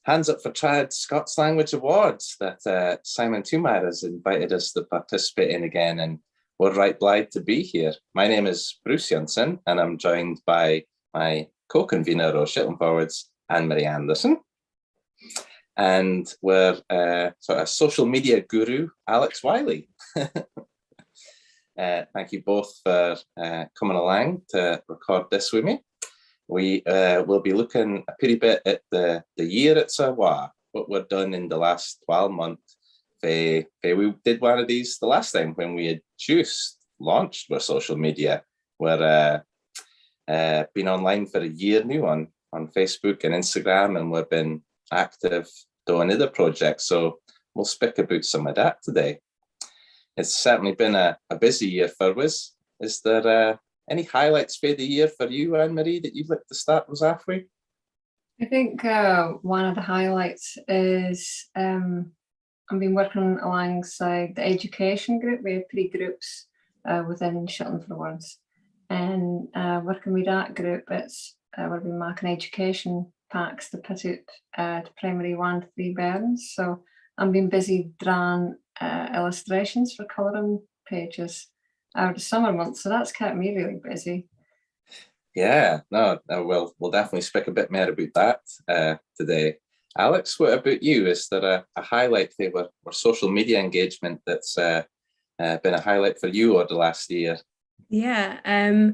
Hands Up for Trad Scots Language Awards that Simon Tumar has invited us to participate in again, and we're right glad to be here. My name is Bruce Junsen, and I'm joined by my co-convener of Shetland Forwards, Anne-Marie Anderson, and we're sort of social media guru, Alex Wiley. Thank you both for coming along to record this with me. We will be looking a pretty bit at the year it's a what we're done in the last 12 months. We did one of these the last time when we had just launched our social media. We're been online for a year now on Facebook and Instagram, and we've been active doing other projects. So we'll speak about some of that today. It's certainly been a busy year for us. Is there any highlights for the year for you, Anne-Marie, that you'd like to start us off with? I think one of the highlights is I've been working alongside the education group. We have 3 groups within Shetland Forwirds, and working with that group, it's we've been making education packs to put out to primary 1 to 3 bairns. So I've been busy drawing illustrations for colouring pages over the summer months, so that's kept me really busy. Yeah, no, we'll definitely speak a bit more about that today. Alex, what about you? Is there a highlight for our social media engagement that's been a highlight for you over the last year? Yeah, I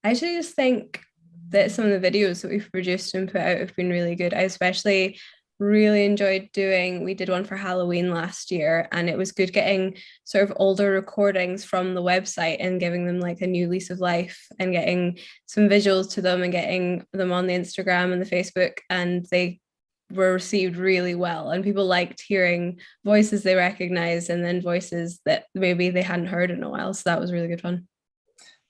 actually just think that some of the videos that we've produced and put out have been really good. I especially really enjoyed we did one for Halloween last year, and it was good getting sort of older recordings from the website and giving them like a new lease of life and getting some visuals to them and getting them on the Instagram and the Facebook, and they were received really well, and people liked hearing voices they recognized and then voices that maybe they hadn't heard in a while. So that was really good fun.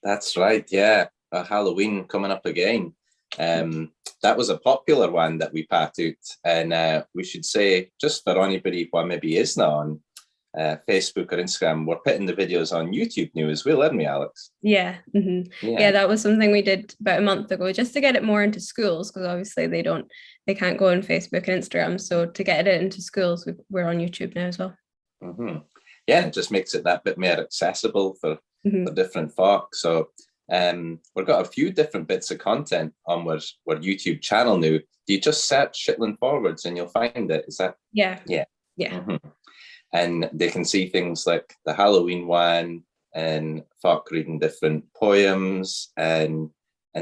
That's right, yeah. Halloween coming up again. That was a popular one that we put out, and we should say, just for anybody who maybe isn't on, Facebook or Instagram, we're putting the videos on YouTube now as well, aren't we, Alex? Yeah. Yeah, that was something we did about a month ago, just to get it more into schools, because obviously they can't go on Facebook and Instagram. So to get it into schools, we're on YouTube now as well. Yeah, it just makes it that bit more accessible for different folk. So we've got a few different bits of content on our YouTube channel now. Do you just search Shetland Forwards and you'll find it? Is that? Yeah. And they can see things like the Halloween one and folk reading different poems and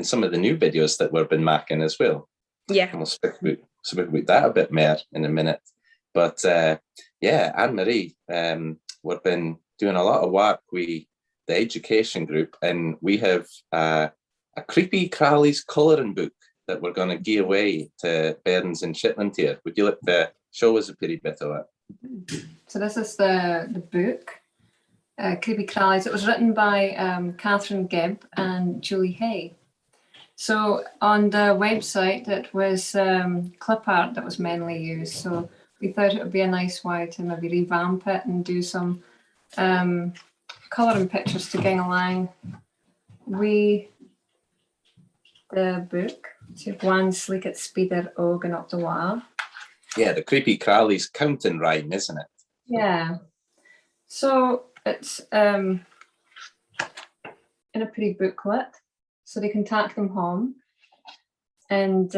some of the new videos that we've been making as well. Yeah. And we'll speak about that a bit more in a minute. But Anne-Marie, we've been doing a lot of work with the education group, and we have a creepy Crowley's colouring book that we're going to give away to bairns in Shetland here. Would you like to show us a pretty bit of it? So this is the book, Creepy Crowleys. It was written by Catherine Gibb and Julie Hay. So on the website, it was clip art that was mainly used. So we thought it would be a nice way to maybe revamp it and do some colouring pictures to gang along. The book, so one sleek at speeder ogen up the wall. Yeah, the creepy Crowley's counting rhyme, isn't it? Yeah. So it's in a pretty booklet, so they can take them home and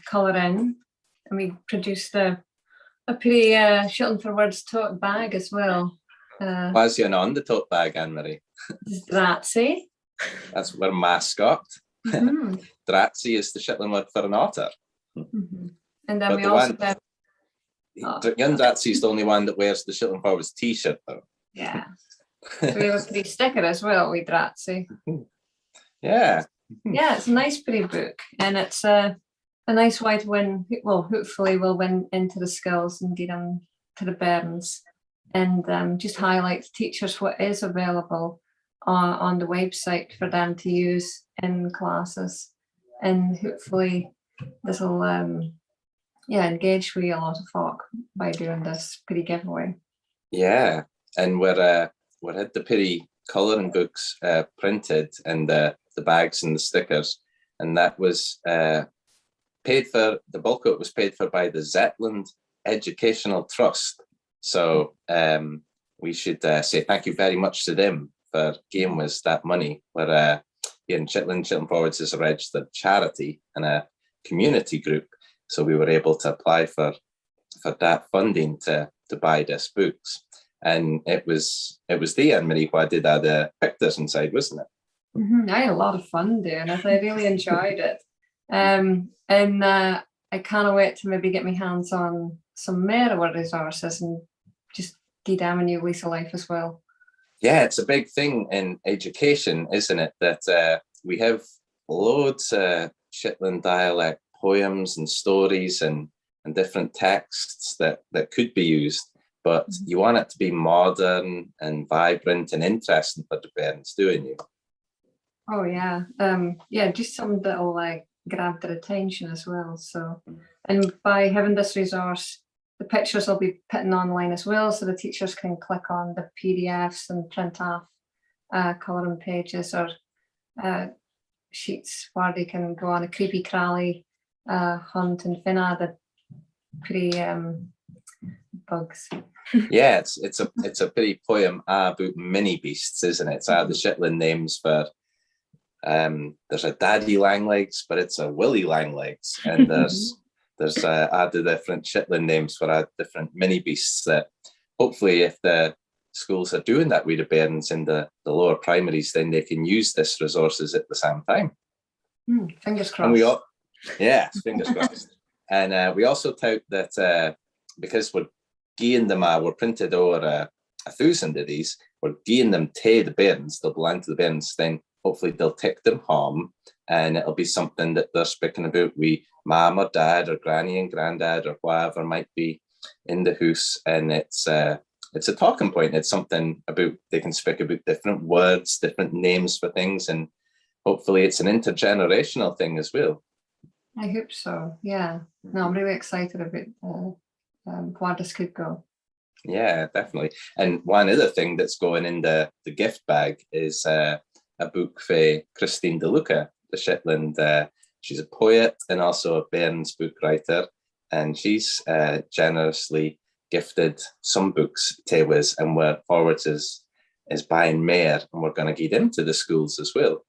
colour in. And we produced a pretty Shetland Forwirds tote bag as well. Why's you on the tote bag, Anne-Marie? Dratzy. That's our mascot. Dratzy is the Shetland word for an otter. And then we also have... Young Dratsy's the only one that wears the Shetland Forwards t-shirt, though. Yeah. So we have a pretty sticker as well with Dratzy. Yeah. Yeah, it's a nice pretty book, and it's a nice way to win. Well, hopefully we'll win into the skills and get them to the bairns, and just highlight to teachers what is available on the website for them to use in classes, and hopefully this will engage with a lot of folk by doing this pretty giveaway. Yeah, and we're had the pretty colouring books printed, and the bags and the stickers, and that was paid for. The bulk of it was paid for by the Shetland Educational Trust. So we should say thank you very much to them for giving us that money. We're here in Shetland Forwards is a registered charity and a community group, so we were able to apply for that funding to buy these books. And it was the Anne-Marie who I did add the pictures inside, wasn't it? I had a lot of fun doing it. I really enjoyed it. And I can't wait to maybe get my hands on some more of our resources and just give them a new lease of life as well. Yeah, it's a big thing in education, isn't it? That we have loads of Shetland dialect poems and stories and different texts that could be used, but you want it to be modern and vibrant and interesting for the parents, don't you? Oh yeah, just something that'll grab their attention as well. So, and by having this resource, the pictures will be putting online as well, so the teachers can click on the PDFs and print off colouring pages or sheets where they can go on a creepy Crowley hunt and finna the pretty bugs. Yeah, it's a pretty poem about mini beasts, isn't it? It's the Shetland names for there's a Daddy Langlegs, but it's a Willie Langlegs, and there's the different Shetland names for different mini beasts that hopefully, if the schools are doing that with the bairns in the lower primaries, then they can use this resources at the same time. Fingers crossed. And fingers crossed. And we also tout that because we're giving them we're printed over 1,000 of these, we're giving them to the bairns, they'll belong to the bairns, then hopefully they'll take them home and it'll be something that they're speaking about with mum or dad or granny and granddad or whatever might be in the house, and it's a talking point. It's something about they can speak about different words, different names for things, and hopefully it's an intergenerational thing as well. I hope so. Yeah. No, I'm really excited about where this could go. Yeah, definitely. And one other thing that's going in the gift bag is a book for Christine De Luca, the Shetland. She's a poet and also a Bairns book writer, and she's generously gifted some books to us, and we're Forwards is buying more, and we're going to get into the schools as well.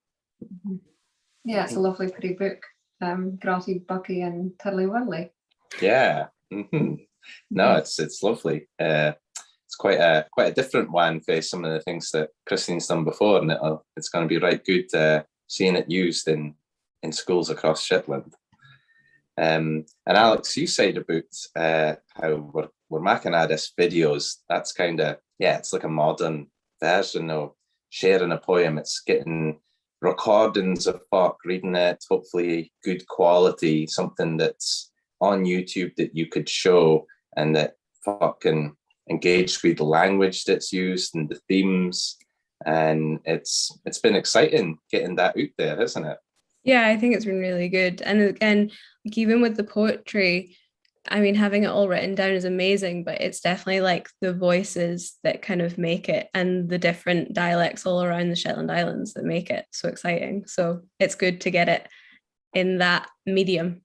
Yeah, it's a lovely pretty book. Grotty, Bucky and Tiddly Widdly. Yeah. Mm-hmm. No, it's lovely. It's quite a different one for some of the things that Christine's done before, and it's going to be right good seeing it used in schools across Shetland. And Alex, you said about how we're making all this videos. That's kind of, it's like a modern version of sharing a poem. It's getting recordings of folk reading it, hopefully good quality, something that's on YouTube that you could show, and that folk can engage with the language that's used and the themes. And it's been exciting getting that out there, isn't it? Yeah, I think it's been really good. And again, like even with the poetry, I mean, having it all written down is amazing, but it's definitely like the voices that kind of make it, and the different dialects all around the Shetland Islands that make it so exciting. So it's good to get it in that medium.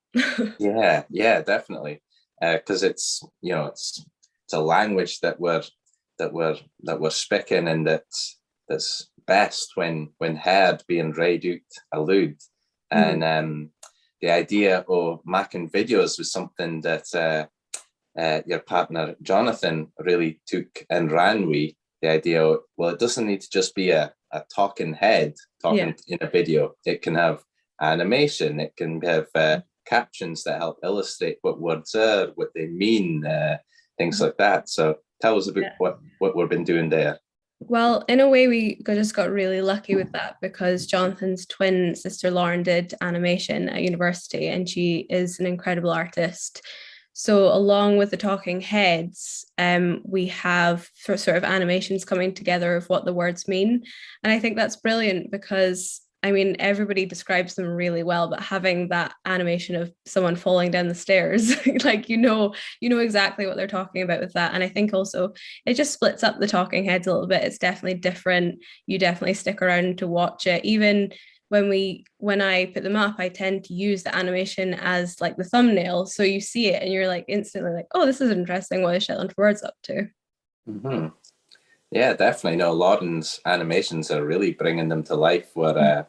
Yeah, definitely. Because it's a language that we're speaking, and that's best when heard, being read out aloud. And the idea of making videos was something that your partner Jonathan really took and ran with. The idea of, well, it doesn't need to just be a talking head talking in a video. It can have animation. It can have captions that help illustrate what words are, what they mean, things like that. So tell us about what we've been doing there. Well, in a way, we just got really lucky with that, because Jonathan's twin sister Lauren did animation at university, and she is an incredible artist. So along with the talking heads, we have sort of animations coming together of what the words mean. And I think that's brilliant, because I mean, everybody describes them really well, but having that animation of someone falling down the stairs, like, you know exactly what they're talking about with that. And I think also it just splits up the talking heads a little bit. It's definitely different. You definitely stick around to watch it. Even when I put them up, I tend to use the animation as like the thumbnail. So you see it and you're like instantly like, oh, this is interesting. What is Shetland Forwirds up to? Mm-hmm. Yeah, definitely. No, Lauren's animations are really bringing them to life. Where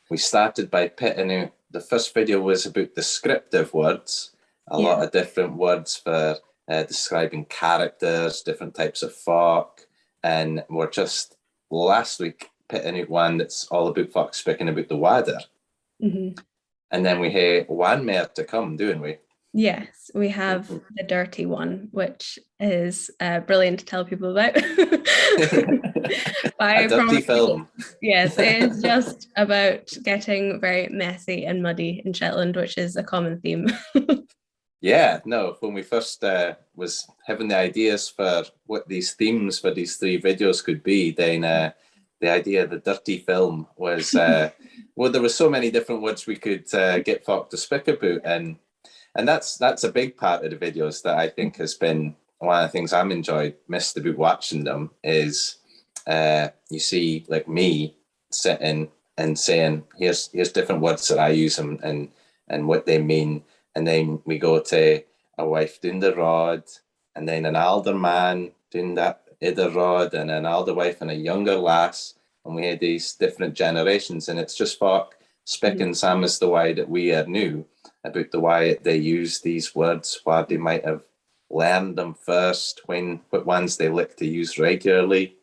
we started by pitting out, the first video was about descriptive words, a lot of different words for describing characters, different types of folk. And we're just last week pitting out one that's all about folk speaking about the water. Mm-hmm. And then we have one more to come, don't we? Yes, we have the dirty one, which is brilliant to tell people about. A dirty film. Yes, it is just about getting very messy and muddy in Shetland, which is a common theme. Yeah, no, when we first was having the ideas for what these themes for these 3 videos could be, then the idea of the dirty film was, well, there were so many different words we could get folk to speak about, and that's a big part of the videos that I think has been one of the things I'm missed about watching them is you see like me sitting and saying, here's different words that I use and what they mean. And then we go to a wife doing the rod, and then an older man doing that other rod, and an older wife and a younger lass. And we had these different generations, and it's just folk speaking some as the way that we are new about the way they use these words, why they might have learned them first, what ones they like to use regularly.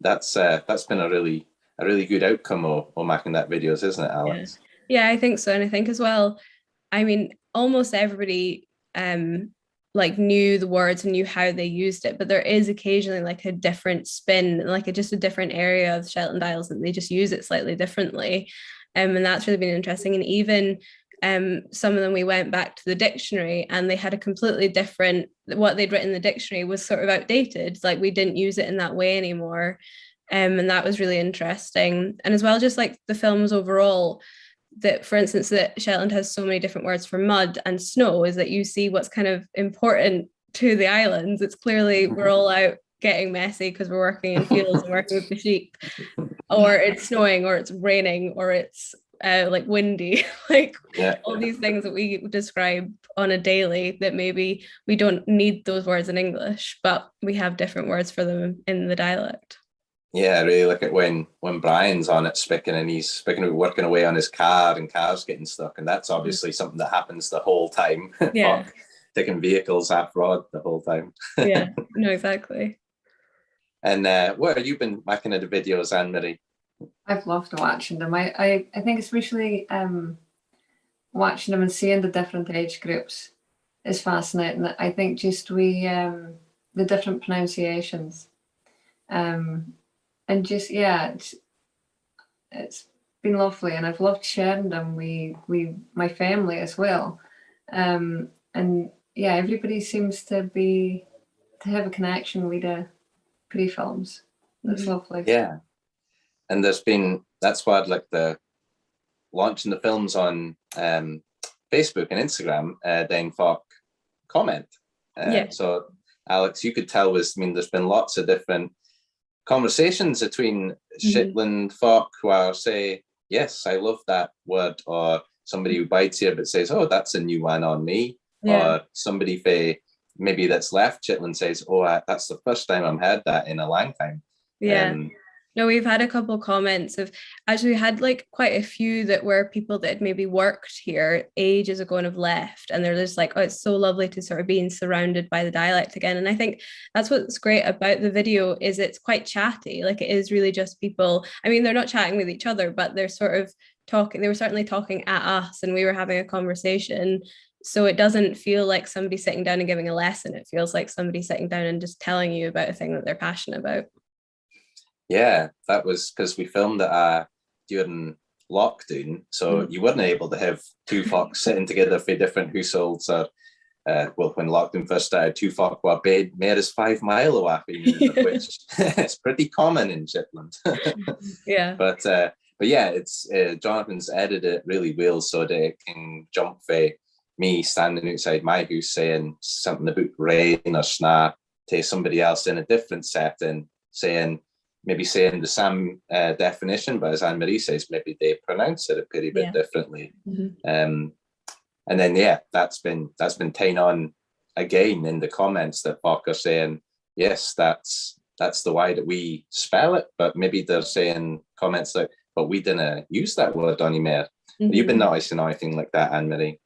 That's been a really good outcome of making that videos, isn't it, Alex? Yeah, I think so. And I think as well, I mean, almost everybody like knew the words and knew how they used it, but there is occasionally like a different spin, like just a different area of the Shetland Isles that they just use it slightly differently. And that's really been interesting. And even some of them, we went back to the dictionary and they had a completely different, what they'd written in the dictionary was sort of outdated. Like we didn't use it in that way anymore. And that was really interesting. And as well, just like the films overall, that for instance, that Shetland has so many different words for mud and snow, is that you see what's kind of important to the islands. It's clearly we're all out getting messy because we're working in fields and working with the sheep, or it's snowing, or it's raining, or it's like windy, like all these things that we describe on a daily that maybe we don't need those words in English, but we have different words for them in the dialect. Yeah, I really look at when Brian's on it speaking, and he's speaking about working away on his car and cars getting stuck, and that's obviously something that happens the whole time. Yeah. Fuck, taking vehicles half rod the whole time. Yeah, no, exactly. And what have you been making of the videos, Anne-Marie? I've loved watching them. I think especially watching them and seeing the different age groups is fascinating. I think just the different pronunciations. And just it's been lovely, and I've loved sharing them with my family as well. And yeah, everybody seems to have a connection with the pre-films. That's lovely. Yeah, and that's why I'd like the launching the films on Facebook and Instagram. Then folk comment. So Alex, you could tell there's been lots of different conversations between Shetland folk who are say, yes, I love that word, or somebody who bites here but says, oh, that's a new one on me, or somebody maybe that's left Shetland says, oh, that's the first time I've heard that in a long time. No, we've had a couple comments of, actually we had like quite a few that were people that had maybe worked here ages ago and have left, and they're just like, oh, it's so lovely to sort of being surrounded by the dialect again. And I think that's what's great about the video, is it's quite chatty. Like, it is really just people, I mean, they're not chatting with each other, but they're sort of talking, they were certainly talking at us, and we were having a conversation. So it doesn't feel like somebody sitting down and giving a lesson. It feels like somebody sitting down and just telling you about a thing that they're passionate about. Yeah, that was because we filmed it during lockdown, so you weren't able to have two folk sitting together for different households, or when lockdown first started, two folk were bed more as 5 mile away from each other, which it's pretty common in Shetland. But yeah, it's Jonathan's edited it really well so that it can jump for me standing outside my house saying something about rain or snow to somebody else in a different setting, maybe saying the same definition, but as Anne-Marie says, maybe they pronounce it a pretty bit differently. And then that's been taken on again in the comments that folk are saying, yes, that's the way that we spell it, but maybe they're saying comments like, but we didn't use that word anymore. Have you been noticing anything like that, Anne-Marie?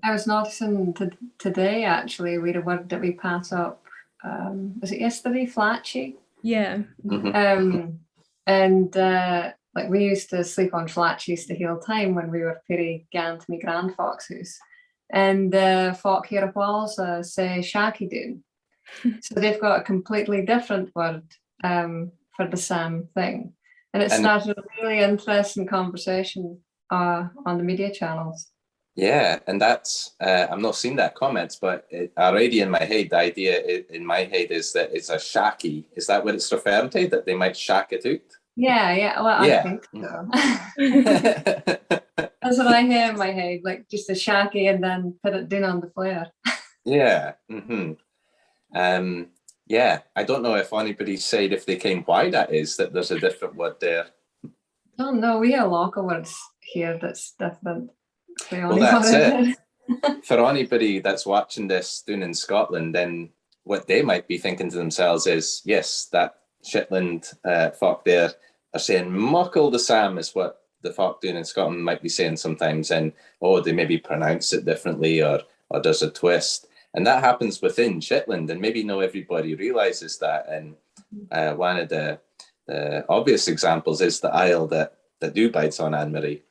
I was noticing today actually with a word that we pass up. Was it yesterday? Flatchy. Yeah. And like we used to sleep on flatchies to heal time when we were pretty gone to my grandfolk's house. And folk here at Walls say shaky doon. So they've got a completely different word for the same thing. And it started a really interesting conversation on the media channels. Yeah, and that's, I'm not seeing that comments, but already in my head, the idea in my head is that it's a shacky. Is that what it's referring to, that they might shack it out? Yeah, well, I think so. That's what I hear in my head, like just a shacky and then put it down on the flare. Yeah. Yeah, I don't know if anybody said if they came why that is, that there's a different word there. Oh no, we have local words here that's different. Well, that's it. For anybody that's watching this down in Scotland, then what they might be thinking to themselves is, yes, that Shetland folk there are saying muckle the same is what the folk down in Scotland might be saying sometimes, and they maybe pronounce it differently or there's a twist. And that happens within Shetland, and maybe not everybody realises that. And one of the obvious examples is the Isle that do bites on Anne-Marie.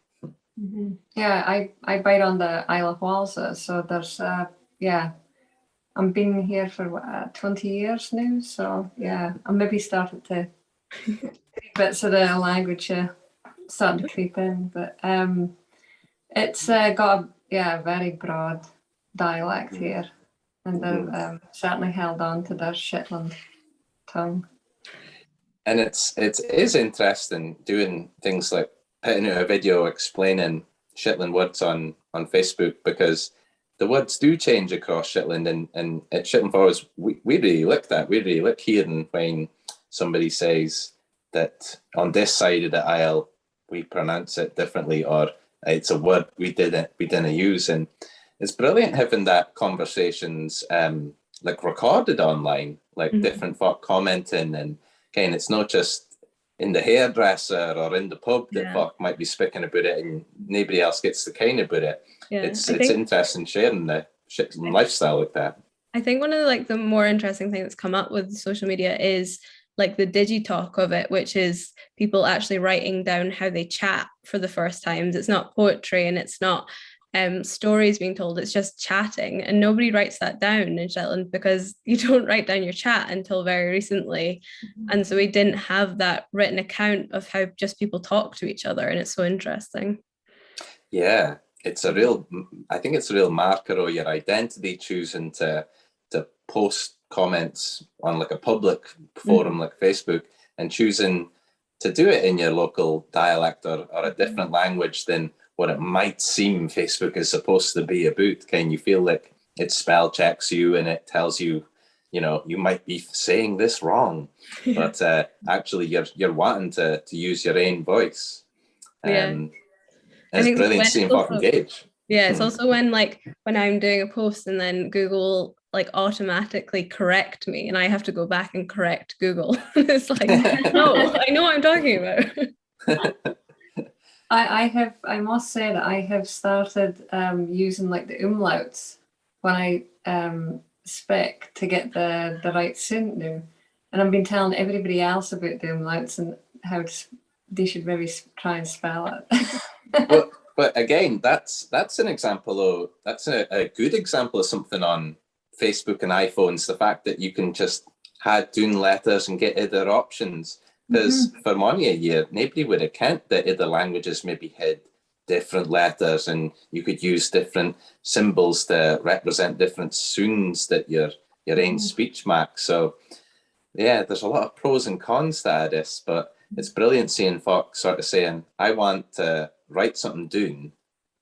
Yeah, I bite on the Isle of Walsa, so there's I'm been here for 20 years now, so yeah, I maybe started to bits of the language starting to creep in, but it's got a very broad dialect here, and they've certainly held on to their Shetland tongue. And it is interesting doing things like putting out a video explaining Shetland words on Facebook, because the words do change across Shetland, and at Shetland Forwirds, we really like that. We really like hearing when somebody says that on this side of the aisle we pronounce it differently, or it's a word we didn't use, and it's brilliant having that conversations like recorded online, like different folk commenting, and again, it's not just in the hairdresser or in the pub that folk might be speaking about it, and nobody else gets the kind about it. Yeah, it's interesting sharing the lifestyle like that. I think one of the more interesting things that's come up with social media is like the digitalk of it, which is people actually writing down how they chat for the first times. It's not poetry and it's not stories being told, it's just chatting, and nobody writes that down in Shetland because you don't write down your chat until very recently. And so we didn't have that written account of how just people talk to each other, and it's so interesting. Yeah, I think it's a real marker of your identity, choosing to post comments on like a public forum like Facebook, and choosing to do it in your local dialect or a different language than what it might seem Facebook is supposed to be about. Can you feel like it spell checks you and it tells you, you might be saying this wrong, but actually you're wanting to use your own voice. And it's brilliant seeing folk engage. Yeah, it's also when I'm doing a post and then Google automatically correct me, and I have to go back and correct Google. It's like, no, I know what I'm talking about. I must say that I have started using the umlauts when I speak to get the right sound now, and I've been telling everybody else about the umlauts and how they should maybe try and spell it. But again, that's an example that's a good example of something on Facebook and iPhones. The fact that you can just have doing letters and get other options. Because for many a year, nobody would account that other languages maybe had different letters, and you could use different symbols to represent different sounds that your own speech makes. So yeah, there's a lot of pros and cons to this, but it's brilliant seeing folks sort of saying, I want to write something down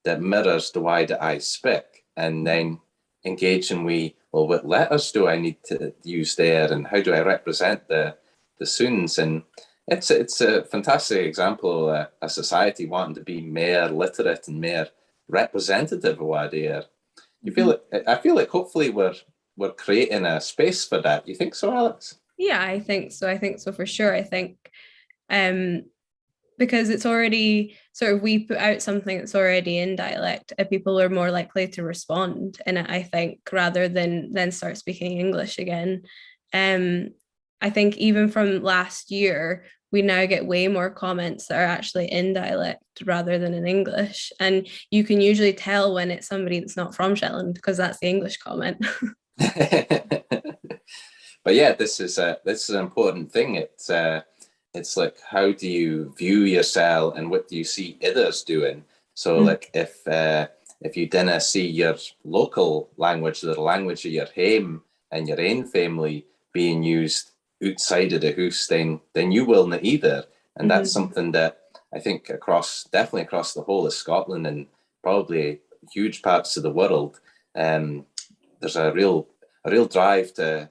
that mirrors the way that I speak, and then engaging with, well, what letters do I need to use there, and how do I represent the sounds? And it's a fantastic example of a society wanting to be more literate and more representative of what they are. I feel like hopefully we're creating a space for that. You think so, Alex? Yeah, I think so for sure. I think because it's already sort of, we put out something that's already in dialect, and people are more likely to respond in it, I think, rather than start speaking English again. I think even from last year, we now get way more comments that are actually in dialect rather than in English. And you can usually tell when it's somebody that's not from Shetland because that's the English comment. But yeah, this is an important thing. It's like, how do you view yourself and what do you see others doing? So like if you didn't see your local language, the language of your home and your own family being used outside of the house, then you will not either. And that's something that I think definitely across the whole of Scotland and probably huge parts of the world, there's a real drive to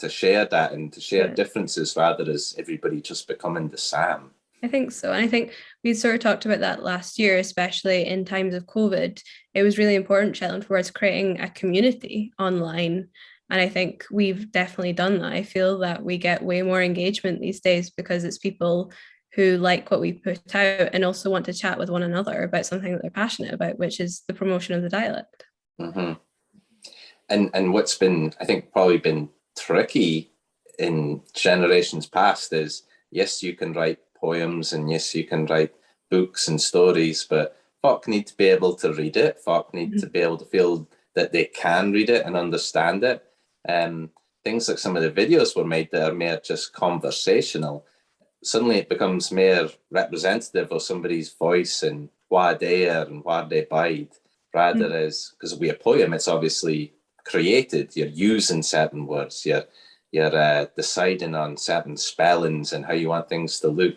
share that and to share differences rather as everybody just becoming the same. I think so. And I think we sort of talked about that last year, especially in times of COVID. It was really important, Shetland Forwirds, creating a community online. And I think we've definitely done that. I feel that we get way more engagement these days because it's people who like what we put out and also want to chat with one another about something that they're passionate about, which is the promotion of the dialect. Mm-hmm. And what's been, I think, probably been tricky in generations past is, yes, you can write poems and yes, you can write books and stories, but folk need to be able to read it. Folk need to be able to feel that they can read it and understand it. Things like some of the videos were made that are more just conversational. Suddenly it becomes more representative of somebody's voice and what they are and what they bide, rather as, because with a poem, it's obviously created. You're using certain words. You're deciding on certain spellings and how you want things to look.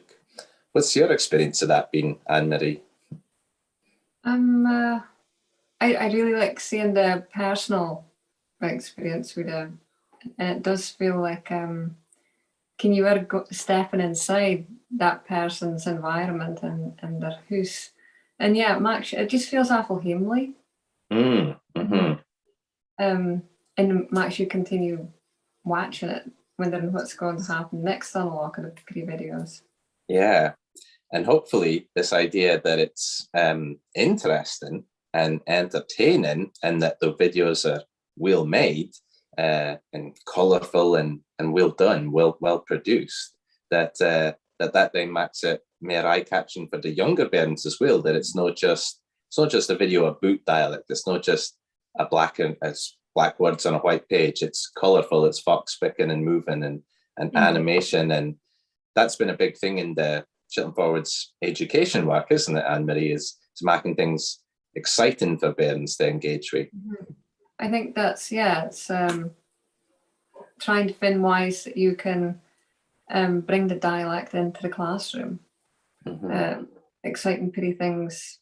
What's your experience of that been, Anne-Marie? I really like seeing the personal experience with them. And it does feel like, can you ever go stepping inside that person's environment and their house? And yeah, it just feels awful homely. Mm-hmm. And it makes you continue watching it, wondering what's going to happen next on a lot of the pre-videos. Yeah, and hopefully this idea that it's interesting and entertaining, and that the videos are well made and colourful and well done, well produced, that then makes it more eye-catching for the younger parents as well. That it's not just a video of boot dialect. It's not just black words on a white page. It's colourful. It's fox speaking and moving and animation, and that's been a big thing in the Shetland Forwirds education work, isn't it, Anne-Marie? Is making things exciting for parents to engage with. I think that's, it's trying to find ways that you can bring the dialect into the classroom. Exciting pretty things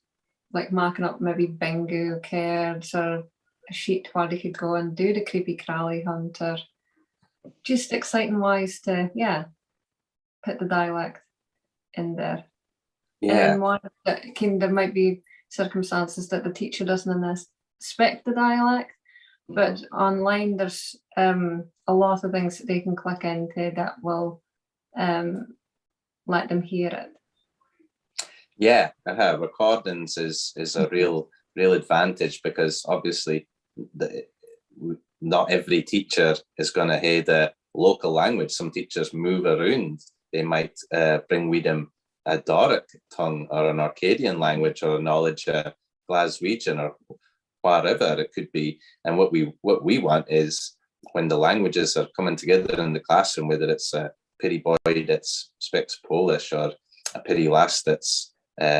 like marking up maybe bingo cards or a sheet where they could go and do the creepy crawly hunt, or just exciting ways to put the dialect in there. And there might be circumstances that the teacher doesn't expect the dialect, but online there's a lot of things that they can click into that will let them hear it. Yeah, recordings is a real advantage, because obviously not every teacher is going to hear the local language. Some teachers move around. They might bring with them a Doric tongue or an Arcadian language, or a knowledge of Glaswegian or whatever it could be. And what we want is, when the languages are coming together in the classroom, whether it's a pretty boy that speaks Polish or a pretty lass that's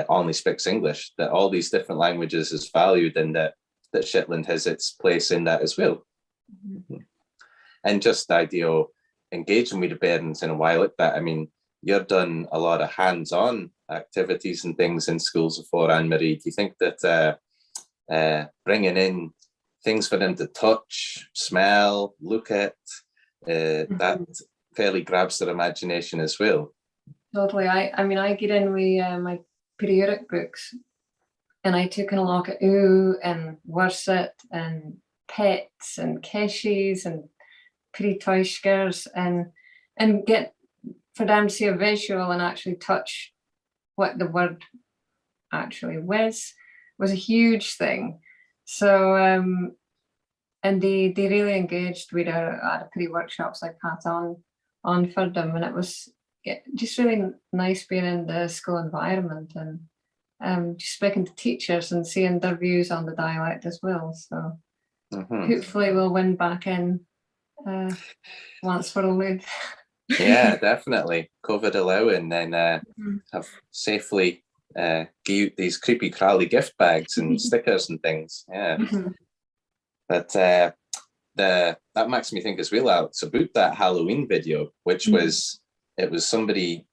only speaks English, that all these different languages is valued, and that Shetland has its place in that as well. And just the idea of engaging with the parents in a while like that. I mean, you've done a lot of hands-on activities and things in schools before, Anne-Marie. Do you think that bringing in things for them to touch, smell, look at, that fairly grabs their imagination as well? Totally. I get in with my periodic books, and I took in a look at and Worset and pets and keshies and pretty toy scares, and get for them to see a visual and actually touch what the word actually was a huge thing. So and they really engaged with at pretty workshops like Paterson on for them, and it was just really nice being in the school environment and just speaking to teachers and seeing their views on the dialect as well. So hopefully we'll win back in once for all. Yeah, definitely. COVID allowing, then have safely give these creepy crawly gift bags and stickers and things. Yeah. But that makes me think as well, Alex, about that Halloween video, which was somebody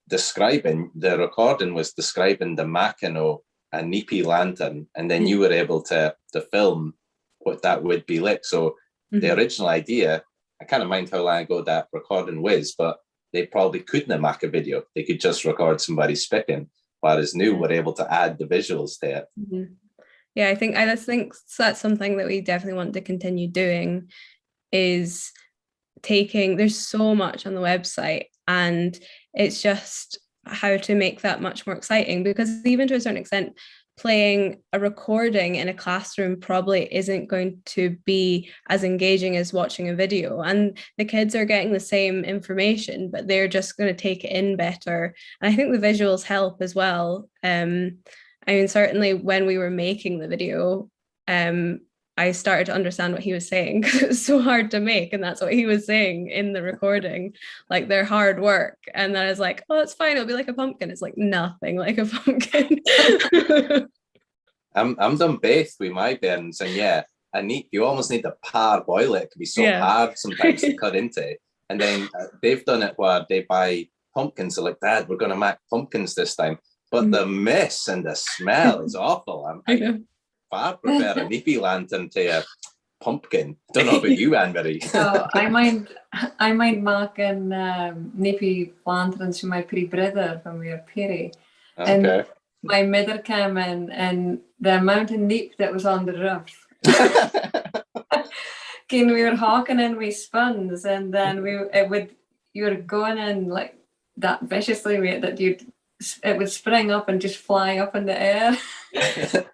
describing, the recording was describing the making of a neepy lantern, and then you were able to film what that would be like. So the original idea, I can't mind how long ago that recording was, but they probably couldn't make a video. They could just record somebody speaking, whereas now we're able to add the visuals to it. Yeah, I think that's something that we definitely want to continue doing, is there's so much on the website, and it's just how to make that much more exciting, because even to a certain extent, playing a recording in a classroom probably isn't going to be as engaging as watching a video, and the kids are getting the same information, but they're just going to take it in better. And I think the visuals help as well. I mean, certainly when we were making the video, I started to understand what he was saying, because it was so hard to make, and that's what he was saying in the recording, like their hard work. And then I was like, oh, it's fine, it'll be like a pumpkin. It's like nothing like a pumpkin. I'm done both with my bairns, and you almost need to parboil it. It can be so hard sometimes to cut into. And then they've done it where they buy pumpkins. They're like, Dad, we're going to make pumpkins this time. But the mess and the smell is awful. far prefer a neepy lantern to a pumpkin. Don't know about you, Anne-Marie. Oh, I mind making neepy lanterns for my pretty brother when we were Perry. And Okay. my mother came in and the amount of neep that was on the roof. When we were hawking in with spuns, and then you were going in like that viciously with it that it would spring up and just fly up in the air.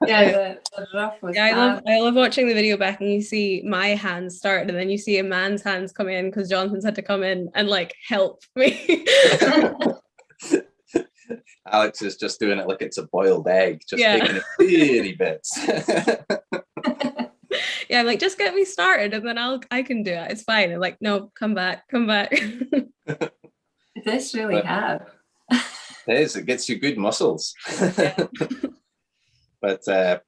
Yeah, the roof was. Yeah, I love watching the video back, and you see my hands start, and then you see a man's hands come in because Jonathan's had to come in and like help me. Alex is just doing it like it's a boiled egg, just taking it teeny bits. Yeah, I'm like, just get me started and then I can do it. It's fine. I'm like, no, come back. This really hard. It is. It gets you good muscles. But we're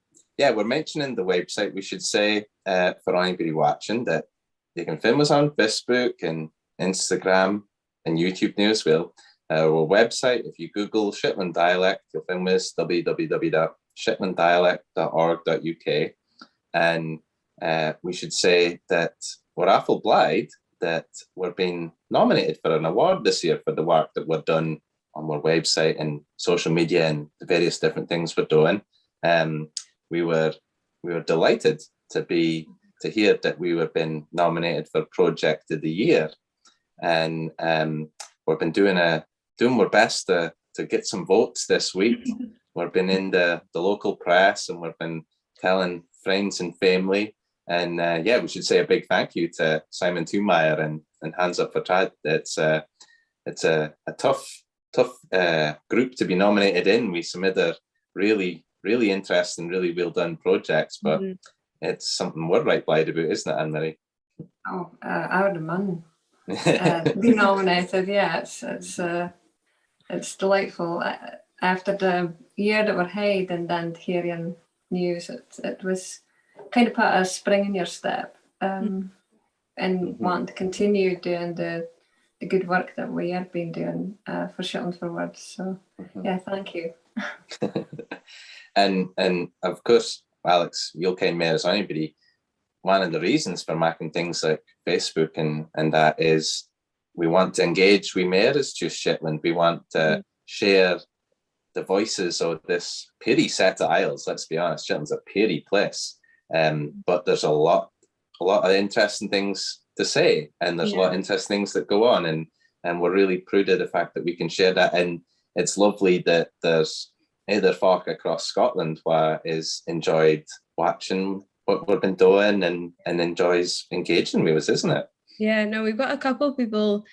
mentioning the website. We should say for anybody watching that you can film us on Facebook and Instagram and YouTube now as well. Our website, if you Google Shetland Dialect, you'll find us www.shetlanddialect.org.uk. And we should say that we're awful blithe that we're being nominated for an award this year for the work that we've done on our website and social media and the various different things we're doing. We were delighted to hear that we were being nominated for Project of the Year, and we've been doing our best to get some votes this week. We've been in the local press, and we've been telling friends and family. And we should say a big thank you to Simon Thumaier and Hands Up for Trad. It's a tough group to be nominated in. We submitted really, really interesting, really well done projects, but it's something we're right glad about, isn't it, Anne-Marie? Oh, I would imagine. Be nominated, yeah, it's delightful. After the year that we're had and then hearing news, it was kind of put a spring in your step, and wanting to continue doing the good work that we have been doing for Shetland Forwirds. So yeah, thank you. and of course, Alex, you'll kind of as anybody, one of the reasons for making things like Facebook and that is we want to engage with more as just Shetland. We want to share the voices of this peery set of isles. Let's be honest, Shetland's a peery place, but there's a lot of interesting things to say, and there's a lot of interesting things that go on, and we're really proud of the fact that we can share that. And it's lovely that there's other folk across Scotland who is enjoyed watching what we've been doing and enjoys engaging with us, isn't it? Yeah, no, we've got a couple of people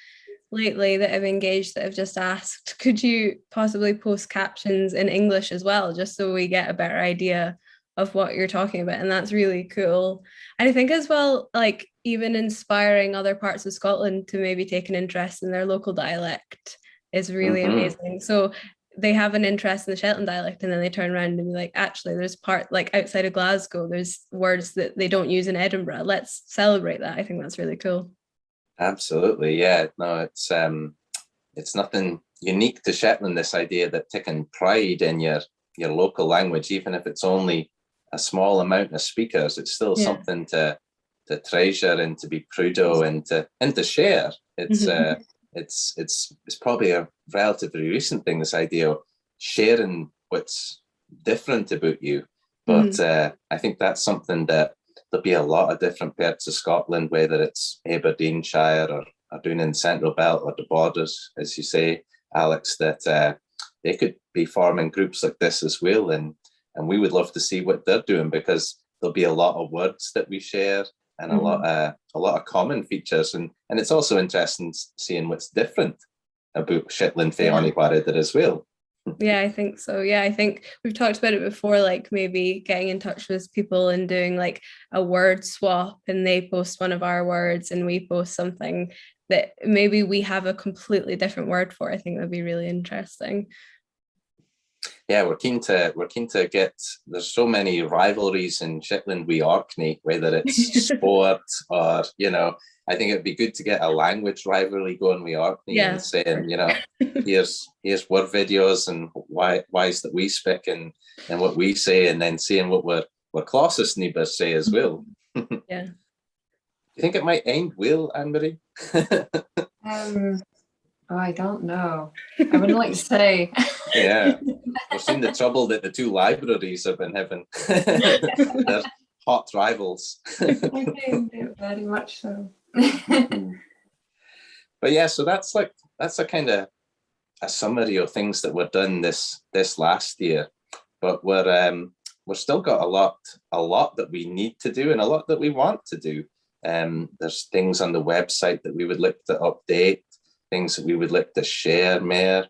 lately that have engaged that have just asked, could you possibly post captions in English as well, just so we get a better idea of what you're talking about? And that's really cool. And I think as well, like even inspiring other parts of Scotland to maybe take an interest in their local dialect is really amazing. So they have an interest in the Shetland dialect, and then they turn around and be like, actually, there's part like outside of Glasgow, there's words that they don't use in Edinburgh. Let's celebrate that. I think that's really cool. Absolutely, yeah. No, it's nothing unique to Shetland, this idea that taking pride in your local language, even if it's only a small amount of speakers, it's still something to treasure and to be proud of and to share. It's probably a relatively recent thing, this idea of sharing what's different about you. But I think that's something that there'll be a lot of different parts of Scotland, whether it's Aberdeenshire or down in the Central Belt or the borders, as you say, Alex, that they could be forming groups like this as well. And we would love to see what they're doing, because there'll be a lot of words that we share and a lot of common features. And it's also interesting seeing what's different about Shetland Féoni Warrior as well. Yeah, I think so. Yeah, I think we've talked about it before, like maybe getting in touch with people and doing like a word swap, and they post one of our words and we post something that maybe we have a completely different word for. I think that'd be really interesting. Yeah, we're keen to get, there's so many rivalries in Shetland with Orkney, whether it's sport or, I think it'd be good to get a language rivalry going with Orkney and saying, here's word videos and whys that we speak and what we say, and then seeing what we're we're closest neighbours say as well. Yeah. Do you think it might end well, Anne-Marie? I don't know. I wouldn't like to say. Yeah, we've seen the trouble that the two libraries have been having. They're hot rivals. Very much so. But yeah, so that's a kind of a summary of things that were done this last year. But we're still got a lot that we need to do and a lot that we want to do. There's things on the website that we would like to update, things that we would like to share more,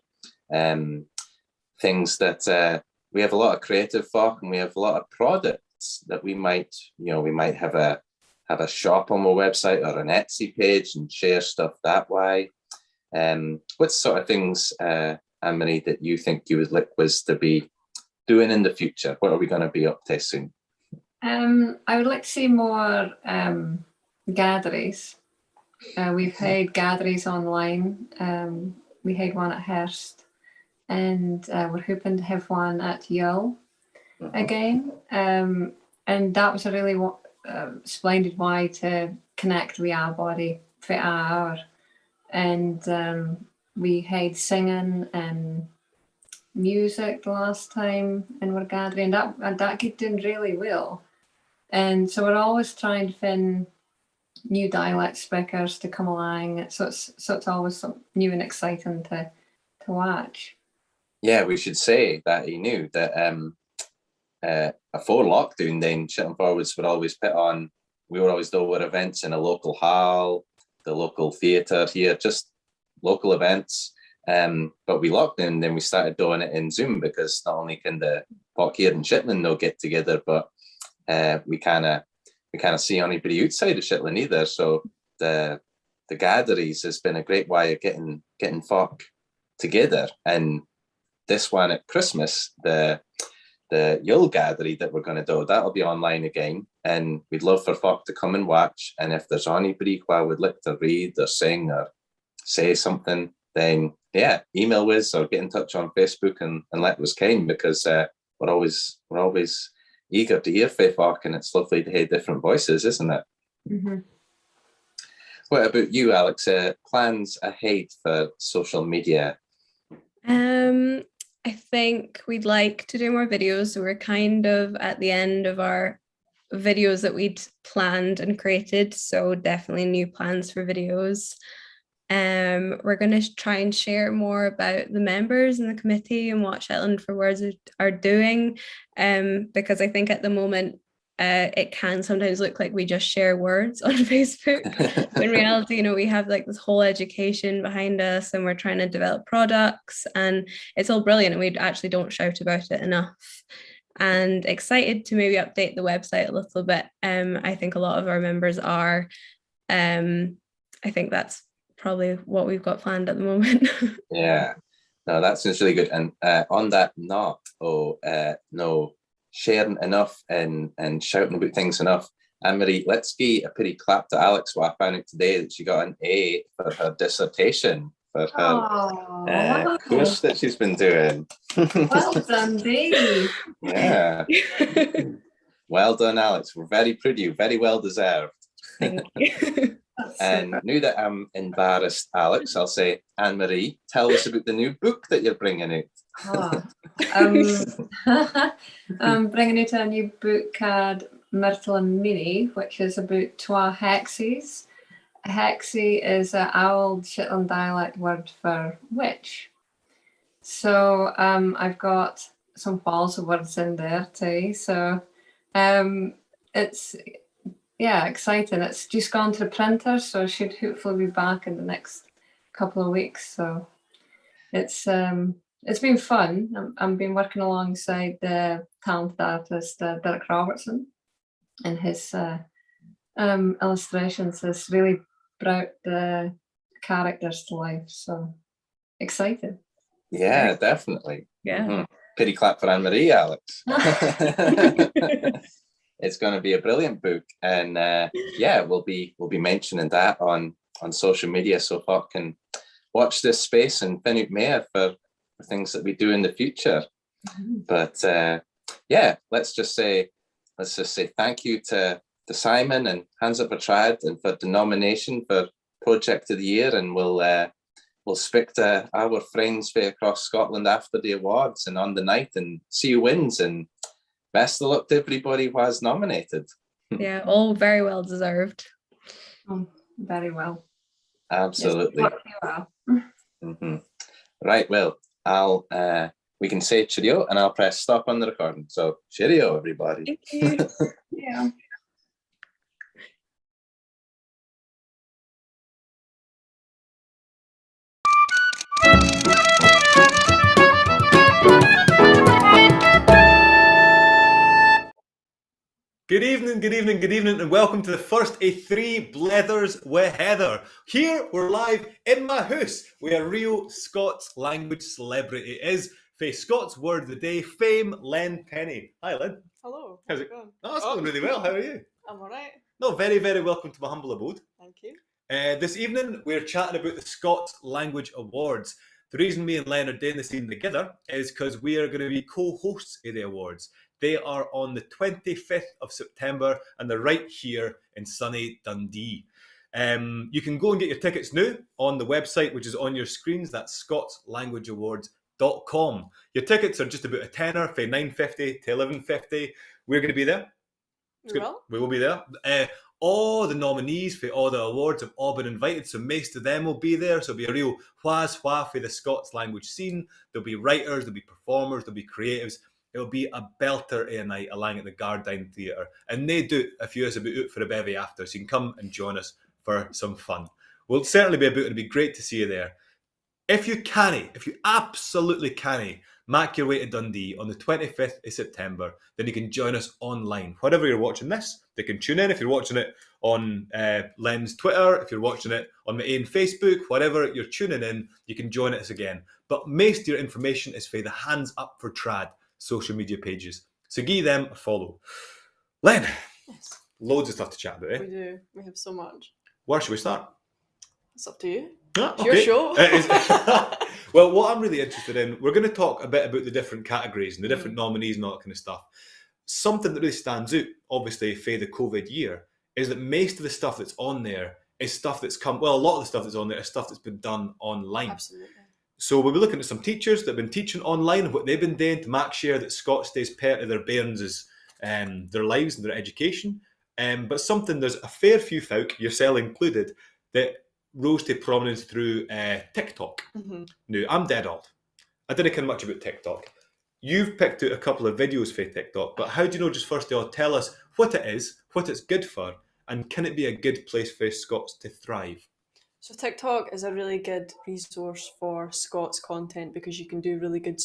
things that we have a lot of creative folk and we have a lot of products that we might have a shop on our website or an Etsy page and share stuff that way. What sort of things, Anne-Marie, that you think you would like us to be doing in the future? What are we going to be up to soon? I would like to see more gatherings. We've had gatherings online. We had one at Hurst, and we're hoping to have one at Yull again. And that was a really splendid way to connect with our body for an hour. And we had singing and music the last time, and we're gathering that got doing really well. And so we're always trying to find new dialect speakers to come along. So it's always something new and exciting to watch. Yeah, we should say that he knew that before lockdown, then Shetland Forwirds would always put on. We were always doing events in a local hall, the local theatre here, just local events. But we locked in, then we started doing it in Zoom because not only can the folk here in Shetland no get together, but we kind of see anybody outside of Shetland either. So the gatherings has been a great way of getting folk together. And this one at Christmas, the Yule gathering that we're going to do, that'll be online again. And we'd love for folk to come and watch. And if there's anybody who would like to read or sing or say something, then yeah, email us or get in touch on Facebook and let us ken, because we're always eager to hear fae folk, and it's lovely to hear different voices, isn't it? Mm-hmm. What about you, Alex? Plans ahead for social media? I think we'd like to do more videos. So we're kind of at the end of our videos that we'd planned and created. So definitely new plans for videos. We're going to try and share more about the members in the committee and what Shetland Forwirds are doing, because I think at the moment it can sometimes look like we just share words on Facebook. In reality, we have like this whole education behind us, and we're trying to develop products, and it's all brilliant, and we actually don't shout about it enough. And excited to maybe update the website a little bit. I think a lot of our members are. I think that's probably what we've got planned at the moment. Yeah, no, that sounds really good. And on that note, sharing enough and shouting about things enough, Anne-Marie, let's give a pretty clap to Alex. Well, I found out today that she got an A for her dissertation for her course that she's been doing. Well done, baby. Yeah. Well done, Alex. We're very proud of you. Very well deserved. Thank you. And now that I'm embarrassed, Alex, I'll say, Anne-Marie, tell us about the new book that you're bringing out. I'm bringing out a new book called Myrtle and Minnie, which is about twa hexies. A hexie is an old Shetland dialect word for witch. So I've got some false words in there too. So it's exciting. It's just gone to the printer, so it should hopefully be back in the next couple of weeks. So it's been fun. I've been working alongside the talented artist Derek Robertson, and his illustrations has really brought the characters to life. So excited. Yeah, definitely. Yeah. Mm-hmm. Pity clap for Anne-Marie, Alex. It's going to be a brilliant book, and we'll be mentioning that on social media, so folk can watch this space and find out more for things that we do in the future. Mm-hmm. But let's just say let's just say thank you to Simon and Hands Up for Trad and for the nomination for Project of the Year, and we'll speak to our friends from across Scotland after the awards and on the night and see who wins, and best of luck to everybody who has nominated. Yeah, all very well deserved. Very well. Absolutely. Yes, mm-hmm. Right, well, we can say cheerio and I'll press stop on the recording. So cheerio, everybody. Thank you. Yeah. Good evening, and welcome to the first of 3 Blethers with Heather. Here we're live in my house with a real Scots language celebrity. It is for Scots Word of the Day fame, Len Penny. Hi, Len. Hello. How's it going? Oh, it's going really well. How are you? I'm alright. No, very, very welcome to my humble abode. Thank you. This evening we're chatting about the Scots Language Awards. The reason me and Len are doing this evening together is because we are going to be co-hosts of the awards. They are on the 25th of September and they're right here in sunny Dundee. You can go and get your tickets now on the website, which is on your screens. That's scotslanguageawards.com. Your tickets are just about a tenner, from $9.50 to $11.50. We're going to be there. We will be there. All the nominees for all the awards have all been invited, so most of them will be there. So it'll be a real wha's for the Scots language scene. There'll be writers, there'll be performers, there'll be creatives. It'll be a belter of a night along at the Gardyne Theatre. And they do a few of us will be out for a bevy after, so you can come and join us for some fun. We'll certainly be about it. It'll be great to see you there. If you absolutely canny, make your way to Dundee on the 25th of September, then you can join us online. Wherever you're watching this, they can tune in. If you're watching it on Len's Twitter, if you're watching it on my own Facebook, wherever you're tuning in, you can join us again. But most of your information is for the Hands Up for Trad social media pages. So give them a follow. Len, yes. Loads of stuff to chat about, eh? We do. We have so much. Where should we start? It's up to you. It's your show. Well, what I'm really interested in, we're going to talk a bit about the different categories and the different nominees and all that kind of stuff. Something that really stands out, obviously, for the COVID year, is that most of the stuff that's on there is stuff that's a lot of the stuff that's on there is stuff that's been done online. Absolutely. So we'll be looking at some teachers that have been teaching online and what they've been doing to make sure that Scots stays part of their bairns' their lives and their education. But something, there's a fair few folk, yourself included, that rose to prominence through TikTok. Mm-hmm. Now, I'm dead old. I didn't care much about TikTok. You've picked out a couple of videos for TikTok, but how do you know, just first of all, tell us what it is, what it's good for, and can it be a good place for Scots to thrive? So TikTok is a really good resource for Scots content because you can do really good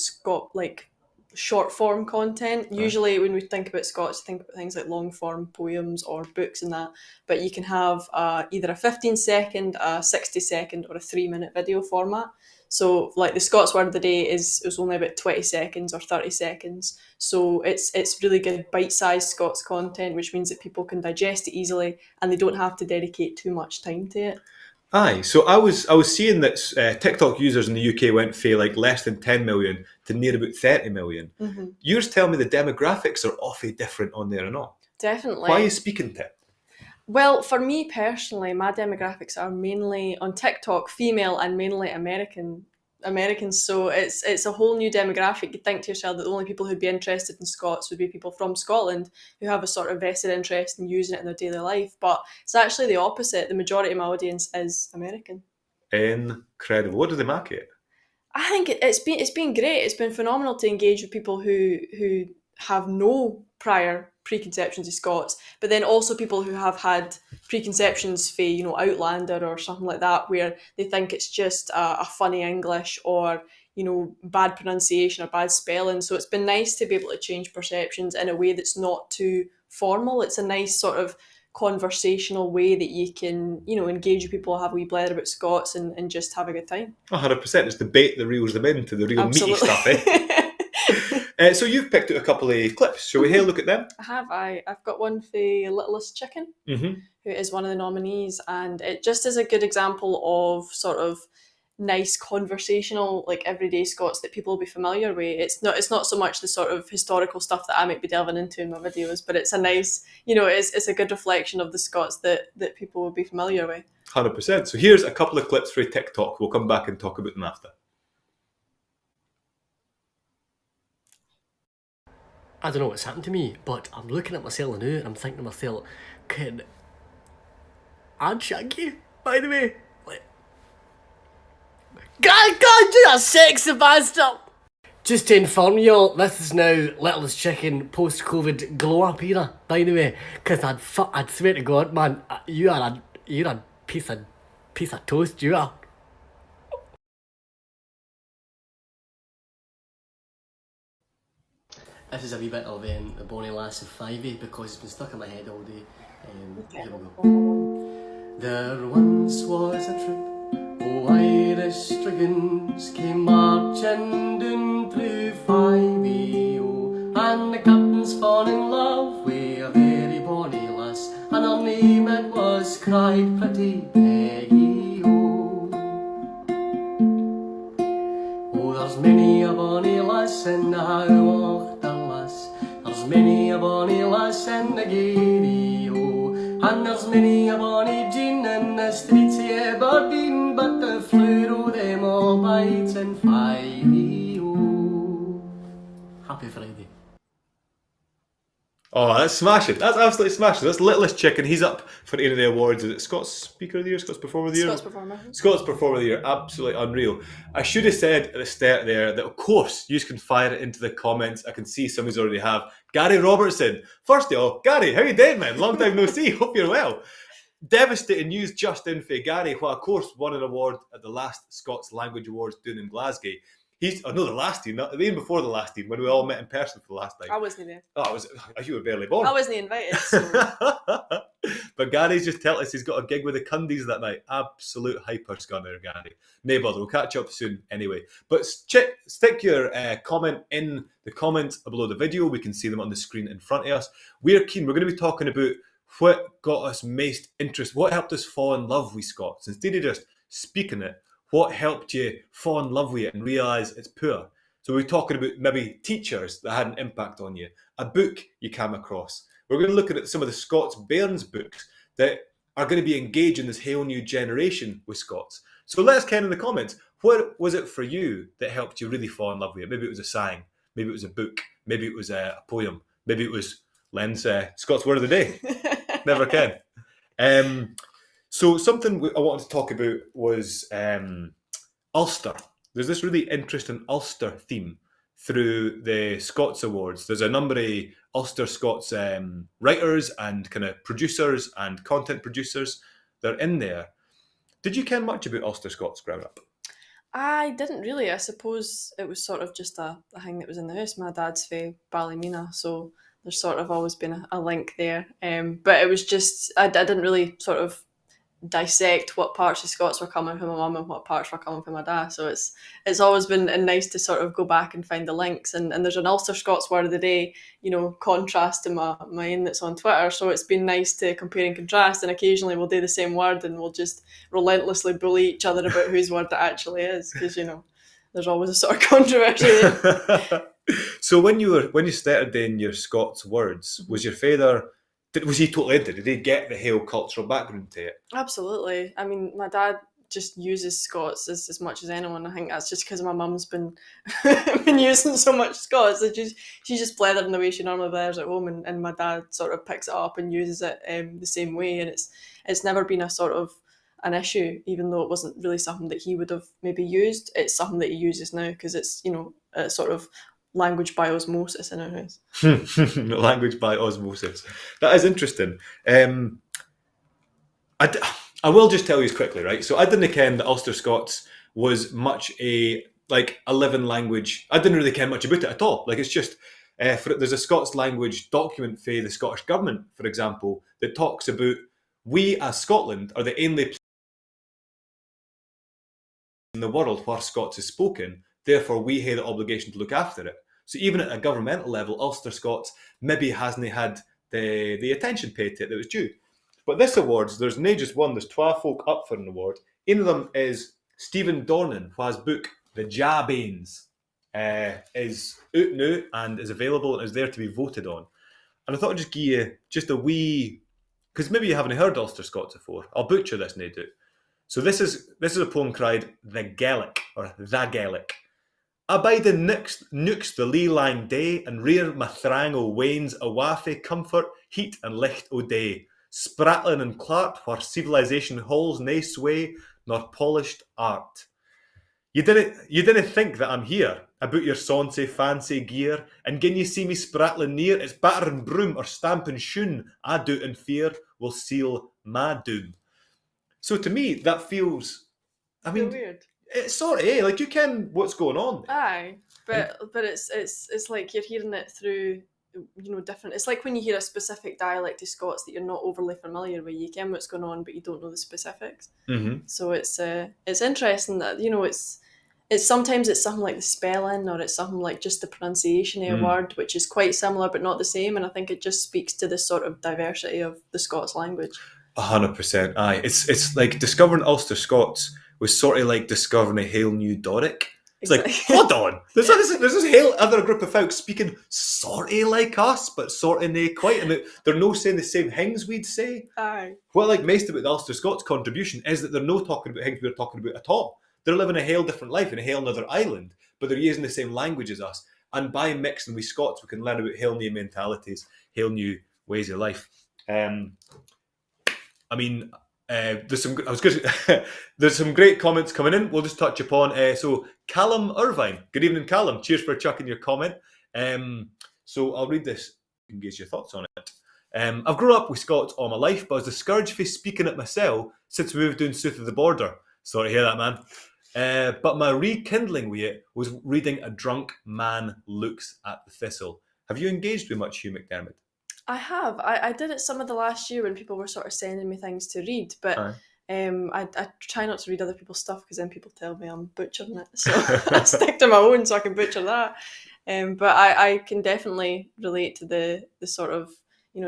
short form content. Right. Usually when we think about Scots, think about things like long form poems or books and that, but you can have either a 15-second, a 60-second or a 3-minute video format. So like the Scots Word of the Day is only about 20 seconds or 30 seconds. So it's really good bite-sized Scots content, which means that people can digest it easily and they don't have to dedicate too much time to it. Aye, so I was seeing that TikTok users in the UK went from like less than 10 million to near about 30 million. Mm-hmm. You're telling me the demographics are awfully different on there and all. Definitely. Why are you speaking to it? Well, for me personally, my demographics are mainly on TikTok, female and mainly Americans. So it's a whole new demographic. You think to yourself that the only people who'd be interested in Scots would be people from Scotland who have a sort of vested interest in using it in their daily life. But it's actually the opposite. The majority of my audience is American. Incredible. What do they make it? I think it's been great. It's been phenomenal to engage with people who have no prior preconceptions of Scots, but then also people who have had preconceptions for, Outlander or something like that, where they think it's just a funny English or, bad pronunciation or bad spelling. So it's been nice to be able to change perceptions in a way that's not too formal. It's a nice sort of conversational way that you can, engage with people, have a wee blather about Scots and just have a good time. 100%. It's the bait that reels them into the real Absolutely. Meaty stuff, eh? So you've picked out a couple of clips. Shall we have a look at them? I have. I've got one for Littlest Chicken, Mm-hmm. who is one of the nominees, and it just is a good example of sort of nice conversational, like everyday Scots that people will be familiar with. It's not so much the sort of historical stuff that I might be delving into in my videos, but it's a nice, it's a good reflection of the Scots that people will be familiar with. 100%. So here's a couple of clips for TikTok. We'll come back and talk about them after. I don't know what's happened to me, but I'm looking at myself now and I'm thinking to myself, can I shag you, by the way? Like, God, you a sexy bastard! Just to inform you all, this is now Littlest Chicken post-COVID glow-up era, by the way, because I'd swear to God, man, you're a piece of toast, you are. This is a wee bit of the Bonnie Lass of Fyfe because it's been stuck in my head all day. Here we go. There once was a troop o' Irish dragoons came marching down through Fyfe, oh, and the captain's fallen in love with a very bonny lass, and her name it was cried Pretty Peggy, oh. Oh, there's many a bonny lass in the Howloch, there's many a bonny lass in the Garry, oh, and there's many a bonny Jine in the streets of Aberdeen, but the floor o' them all bites in Fyfe, oh. Happy Friday. Oh, that's smashing. That's absolutely smashing. That's Littlest Chicken. He's up for any of the awards. Is it Scots Speaker of the Year? Scots Performer of the Year? Scots Performer. Scots Performer of the Year. Absolutely unreal. I should have said at the start there that, of course, you can fire it into the comments. I can see some who's already have. Gary Robertson. First of all, Gary, how you doing, man? Long time no see. Hope you're well. Devastating news just in for Gary, who, of course, won an award at the last Scots Language Awards down in Glasgow. The last team, even before the last team, when we all met in person for the last time. I wasn't there. Oh, you were barely born. I wasn't invited. So. But Gary's just telling us he's got a gig with the Cundies that night. Absolute hyper scunner, Gary. No bother, we'll catch up soon anyway. But stick your comment in the comments below the video. We can see them on the screen in front of us. We're keen. We're going to be talking about what got us most interest, what helped us fall in love with Scots. Instead of just speaking it, what helped you fall in love with it and realise it's poor? So we're talking about maybe teachers that had an impact on you, a book you came across. We're going to look at some of the Scots Bairns books that are going to be engaging this whole new generation with Scots. So let us, Ken, in the comments, what was it for you that helped you really fall in love with it? Maybe it was a saying, maybe it was a book, maybe it was a poem, maybe it was Len's Scots Word of the Day. Never can. So something I wanted to talk about was Ulster. There's this really interesting Ulster theme through the Scots Awards. There's a number of Ulster Scots writers and kind of producers and content producers that are in there. Did you care much about Ulster Scots growing up? I didn't really. I suppose it was sort of just a thing that was in the house. My dad's from Ballymena, so there's sort of always been a link there. But it was just, I didn't really sort of dissect what parts of Scots were coming from my mum and what parts were coming from my dad. So it's always been nice to sort of go back and find the links. And there's an Ulster Scots Word of the Day, contrast to my own that's on Twitter. So it's been nice to compare and contrast. And occasionally we'll do the same word and we'll just relentlessly bully each other about whose word it actually is. Because, there's always a sort of controversy there. So when you started doing your Scots words, was your father... Was he totally into it? Did he get the whole cultural background to it? Absolutely. I mean, my dad just uses Scots as much as anyone. I think that's just because my mum's been using so much Scots. She's just blethering the way she normally blethers at home, and my dad sort of picks it up and uses it the same way. And it's never been a sort of an issue, even though it wasn't really something that he would have maybe used. It's something that he uses now because it's, a sort of language by osmosis in our house. Language by osmosis. That is interesting. I will just tell you quickly, right? So I didn't ken that Ulster Scots was much a living language. I didn't really care much about it at all. It's just, there's a Scots language document for the Scottish Government, for example, that talks about we as Scotland are the only place in the world where Scots is spoken, therefore we have the obligation to look after it. So even at a governmental level, Ulster Scots maybe hasn't had the attention paid to it that was due. But this awards, there's not just one, there's 12 folk up for an award. One of them is Stephen Dornan, whose book The Jabanes is out now and is available and is there to be voted on. And I thought I'd just give you just a wee, because maybe you haven't heard Ulster Scots before. I'll butcher this, no doubt. So this is a poem cried The Gaelic, or The Gaelic. I bide the nooks the lee lang day, and rear my thrang o' wains awa fae comfort, heat and licht o' day, sprattling and clart where civilization holds nae sway nor polished art. You didn't think that I'm here, about your sonsie fancy gear, and gin you see me sprattling near, it's battering broom or stamping shoon, I doubt in fear will seal my doom. So to me, that feels, I mean, weird. It's sort of, like you ken what's going on there. Aye, but it's like you're hearing it through, different. It's like when you hear a specific dialect of Scots that you're not overly familiar with. You ken what's going on, but you don't know the specifics. Mm-hmm. So it's interesting that it's sometimes it's something like the spelling, or it's something like just the pronunciation of a word, which is quite similar but not the same. And I think it just speaks to the sort of diversity of the Scots language. 100%. Aye, it's like discovering Ulster Scots was sort of like discovering a whole new Doric. It's like, hold on, there's this whole other group of folks speaking sort of like us, but sort of nae quite, and they're no saying the same things we'd say. Aye. What I like most about the Ulster Scots contribution is that they're no talking about things we're talking about at all. They're living a whole different life in a whole another island, but they're using the same language as us. And by mixing with Scots, we can learn about whole new mentalities, whole new ways of life. I mean, there's some great comments coming in. We'll just touch upon. So Callum Irvine, good evening, Callum. Cheers for chucking your comment. So I'll read this and get your thoughts on it. I've grown up with Scots all my life, but I was discouraged for speaking it myself since we moved down south of the border. Sorry to hear that, man. But my rekindling with it was reading A Drunk Man Looks at the Thistle. Have you engaged with much Hugh McDermott? I have. I did it some of the last year when people were sort of sending me things to read, but I try not to read other people's stuff because then people tell me I'm butchering it. So I stick to my own so I can butcher that. But I can definitely relate to the sort of,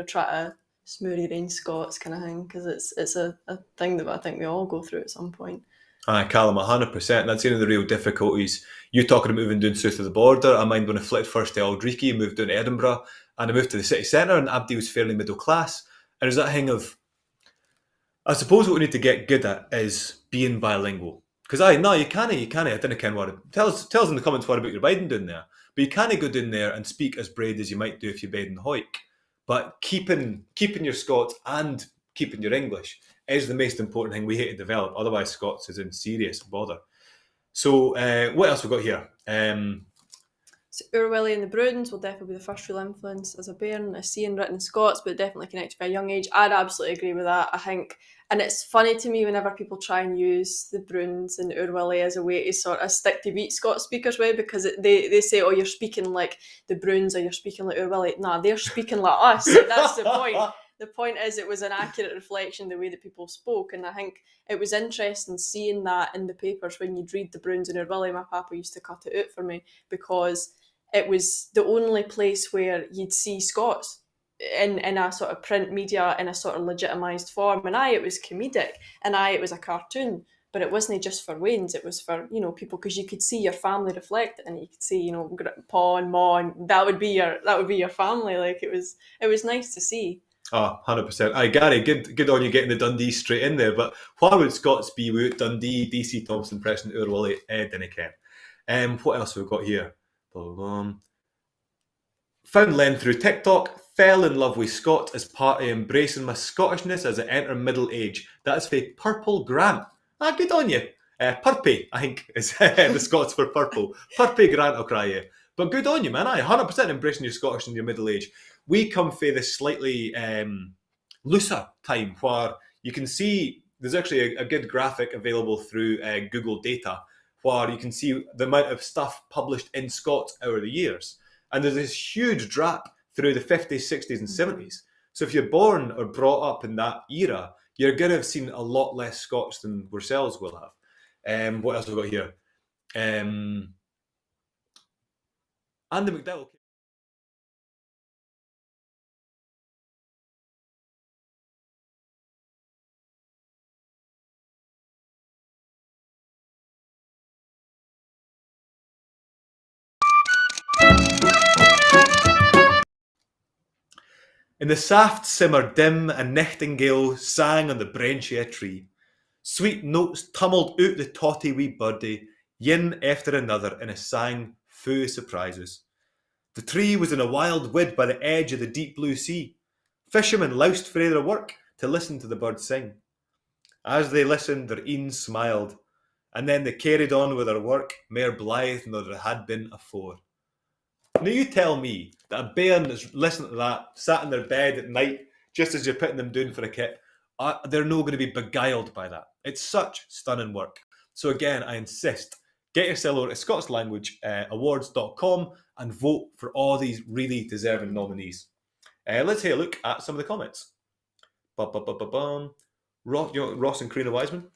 try to smoothie rain Scots kind of thing, because it's a thing that I think we all go through at some point. Aye, Callum, 100%. That's one of the real difficulties. You talking about moving down south of the border. I mind when I flipped first to Aldreichy, moved down to Edinburgh, and I moved to the city centre, and Abdi was fairly middle class. And there's that thing of, I suppose what we need to get good at is being bilingual. Because you can't. I didn't ken what. Tell us in the comments what about your biding down there. But you can't go down there and speak as braid as you might do if you bide in Hoyk. But keeping your Scots and keeping your English is the most important thing we hate to develop. Otherwise, Scots is in serious bother. So, what else we got here? So Urwillie and the Broodens will definitely be the first real influence as a bairn. I see and written in Scots, but definitely connected by a young age. I'd absolutely agree with that, I think. And it's funny to me whenever people try and use the Broons and Urwillie as a way to sort of stick to beat Scots speakers with, because they say, oh, you're speaking like the Broons or you're speaking like Urwillie. Nah, they're speaking like us. That's the point. The point is it was an accurate reflection of the way that people spoke, and I think it was interesting seeing that in the papers when you'd read the Broons and Urwillie. My papa used to cut it out for me because it was the only place where you'd see Scots in a sort of print media in a sort of legitimised form. And it was comedic, and it was a cartoon, but it wasn't just for Waynes, it was for, people, because you could see your family reflected, and you could see, Pa and Ma, and that would be your family. Like, it was nice to see. Oh, 100%. Aye, Gary, good on you getting the Dundee straight in there. But why would Scots be without Dundee, DC Thompson, Preston, Urwillie, didn't ken. What else have we got here? Found Len through TikTok, fell in love with Scott as part of embracing my Scottishness as I enter middle age. That is for Purple Grant. Good on you. Purpy, I think, is the Scots for purple. Purpy Grant, I'll cry you. But good on you, man. 100% embracing your Scottish in your middle age. We come for this slightly looser time where you can see, there's actually a good graphic available through Google data where you can see the amount of stuff published in Scots over the years. And there's this huge drop through the 50s, 60s and 70s. So if you're born or brought up in that era, you're going to have seen a lot less Scots than ourselves will have. What else have we got here? Andy McDowell. In the saft simmer dim, a nightingale sang on the branch of a tree. Sweet notes tumbled out the totty wee birdie, yin after another, in a sang fu' surprises. The tree was in a wild wood by the edge of the deep blue sea. Fishermen loused frae their work to listen to the birds sing. As they listened, their een smiled, and then they carried on with their work, mair blithe nor there had been afore. Now you tell me that a bairn that's listening to that, sat in their bed at night, just as you're putting them down for a kip, they're not going to be beguiled by that. It's such stunning work. So again, I insist, get yourself over to scotslanguageawards.com and vote for all these really deserving nominees. Let's take a look at some of the comments. Ross and Karina Wiseman.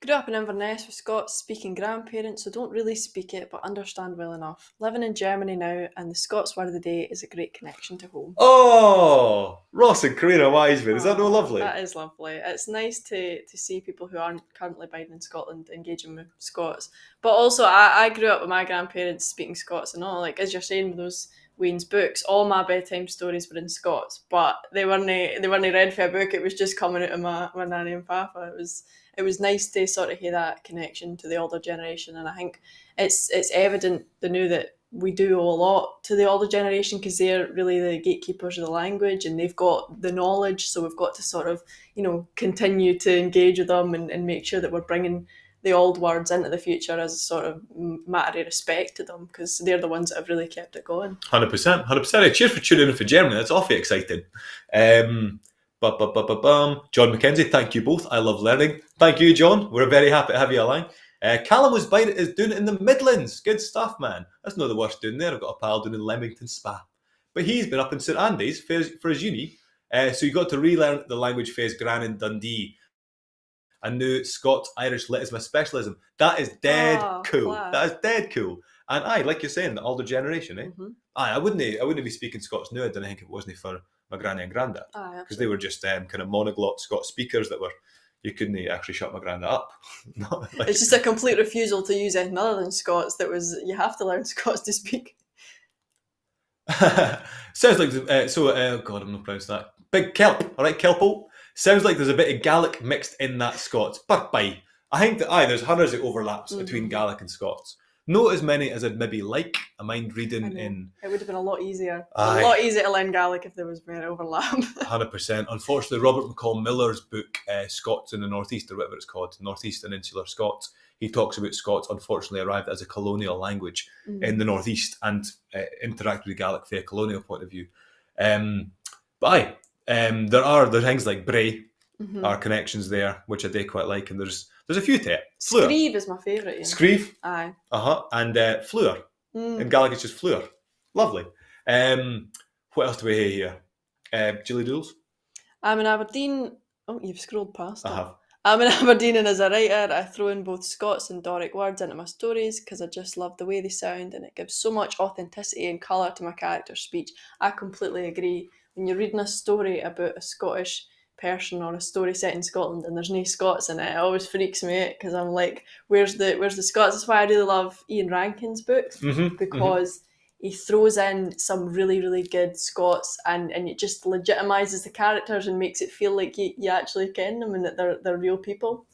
Grew up in Inverness with Scots-speaking grandparents, so don't really speak it, but understand well enough. Living in Germany now, and the Scots word of the day is a great connection to home. Oh, Ross and Karina Wiseman. Is that no lovely? That is lovely. It's nice to see people who aren't currently biding in Scotland engaging with Scots. But also, I grew up with my grandparents speaking Scots and all. Like, as you're saying with those Wayne's books, all my bedtime stories were in Scots, but they weren't read for a book. It was just coming out of my nanny and papa. It was nice to sort of hear that connection to the older generation, and I think it's evident they knew that we do owe a lot to the older generation because they're really the gatekeepers of the language and they've got the knowledge, so we've got to sort of, continue to engage with them and make sure that we're bringing the old words into the future as a sort of matter of respect to them because they're the ones that have really kept it going. 100%. Cheers for tuning in for Germany. That's awfully exciting. John McKenzie, thank you both. I love learning. Thank you, John. We're very happy to have you along. Callum was doing it in the Midlands. Good stuff, man. That's not the worst doing there. I've got a pal doing in Leamington Spa. But he's been up in St Andy's for his uni. So you got to relearn the language for his gran in Dundee. And now Scots Irish Lit is my specialism. That is dead cool. Class. That is dead cool. And like you're saying, the older generation, eh? Mm-hmm. I wouldn't be speaking Scots now. I don't think it wasn't for my granny and granddad because they were just kind of monoglot Scots speakers that you couldn't actually shut my granddad up. It's just a complete refusal to use anything other than Scots. You have to learn Scots to speak. Sounds like God, I'm not pronouncing that. Big kelp, all right, kelpo. Sounds like there's a bit of Gaelic mixed in that Scots. But I think that there's hundreds of overlaps between Gaelic and Scots. Not as many as I'd maybe like. I mind reading in. It would have been a lot easier. A lot easier to learn Gaelic if there was more overlap. 100%. Unfortunately, Robert McCall Miller's book, Scots in the Northeast, or whatever it's called, Northeast and Insular Scots, he talks about Scots unfortunately arrived as a colonial language in the Northeast and interacted with Gaelic from a colonial point of view. There are things like Bray, are connections there, which I do quite like, and there's a few to it. Fleur. Screeve is my favourite. Screeve? Aye. And Fleur. In Gaelic it's just Fleur. Lovely. What else do we hear here? Jilly Doodles? I'm in Aberdeen. Oh, you've scrolled past it. I have. I'm in Aberdeen, and as a writer, I throw in both Scots and Doric words into my stories because I just love the way they sound and it gives so much authenticity and colour to my character's speech. I completely agree. When you're reading a story about a Scottish person or a story set in Scotland and there's no Scots in it, it always freaks me out because I'm like, where's the Scots? That's why I really love Ian Rankin's books because he throws in some really, really good Scots and it just legitimises the characters and makes it feel like you actually ken them and that they're real people.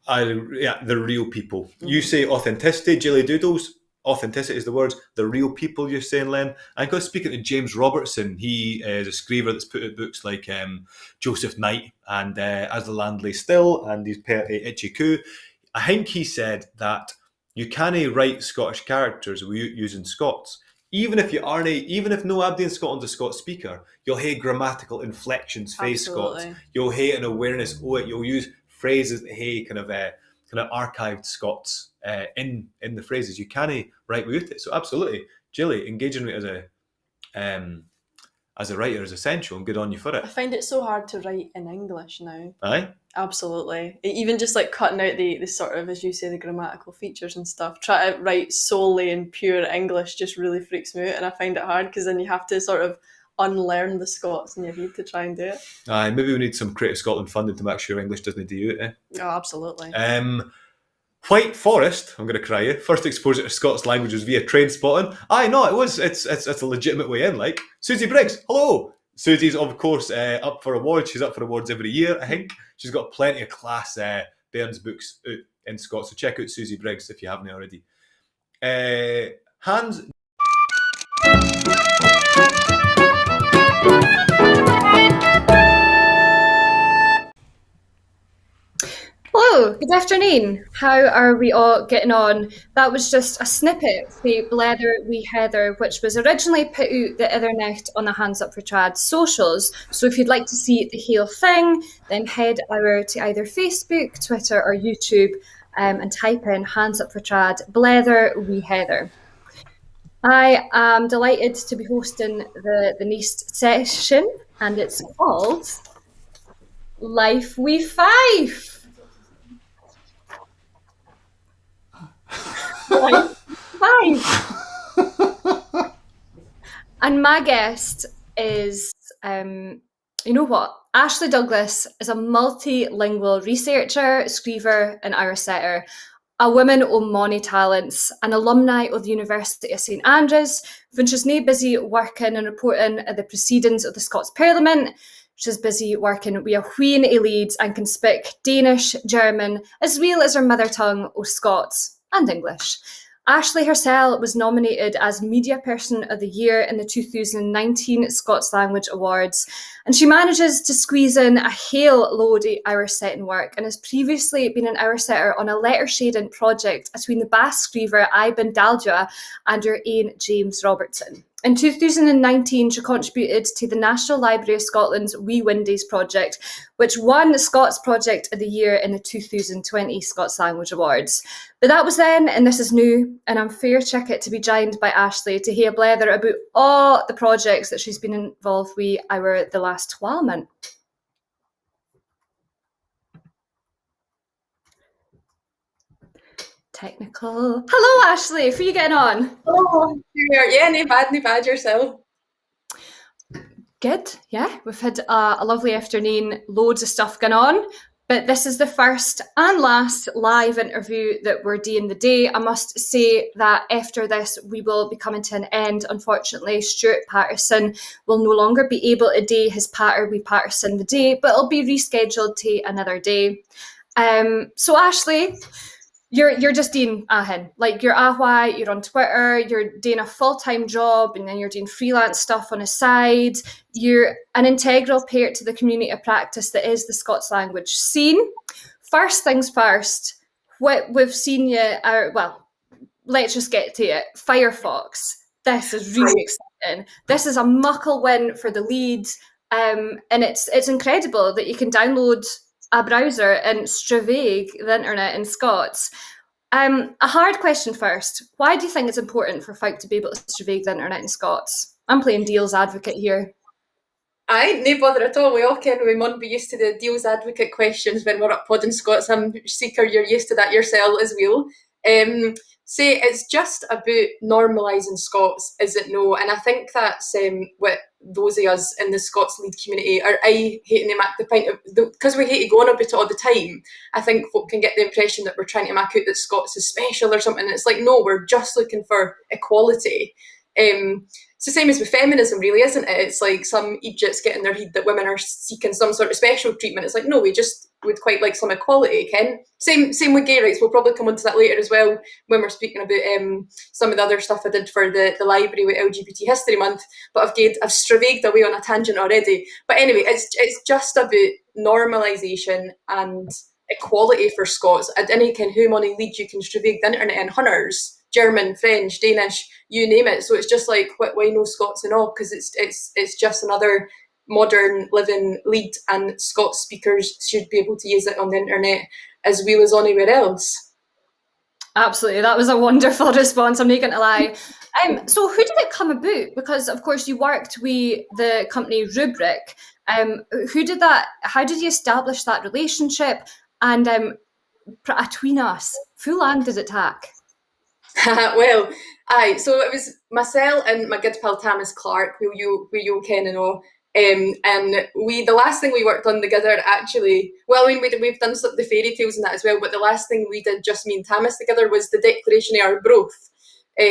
They're real people. You say authenticity, Jilly Doodles. Authenticity is the words. The real people you're saying, Len. I got speaking to James Robertson. He is a scriver that's put out books like Joseph Knight and As the Land Lay Still and he's put Itchy Coo. I think he said that you can't write Scottish characters using Scots. Even if no Aberdeen in Scotland's a Scots speaker, you'll hear grammatical inflections face Scots. You'll hear an awareness you'll use phrases that hey kind of archived Scots in the phrases. You can't write without it. So absolutely, Jilly, engaging with as a writer is essential and good on you for it. I find it so hard to write in English now. Aye? Absolutely. Even just like cutting out the sort of, as you say, the grammatical features and stuff. Try to write solely in pure English just really freaks me out, and I find it hard because then you have to sort of unlearn the Scots and you need to try and do it. Aye, maybe we need some Creative Scotland funding to make sure English doesn't do it, eh? Oh, absolutely. White Forest, I'm going to cry you. First exposure to Scots language was via train spotting. Aye, no, it's a legitimate way in, like. Susie Briggs, hello. Susie's, of course, up for awards. She's up for awards every year, I think. She's got plenty of class bairns books out in Scots, so check out Susie Briggs if you haven't already. Hands... Hello, good afternoon. How are we all getting on? That was just a snippet from Blether Wee Heather, which was originally put out the other night on the Hands Up for Trad socials. So if you'd like to see the whole thing, then head over to either Facebook, Twitter or YouTube and type in Hands Up for Trad, Blether Wee Heather. I am delighted to be hosting the next session, and it's called Lyfe Wee Fyfe. And my guest is, you know what? Ashley Douglas is a multilingual researcher, screiver and hour-setter, a woman o' many talents, an alumni of the University of St Andrews, when she's nae busy working and reporting at the proceedings of the Scots Parliament. She's busy working with a wheen o' leads and can speak Danish, German, as well as her mother tongue of Scots and English. Ashley herself was nominated as Media Person of the Year in the 2019 Scots Language Awards, and she manages to squeeze in a hale load of hour setting work and has previously been an hour setter on a letter shading project between the Basque screiver Iben Daldua and her ain James Robertson. In 2019, she contributed to the National Library of Scotland's Wee Windies project, which won the Scots Project of the Year in the 2020 Scots Language Awards. But that was then, and this is new, and I'm fair ticket to be joined by Ashley to hear blether about all the projects that she's been involved with over the last 12 months. Technical. Hello, Ashley. How are you getting on? Oh, yeah, no bad yourself. Good, yeah. We've had a lovely afternoon, loads of stuff going on, but this is the first and last live interview that we're doing the day. I must say that after this, we will be coming to an end. Unfortunately, Stuart Paterson will no longer be able to do his Pater with Paterson the day, but it'll be rescheduled to another day. So Ashley, you're just doing ahin. Like you're ahwai, you're on Twitter, you're doing a full-time job and then you're doing freelance stuff on the side. You're an integral part to the community of practice that is the Scots language scene. First things first, what we've seen you, well, let's just get to it. Firefox, this is really exciting. This is a muckle win for the Leeds, and it's incredible that you can download a browser and stravig the internet in Scots. A hard question first. Why do you think it's important for folk to be able to stravig the internet in Scots? I'm playing devil's advocate here. Aye, no bother at all. We all ken we mun be used to the devil's advocate questions when we're up pod in Scots. I'm seeker you're used to that yourself as well. Say it's just about normalising Scots, is it no? And I think that's what those of us in the Scots Leid community are hating to make the point of, because we hate to go on about it all the time. I think folk can get the impression that we're trying to make out that Scots is special or something. And it's like, no, we're just looking for equality. It's the same as with feminism, really, isn't it? It's like some idiots get in their head that women are seeking some sort of special treatment. It's like, no, we just would quite like some equality, Ken. Same with gay rights. We'll probably come on to that later as well when we're speaking about some of the other stuff I did for the library with LGBT History Month. But I've stravaged away on a tangent already. But anyway, it's just about normalisation and equality for Scots. At any kind who money lead you can stravag the internet and hunters. German, French, Danish, you name it. So it's just like, why no Scots and all? Because it's just another modern living lead, and Scots speakers should be able to use it on the internet as well as anywhere else. Absolutely, that was a wonderful response, I'm not going to lie. So who did it come about? Because of course you worked with the company Rubric. Who did that? How did you establish that relationship? And between us, full land did it take? Well, aye, so it was myself and my good pal Thomas Clark, who you ken and all. And the last thing we worked on together actually, well, I mean, we've done some of the fairy tales and that as well, but the last thing we did, just me and Thomas together, was the Declaration of Arbroath.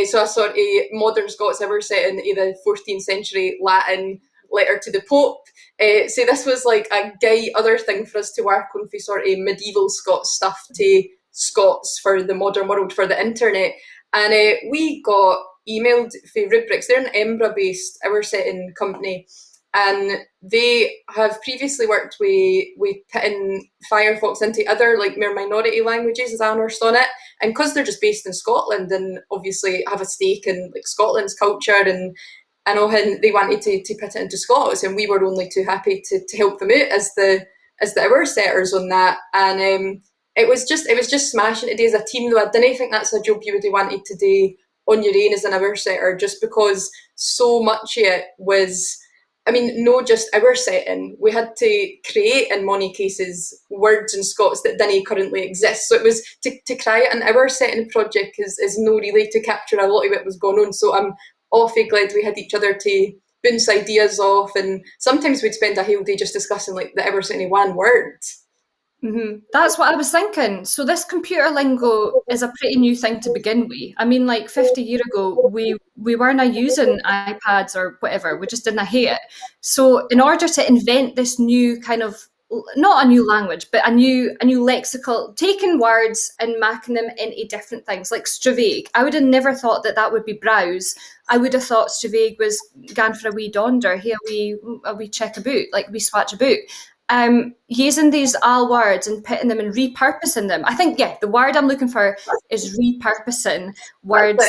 So a sort of modern Scots ever set in the 14th century Latin letter to the Pope. So this was like a other thing for us to work on for sort of medieval Scots stuff to Scots for the modern world, for the internet. And we got emailed for Rubrics. They're an Edinburgh-based hour setting company, and they have previously worked with putting Firefox into other like more minority languages, as I understand it. And because they're just based in Scotland and obviously have a stake in like Scotland's culture and all, they wanted to put it into Scots, and we were only too happy to help them out as the hour setters on that. And it was just smashing to do as a team, though I didn't think that's a job you would have wanted to do on your own as an hour setter, just because so much of it was, I mean, no just hour setting. We had to create, in many cases, words in Scots that didn't currently exist. So it was to create an hour setting project is no really to capture a lot of what was going on. So I'm awfully glad we had each other to bounce ideas off, and sometimes we'd spend a whole day just discussing like the hour setting one word. Mm-hmm. That's what I was thinking. So this computer lingo is a pretty new thing to begin with. I mean, like 50 years ago, we weren't using iPads or whatever. We just didn't hate it. So in order to invent this new kind of, not a new language, but a new lexical, taking words and making them into different things, like Stravaig. I would have never thought that would be browse. I would have thought Stravaig was going for a wee donder, here a wee check about, like we swatch about. Using these all words and putting them and repurposing them. I think, the word I'm looking for is repurposing words.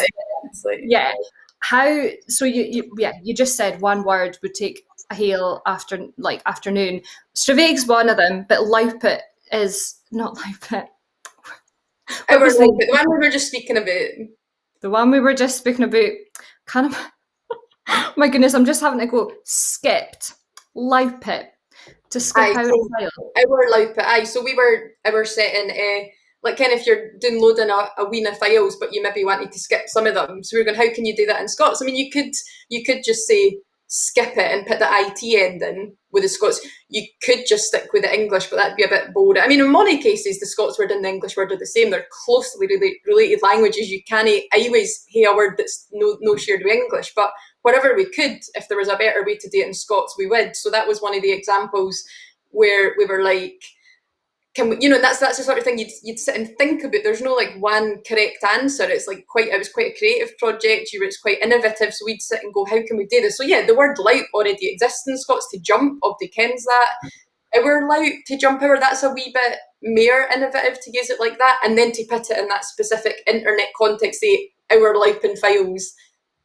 Yeah. How, so you just said one word would take a whole afternoon. Stravaig's one of them, but Lyfe is not Lyfe. The one we were just speaking about. The one we were just speaking about, kind of, my goodness, I'm just having to go, skipped, Lyfe. To skip out a file. Our Lyfe, so we were setting like kind of if you're downloading a wee of files, but you maybe wanted to skip some of them. So we were going, how can you do that in Scots? I mean, you could just say skip it and put the IT end in with the Scots. You could just stick with the English, but that'd be a bit bold. I mean, in many cases, the Scots word and the English word are the same. They're closely related languages. You can't always hear a word that's no shared with English, but wherever we could, if there was a better way to do it in Scots, we would. So that was one of the examples where we were like, can we, that's the sort of thing you'd sit and think about. There's no like one correct answer. It was quite a creative project. It's quite innovative. So we'd sit and go, how can we do this? So the word light already exists in Scots. To jump, obviously kens that. Our light to jump hour, that's a wee bit more innovative to use it like that, and then to put it in that specific internet context, say our life and files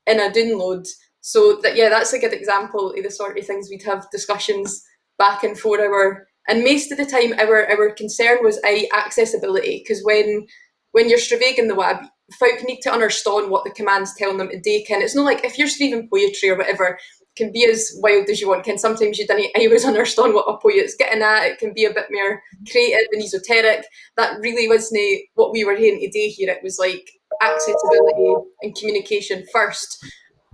in a download. So that's a good example of the sort of things we'd have discussions back and forth over. And most of the time our concern was accessibility, because when you're Stravaiging the web, folk need to understand what the command's telling them to do. It's not like if you're screaming poetry or whatever, it can be as wild as you want. Sometimes you don't always understand what a poet's getting at. It can be a bit more creative and esoteric. That really wasn't what we were hearing today here. It was like accessibility and communication first.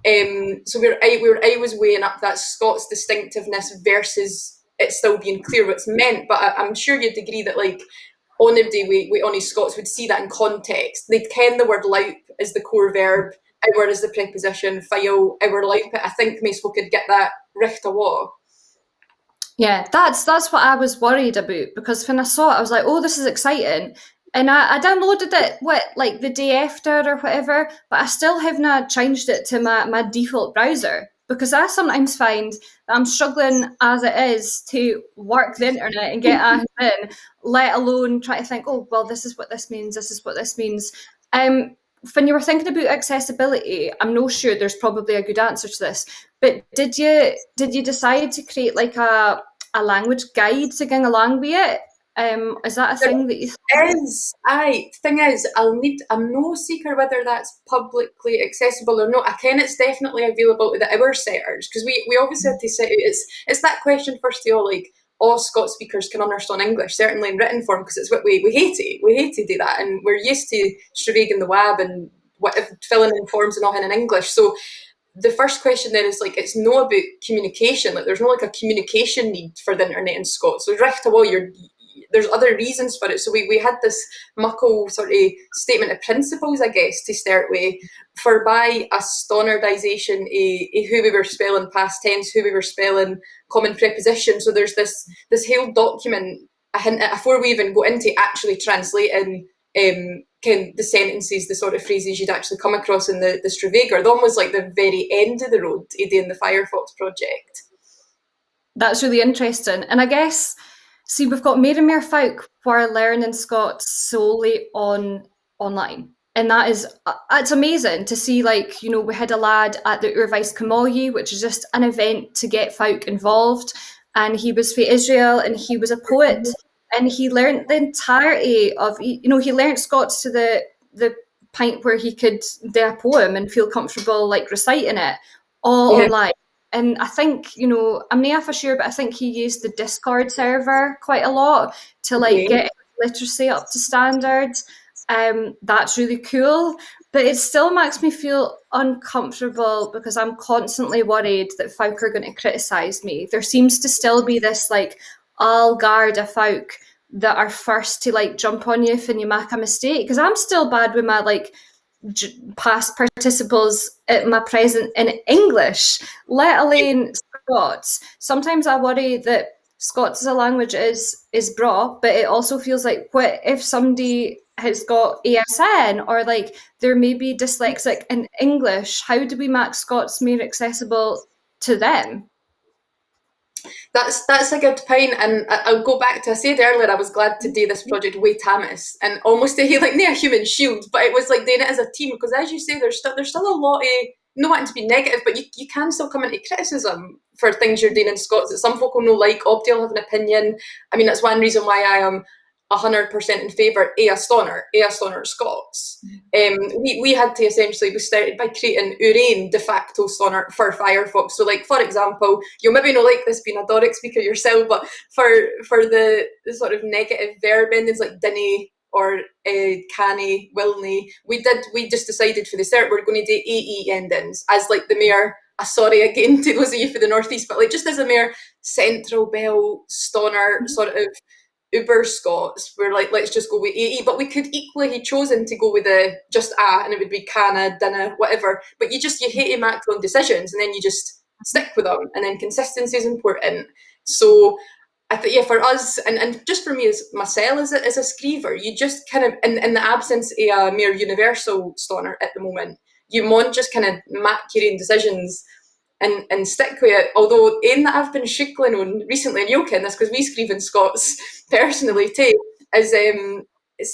So I was weighing up that Scots distinctiveness versus it still being clear what's meant. But I'm sure you'd agree that like on the day we honest Scots would see that in context. They'd ken the word life as the core verb, our is the preposition, file, our life. I think most folk could get that richt away. Yeah, that's what I was worried about, because when I saw it, I was like, oh, this is exciting. And I downloaded it, the day after or whatever, but I still haven't changed it to my default browser, because I sometimes find that I'm struggling as it is to work the internet and get a in, let alone try to think, oh, well, this is what this means, this is what this means. When you were thinking about accessibility, I'm not sure there's probably a good answer to this, but did you decide to create like a language guide to go along with it? Is that a thing that you thing is, I'm no seeker whether that's publicly accessible or not. I ken it's definitely available to the hour setters, because we obviously had to set it. It's that question first of all, like all Scots speakers can understand English, certainly in written form, because it's what we hate it. We hate to do that, and we're used to Stravaiging the web and filling in forms and all in English. So the first question then is like, it's not about communication. Like there's no like a communication need for the internet in Scots. So right away, there's other reasons for it. So we had this muckle sort of statement of principles, I guess, to start with, for by a standardisation of who we were spelling past tense, who we were spelling common preposition. So there's this whole document, a hint at, before we even go into actually translating the sentences, the sort of phrases you'd actually come across in the Stravager. That one was like the very end of the road in the Firefox project. That's really interesting. And I guess, see, we've got more and more folk who are learning Scots solely online. And that is, it's amazing to see, like, you know, we had a lad at the Urvais Camoyi, which is just an event to get folk involved. And he was from Israel and he was a poet. And he learnt the entirety of, you know, he learnt Scots to the point where he could do a poem and feel comfortable, like, reciting it all online. And I think, you know, I'm not for sure, but I think he used the Discord server quite a lot to, like, get literacy up to standard. That's really cool. But it still makes me feel uncomfortable because I'm constantly worried that folk are going to criticise me. There seems to still be this, like, all guard of folk that are first to, like, jump on you if you make a mistake. Because I'm still bad with my, like, past participles at my present in English, let alone Scots. Sometimes I worry that Scots as a language is broad, but it also feels like, what if somebody has got ASN or, like, they're maybe dyslexic in English? How do we make Scots more accessible to them? That's a good point, and I'll go back to, I said earlier I was glad to do this project with Thomas and almost to like near a human shield, but it was like doing it as a team, because as you say, there's still a lot of, not wanting to be negative, but you can still come into criticism for things you're doing in Scots that some folk will no like. Obviously will have an opinion. I mean, that's one reason why I am 100% in favour of a Stonner Scots. We had to essentially, we started by creating our own de facto Stonner for Firefox. So, like, for example, you'll maybe not like this being a Doric speaker yourself, but for the sort of negative verb endings like dinny or canny, willny, we just decided for the cert we're going to do AE endings as, like, the mere, sorry again to those of you for the Northeast, but, like, just as a mere central belt Stonner sort of Uber Scots, we're like, let's just go with AE, but we could equally have chosen to go with just A, and it would be canna, dinna, whatever, but you hate to make your own decisions, and then you just stick with them, and then consistency is important. So I think, yeah, for us, and just for me as myself as a screever, you just kind of, in the absence of a mere universal Stonner at the moment, you want just kind of make your own decisions and stick with it. Although, aim that I've been shuckling on recently, and you'll ken this because we screeve in Scots personally too, is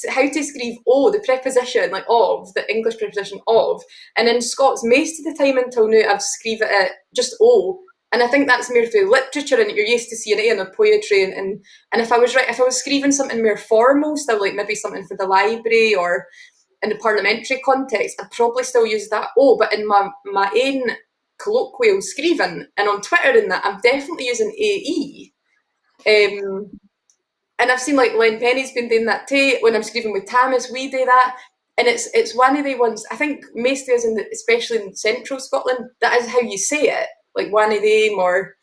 how to screeve O, the preposition, like of, the English preposition of. And in Scots, most of the time until now, I've screeved it just O. And I think that's more for literature, and you're used to seeing it in the poetry. And if I was screeving something more formal, still like maybe something for the library or in the parliamentary context, I'd probably still use that O. But in my own colloquial screeving and on Twitter and that, I'm definitely using AE. And I've seen, like, Len Penny's been doing that too. When I'm screeving with Thomas, we do that. And it's one of the ones, I think most of us, especially in central Scotland, that is how you say it. Like one of them, or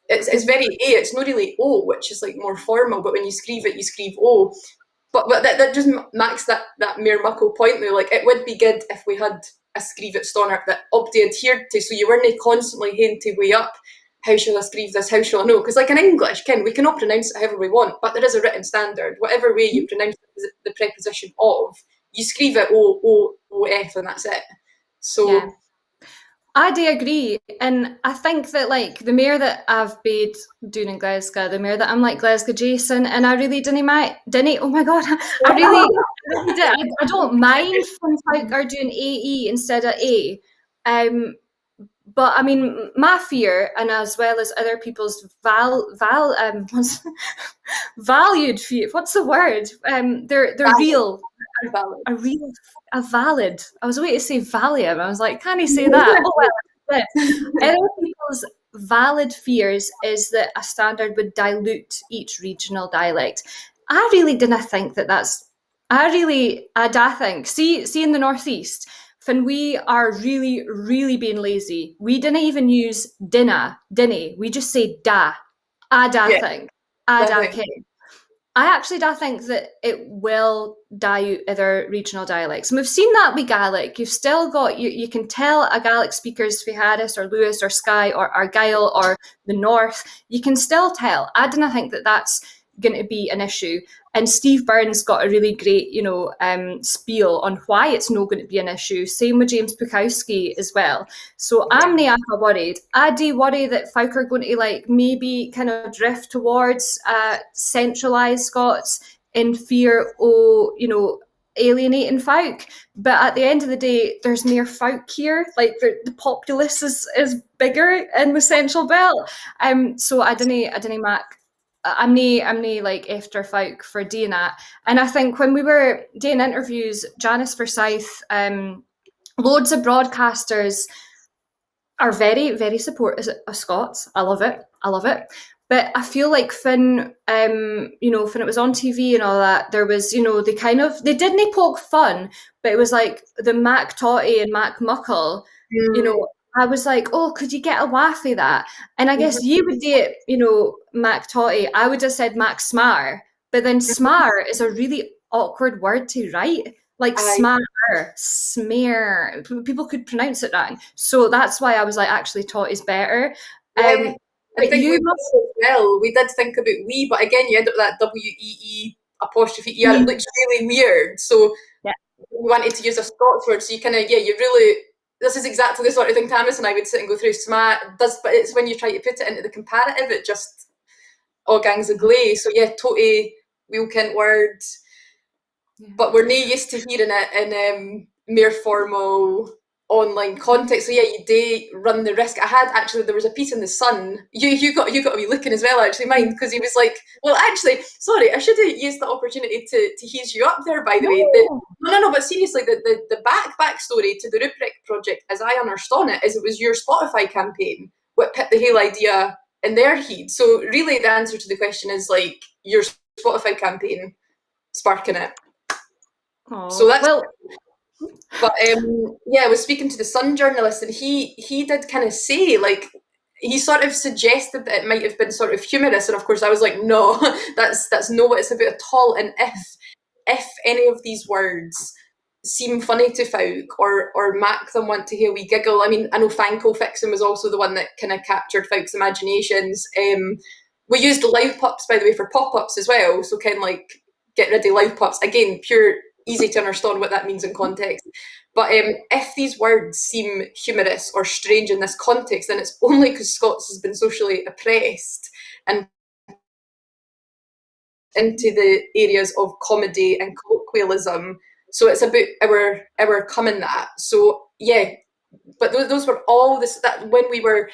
it's very A, it's not really O, which is like more formal, but when you screeve it, you screeve O. But that just makes that mere muckle point though. Like, it would be good if we had a screeve at Stonner that Obdi adhered to, so you weren't constantly having to weigh up, how shall I screeve this, how shall I know? Because, like, in English, we can all pronounce it however we want, but there is a written standard. Whatever way you pronounce the preposition of, you screeve it O-F, and that's it. So yeah. I do agree, and I think that, like, the more that I've been doing in Glasgow, the more that I'm like Glasgow Jason, and I really didn't. Oh my god, I really did. I don't mind when folk are doing AE instead of A. But I mean, my fear, and as well as other people's valued fear. What's the word? They're real. A valid. I was waiting to say Valium. I was like, can he say that? Oh, well, other people's valid fears is that a standard would dilute each regional dialect. I really didn't think that's. I think. See in the Northeast, when we are really, really being lazy, we didn't even use dinny. We just say da. I da thing. I da king. I actually do think that it will die out other regional dialects. And we've seen that with Gaelic. You've still got, you can tell a Gaelic speaker's from Harris or Lewis or Skye or Argyll or the North. You can still tell. I don't think that that's going to be an issue. And Steve Byrne's got a really great, spiel on why it's not going to be an issue. Same with James Bukowski as well. So I'm not worried. I do worry that folk are going to maybe kind of drift towards centralised Scots in fear of, alienating folk. But at the end of the day, there's mere folk here. Like the populace is bigger in the Central Belt. So I don't Mac. I'm nae like after folk for doing that. And I think when we were doing interviews, Janice Forsyth, loads of broadcasters are very, very supportive of Scots. I love it. But I feel like when when it was on TV and all that, there was, they didn't poke fun, but it was like the Mac Totty and Mac Muckle, I was like, oh, could you get a waff of that? And I guess you would do it, Mac Totty. I would have said Mac Smar, but then smar is a really awkward word to write. Like smar, smear. People could pronounce it wrong. So that's why I was like, actually, Tot is better. I think we did think about wee, but again, you end up with that W-E-E apostrophe E-R. It looks really weird. So we wanted to use a Scots word. So you kind of, you really... This is exactly the sort of thing Tamis and I would sit and go through. But it's when you try to put it into the comparative, it just all gangs of gley. So totally Wheelkent word. Yeah. But we're not used to hearing it in mere formal online context. So you do run the risk. There was a piece in the Sun. You got to be looking as well, actually, mine, because he was like, well, actually, sorry, I should have used the opportunity to hease you up there, by the way. No, but seriously, the backstory to the Ruprecht project, as I understand it, is it was your Spotify campaign what put the whole idea in their head. So really the answer to the question is like your Spotify campaign sparking it. Aww. So that's... But I was speaking to the Sun journalist, and he did kind of say, like, he sort of suggested that it might have been sort of humorous, and of course I was like, no, that's not what it's about at all. And if any of these words seem funny to folk or make them want to hear we giggle, I mean, I know Fanco Fixin was also the one that kind of captured folks' imaginations. We used live pups, by the way, for pop-ups as well, so kind of like get rid of live pups. Again, pure easy to understand what that means in context. But if these words seem humorous or strange in this context, then it's only because Scots has been socially oppressed and into the areas of comedy and colloquialism. So it's about our coming that. So but those were all this, that when we were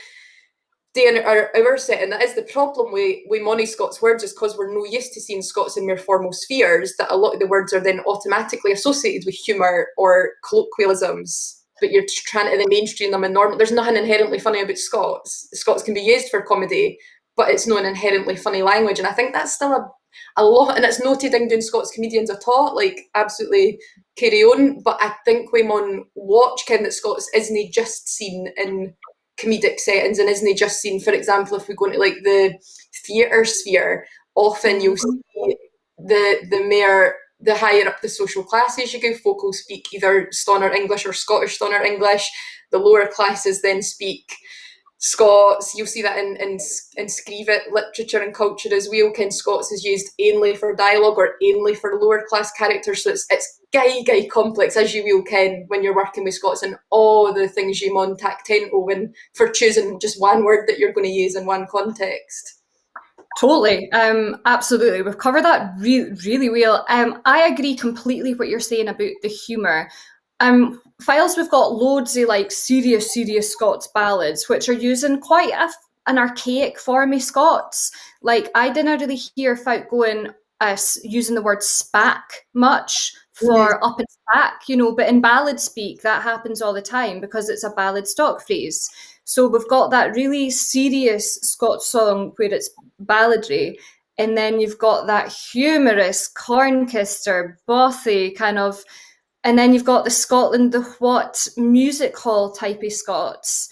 doing our setting, that is the problem with many Scots words, is because we're no used to seeing Scots in mere formal spheres, that a lot of the words are then automatically associated with humour or colloquialisms, but you're trying to then mainstream them in normal. There's nothing inherently funny about Scots. Scots can be used for comedy, but it's not an inherently funny language, and I think that's still a lot, and it's noted in doing Scots comedians at all, like absolutely carry on, but I think we mon watch that Scots isn't just seen in comedic settings and isn't just seen, for example, if we go into like the theatre sphere, often you'll see the higher up the social classes you go, folk will speak either Stonor English or Scottish Stonor English. The lower classes then speak Scots. You'll see that in Screevit literature and culture as well. Scots is used only for dialogue or only for lower class characters. So it's guy complex, as you will ken when you're working with Scots, and all the things you mon tactento when for choosing just one word that you're going to use in one context. Totally. Absolutely. We've covered that really well. I agree completely what you're saying about the humour. Files, we've got loads of like serious Scots ballads, which are using quite an archaic form of Scots. Like I didn't really hear folk going using the word spack much for up and spack, but in ballad speak that happens all the time because it's a ballad stock phrase. So we've got that really serious Scots song where it's balladry, and then you've got that humorous cornkister, bothy kind of. And then you've got the Scotland, the what music hall type of Scots,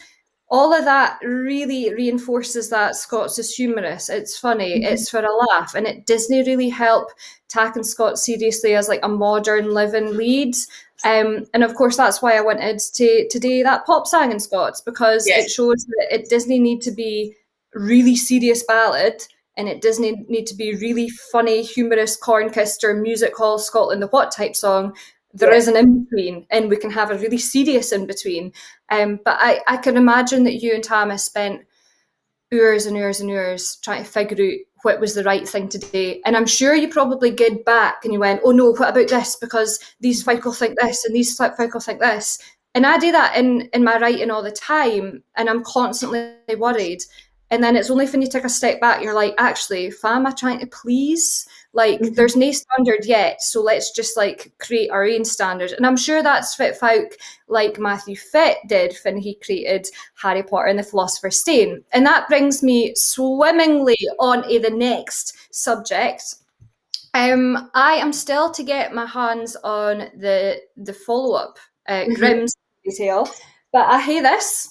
all of that really reinforces that Scots is humorous, it's funny, it's for a laugh, and it Disney really help taking Scots seriously as like a modern living lead. And of course that's why I wanted to do that pop song in Scots, because it shows that it Disney need to be really serious ballad, and it doesn't need to be really funny, humorous cornkister, music hall, Scotland the What type song. There is an in-between, and we can have a really serious in-between. But I can imagine that you and Thomas spent hours and hours and hours trying to figure out what was the right thing to do. And I'm sure you probably gid back and you went, oh no, what about this? Because these folk think this and these folk think this. And I do that in my writing all the time, and I'm constantly worried. And then it's only when you take a step back and you're like, actually, who am I trying to please? Like, there's no standard yet, so let's just like create our own standard. And I'm sure that's what folk like Matthew Fyfe did when he created Harry Potter and the Philosopher's Stone. And that brings me swimmingly on to the next subject. I am still to get my hands on the follow-up Grimm's detail, but I hate this.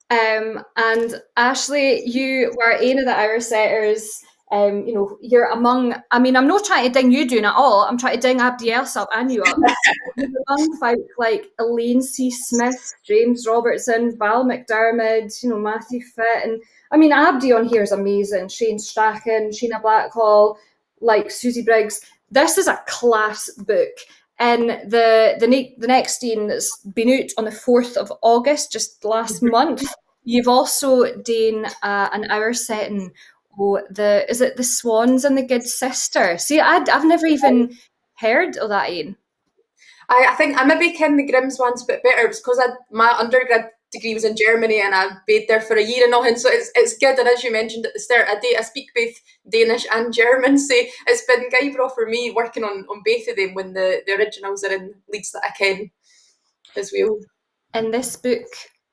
And Ashley, you were one of the hour setters. You know, you're among, I mean, I'm not trying to ding you doing it all, I'm trying to ding everybody else up and you up. You're among folk like Elaine C. Smith, James Robertson, Val McDermott, you know, Matthew Fyfe, and I mean, everybody on here is amazing. Shane Strachan, Sheena Blackhall, like Susie Briggs. This is a class book. And the next scene that's been out on the 4th of August, just last month, you've also done an hour setting. Oh, is it the Swans and the Good Sister? See, I've never even heard of that, Ian. I think I maybe ken the Grimm's ones a bit better because my undergrad degree was in Germany and I stayed there for a year and all, and so it's good. And as you mentioned at the start, I speak both Danish and German, so it's been guidebra for me working on both of them when the originals are in leads that I ken as well. And this book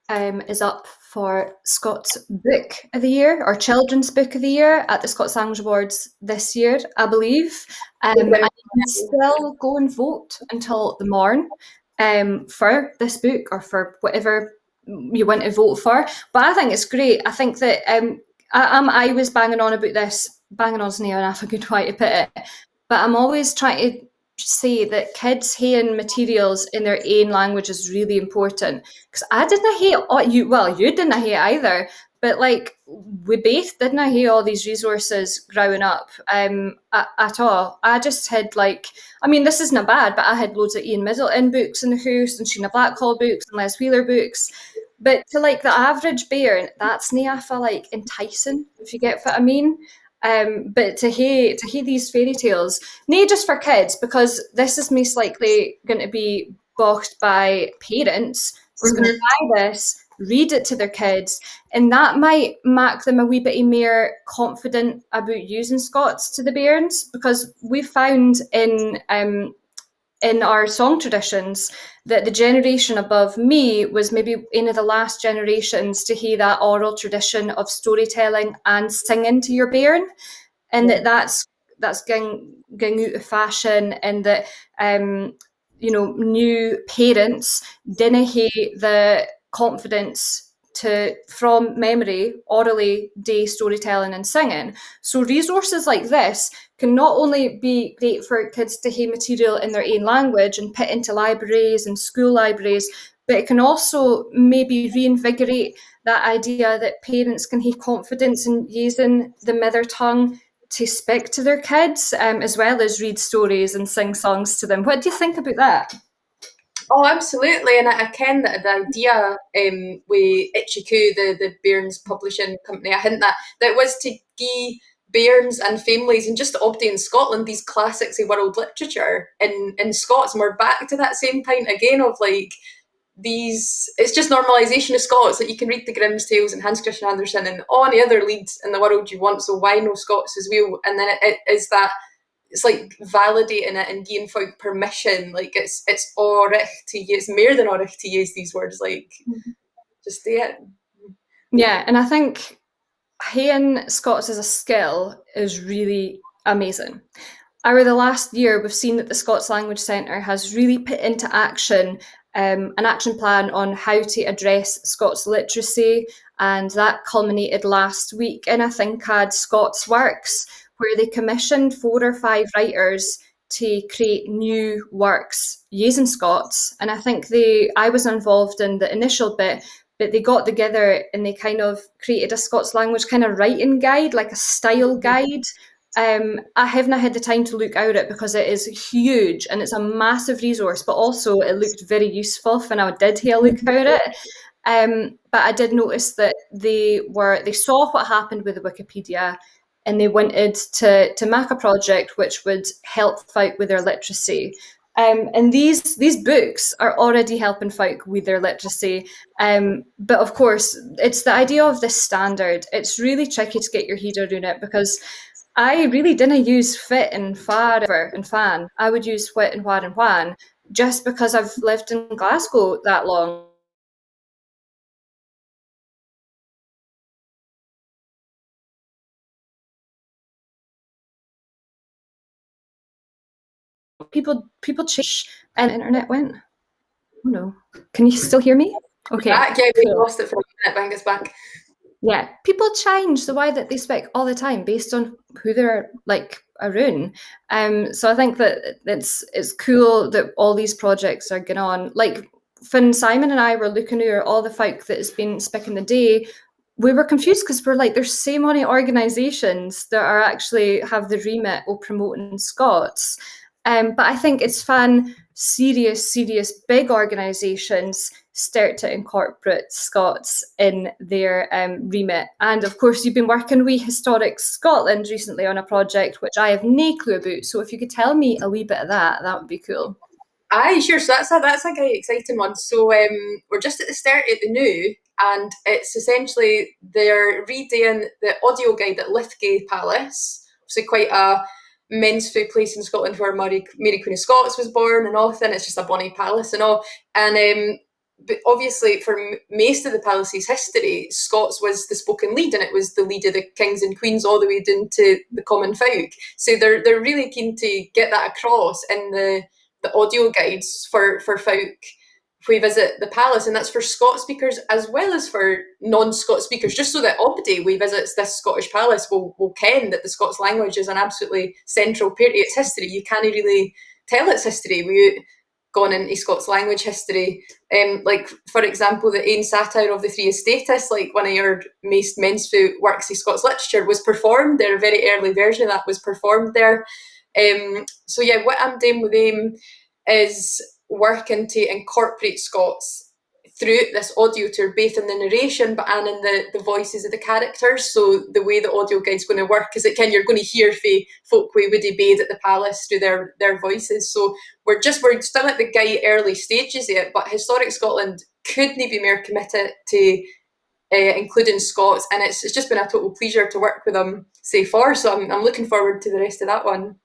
is up for Scots Book of the Year or Children's Book of the Year at the Scots Language Awards this year, I believe. And you can still go and vote until the morn for this book or for whatever you want to vote for. But I think it's great. I think that I was banging on about this, banging on's not enough a good way to put it, but I'm always trying to say that kids hating materials in their own language is really important, because I didn't hate you didn't hate either, but like we both didn't hate all these resources growing up at all. I just had like, I mean, this isn't bad, but I had loads of Ian Middleton books in the house and Sheena Blackhall books and Les Wheeler books, but to like the average bairn, that's nae like enticing, if you get what I mean. But to hear these fairy tales, not just for kids, because this is most likely going to be bought by parents who's going to buy this, read it to their kids, and that might make them a wee bit more confident about using Scots to the bairns, because we found in our song traditions that the generation above me was maybe one of the last generations to hear that oral tradition of storytelling and singing to your bairn, and that's going out of fashion, and that new parents didn't have the confidence to, from memory, orally do storytelling and singing. So resources like this can not only be great for kids to have material in their own language and put into libraries and school libraries, but it can also maybe reinvigorate that idea that parents can have confidence in using the mother tongue to speak to their kids, as well as read stories and sing songs to them. What do you think about that? Oh, absolutely. And I ken that the idea with Ichiku, the bairns publishing company, I think that was to give bairns and families and just obtain in Scotland these classics of world literature in Scots. And we're back to that same point again of like these, it's just normalisation of Scots, that you can read the Grimm's Tales and Hans Christian Andersen and all the other leads in the world you want, so why no Scots as well? And then it is that, it's like validating it and giving folk permission, like it's orich to use, more than orich to use these words, like just do it. Yeah, and I think haying Scots as a skill is really amazing. Over the last year, we've seen that the Scots Language Centre has really put into action an action plan on how to address Scots literacy, and that culminated last week in, I think, Scots Works, where they commissioned 4 or 5 writers to create new works using Scots. And I think I was involved in the initial bit, but they got together and they kind of created a Scots language kind of writing guide, like a style guide. I haven't had the time to look at it because it is huge and it's a massive resource, but also it looked very useful when I did have a look at it. But I did notice that they saw what happened with the Wikipedia, and they wanted to make a project which would help folk with their literacy. And these books are already helping folk with their literacy. But of course, it's the idea of this standard. It's really tricky to get your head around it, because I really didn't use fit and far and fan. I would use whit and wad and whan, just because I've lived in Glasgow that long. People change, and the internet went. Oh no. Can you still hear me? Okay. Yeah, we lost it for a minute, but I think it's back. Yeah, people change the way that they speak all the time based on who they're like around. So I think that it's cool that all these projects are going on. Like when Simon and I were looking at all the folk that has been speaking the day, we were confused because we're like, there's so many organisations that are actually have the remit of promoting Scots. But I think it's fun, serious, big organisations start to incorporate Scots in their remit. And of course, you've been working with Historic Scotland recently on a project which I have no clue about. So if you could tell me a wee bit of that would be cool. Aye, sure. So that's a great exciting one. So we're just at the start of the new, and it's essentially they're redoing the audio guide at Lyfe Palace. So quite a men's food place in Scotland where Mary Queen of Scots was born and all. Then it's just a bonny palace and all. And but obviously for most of the palace's history, Scots was the spoken lead, and it was the lead of the kings and queens all the way down to the common folk. So they're really keen to get that across in the audio guides for folk who visit the palace, and that's for Scots speakers as well as for non-Scots speakers, just so that anybody who visits this Scottish palace will ken that the Scots language is an absolutely central part of its history. You can't really tell its history without going into Scots language history. Like, for example, the Ain Satire of the Three Estates, like one of your most mensful works of Scots literature, was performed there. A very early version of that was performed there. So yeah, what I'm doing with them is working to incorporate Scots through this audio tour, both in the narration but and in the voices of the characters. So the way the audio guide's going to work is that you're going to hear folk who would obeyed at the palace through their voices. So we're still at the guide early stages of it, but Historic Scotland couldn't be more committed to including Scots, and it's just been a total pleasure to work with them so far. So I'm looking forward to the rest of that one.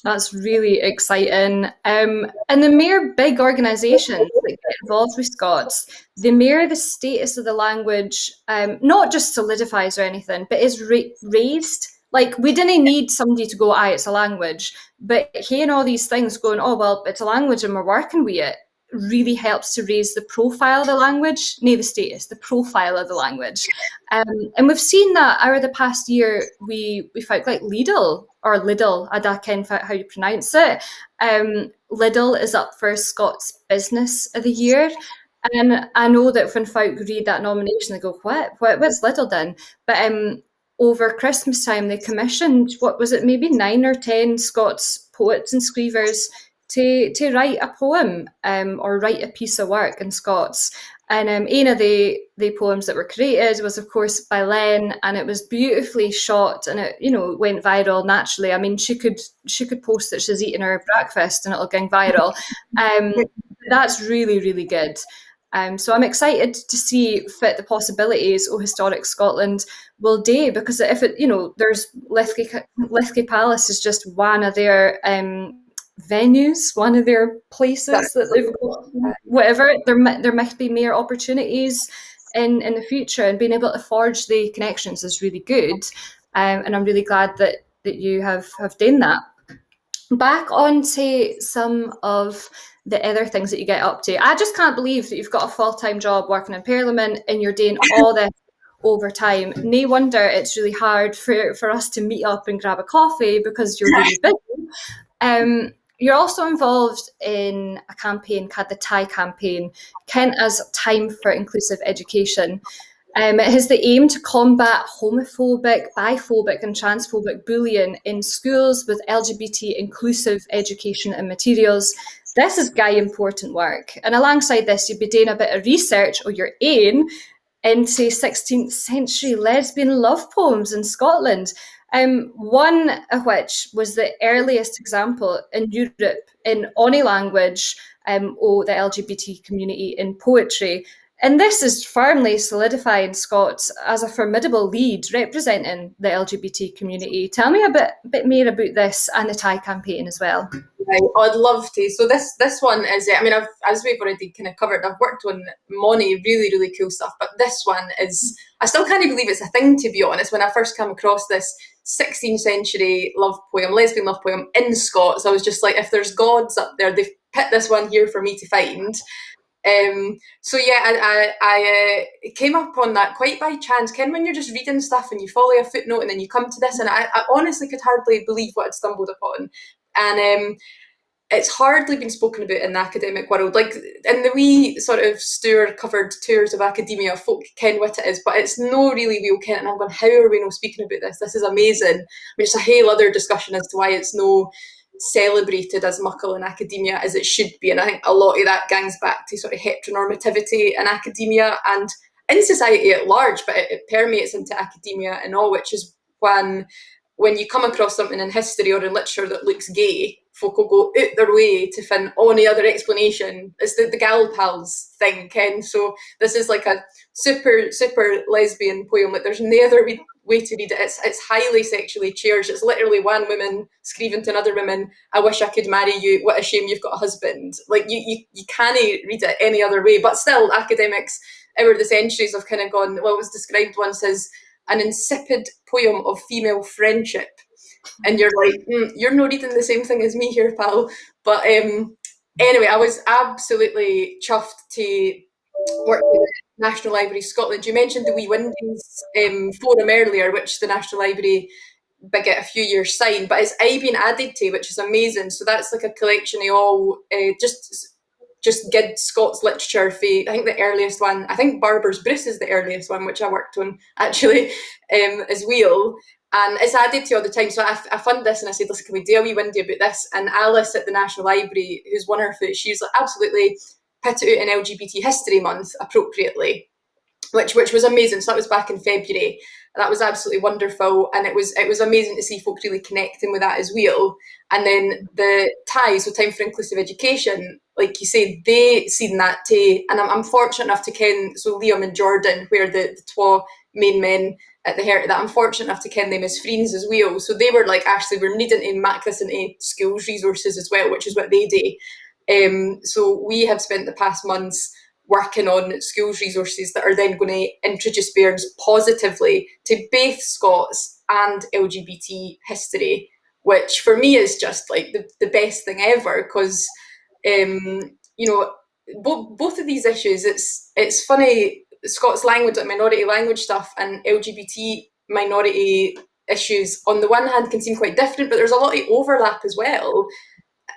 That's really exciting. And the more big organisations that get involved with Scots, the more the status of the language not just solidifies or anything, but is raised. Like, we didn't need somebody to go, it's a language. But hearing all these things going, well, it's a language and we're working with it, really helps to raise the profile of the language, the status, the profile of the language. And we've seen that over the past year, we found like Lidl, I don't know how you pronounce it. Lidl is up for Scots Business of the Year. And I know that when folk read that nomination, they go, what's Lidl done? But over Christmas time, they commissioned, maybe 9 or 10 Scots poets and scrivers to write a poem or write a piece of work in Scots. And one of the poems that were created was, of course, by Len, and it was beautifully shot, and it went viral naturally. I mean, she could post that she's eating her breakfast and it'll go viral. That's really, really good. So I'm excited to see the possibilities of Historic Scotland will do, because if there's Lyfe Palace is just one of their venues, one of their places that they've got, whatever, there might be more opportunities in the future, and being able to forge the connections is really good. And I'm really glad that you have done that. back on to some of the other things that you get up to. I just can't believe that you've got a full-time job working in Parliament and you're doing all this overtime. No wonder it's really hard for us to meet up and grab a coffee because you're really busy. You're also involved in a campaign called the TIE campaign, Kent as Time for Inclusive Education. It has the aim to combat homophobic, biphobic and transphobic bullying in schools with LGBT inclusive education and materials. This is guy important work. And alongside this, you'd be doing a bit of research or your aim into 16th century lesbian love poems in Scotland. One of which was the earliest example in Europe in any language the LGBT community in poetry. And this is firmly solidifying Scots as a formidable lead representing the LGBT community. Tell me a bit more about this and the TIE campaign as well. Right, I'd love to. So this one is, I mean, as we've already kind of covered, I've worked on many really cool stuff, but this one is, I still can't believe it's a thing, to be honest. When I first came across this 16th century lesbian love poem in Scots, I was just like, if there's gods up there, they've put this one here for me to find. So yeah, I came up on that quite by chance. Ken, when you're just reading stuff and you follow a footnote and then you come to this, and I honestly could hardly believe what I'd stumbled upon. And it's hardly been spoken about in the academic world. Like in the wee sort of Stuart covered tours of academia, folk ken what it is, but it's no really real ken. And I'm going, how are we not speaking about this? This is amazing. I mean, it's a whole other discussion as to why it's no celebrated as muckle in academia as it should be, and I think a lot of that gangs back to sort of heteronormativity in academia and in society at large, but it permeates into academia and all, which is when you come across something in history or in literature that looks gay, folk will go out their way to find any other explanation. It's the gal pals thing, Ken. So this is like a super lesbian poem. Like there's no other way to read it. It's highly sexually charged. It's literally one woman screaming to another woman, "I wish I could marry you. What a shame you've got a husband." Like you can't read it any other way. But still, academics over the centuries have kind of gone, well, it was described once as an insipid poem of female friendship. And you're like, you're not reading the same thing as me here, pal. But anyway, I was absolutely chuffed to work with the National Library Scotland. You mentioned the Wee Windies forum earlier, which the National Library big it a few years signed, but it's been added to, which is amazing. So that's like a collection of all just good Scots literature. I think the earliest one, I think Barber's Bruce is the earliest one, which I worked on actually as well. And it's added to all the time. So I fund this and I said, listen, can we do a wee windy about this? And Alice at the National Library, who's won her foot, she was like, absolutely, put it out in LGBT History Month appropriately, which was amazing. So that was back in February. And that was absolutely wonderful. And it was amazing to see folk really connecting with that as well. And then the TIE, so Time for Inclusive Education, like you say, they seen that too. And I'm fortunate enough to ken, so Liam and Jordan, where the twa main men at the heart of that, I'm fortunate enough to ken them as friends as well. So they were like, actually, we're needing to make this into schools resources as well, which is what they do. So we have spent the past months working on schools resources that are then going to introduce bairns positively to both Scots and LGBT history, which for me is just like the best thing ever, because both of these issues, it's funny, Scots language, like minority language stuff, and LGBT minority issues on the one hand can seem quite different, but there's a lot of overlap as well.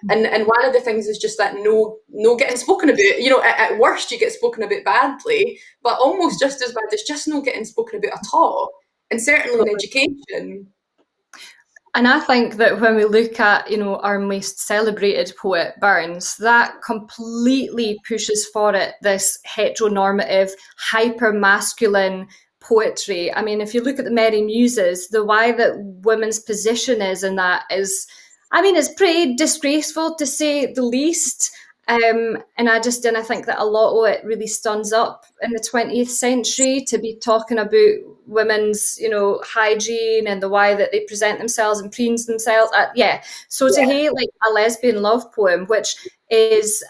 And one of the things is just that no getting spoken about. At worst you get spoken about badly, but almost just as bad, it's just no getting spoken about at all. And certainly in education. And I think that when we look at, our most celebrated poet, Burns, that completely pushes for it this heteronormative, hyper-masculine poetry. I mean, if you look at the Merry Muses, the way that women's position is in that is, it's pretty disgraceful to say the least. And I think that a lot of it really stands up in the 20th century to be talking about women's, hygiene and the way that they present themselves and preens themselves. So to hear like a lesbian love poem, which is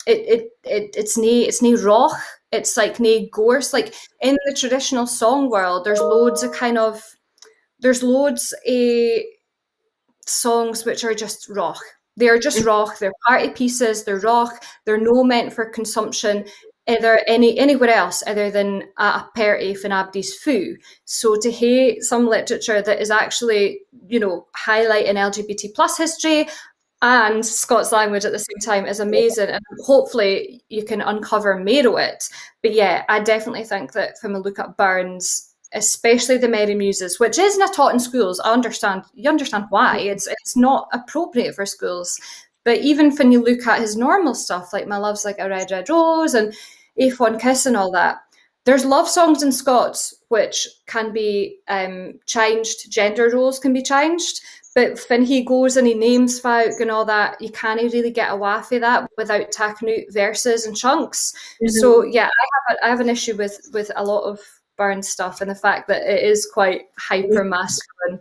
it's nae roch, it's like nae gorse. Like in the traditional song world, there's loads of songs which are just rock. They are just rock. They're party pieces. They're rock. They're no meant for consumption either anywhere else other than at a party in Abdi's foo. So to hate some literature that is actually, highlighting LGBT plus history and Scots language at the same time is amazing, and hopefully you can uncover more of it. But yeah, I definitely think that from a look at Burns, especially the Merry Muses, which isn't taught in schools, you understand why. It's not appropriate for schools. But even when you look at his normal stuff, like My Love's Like a Red, Red Rose and A1 Kiss and all that, there's love songs in Scots which can be changed, gender roles can be changed. But when he goes and he names folk and all that, you can't really get a waff of that without taking out verses and chunks. So yeah, I have an issue with a lot of Burns stuff and the fact that it is quite hyper masculine,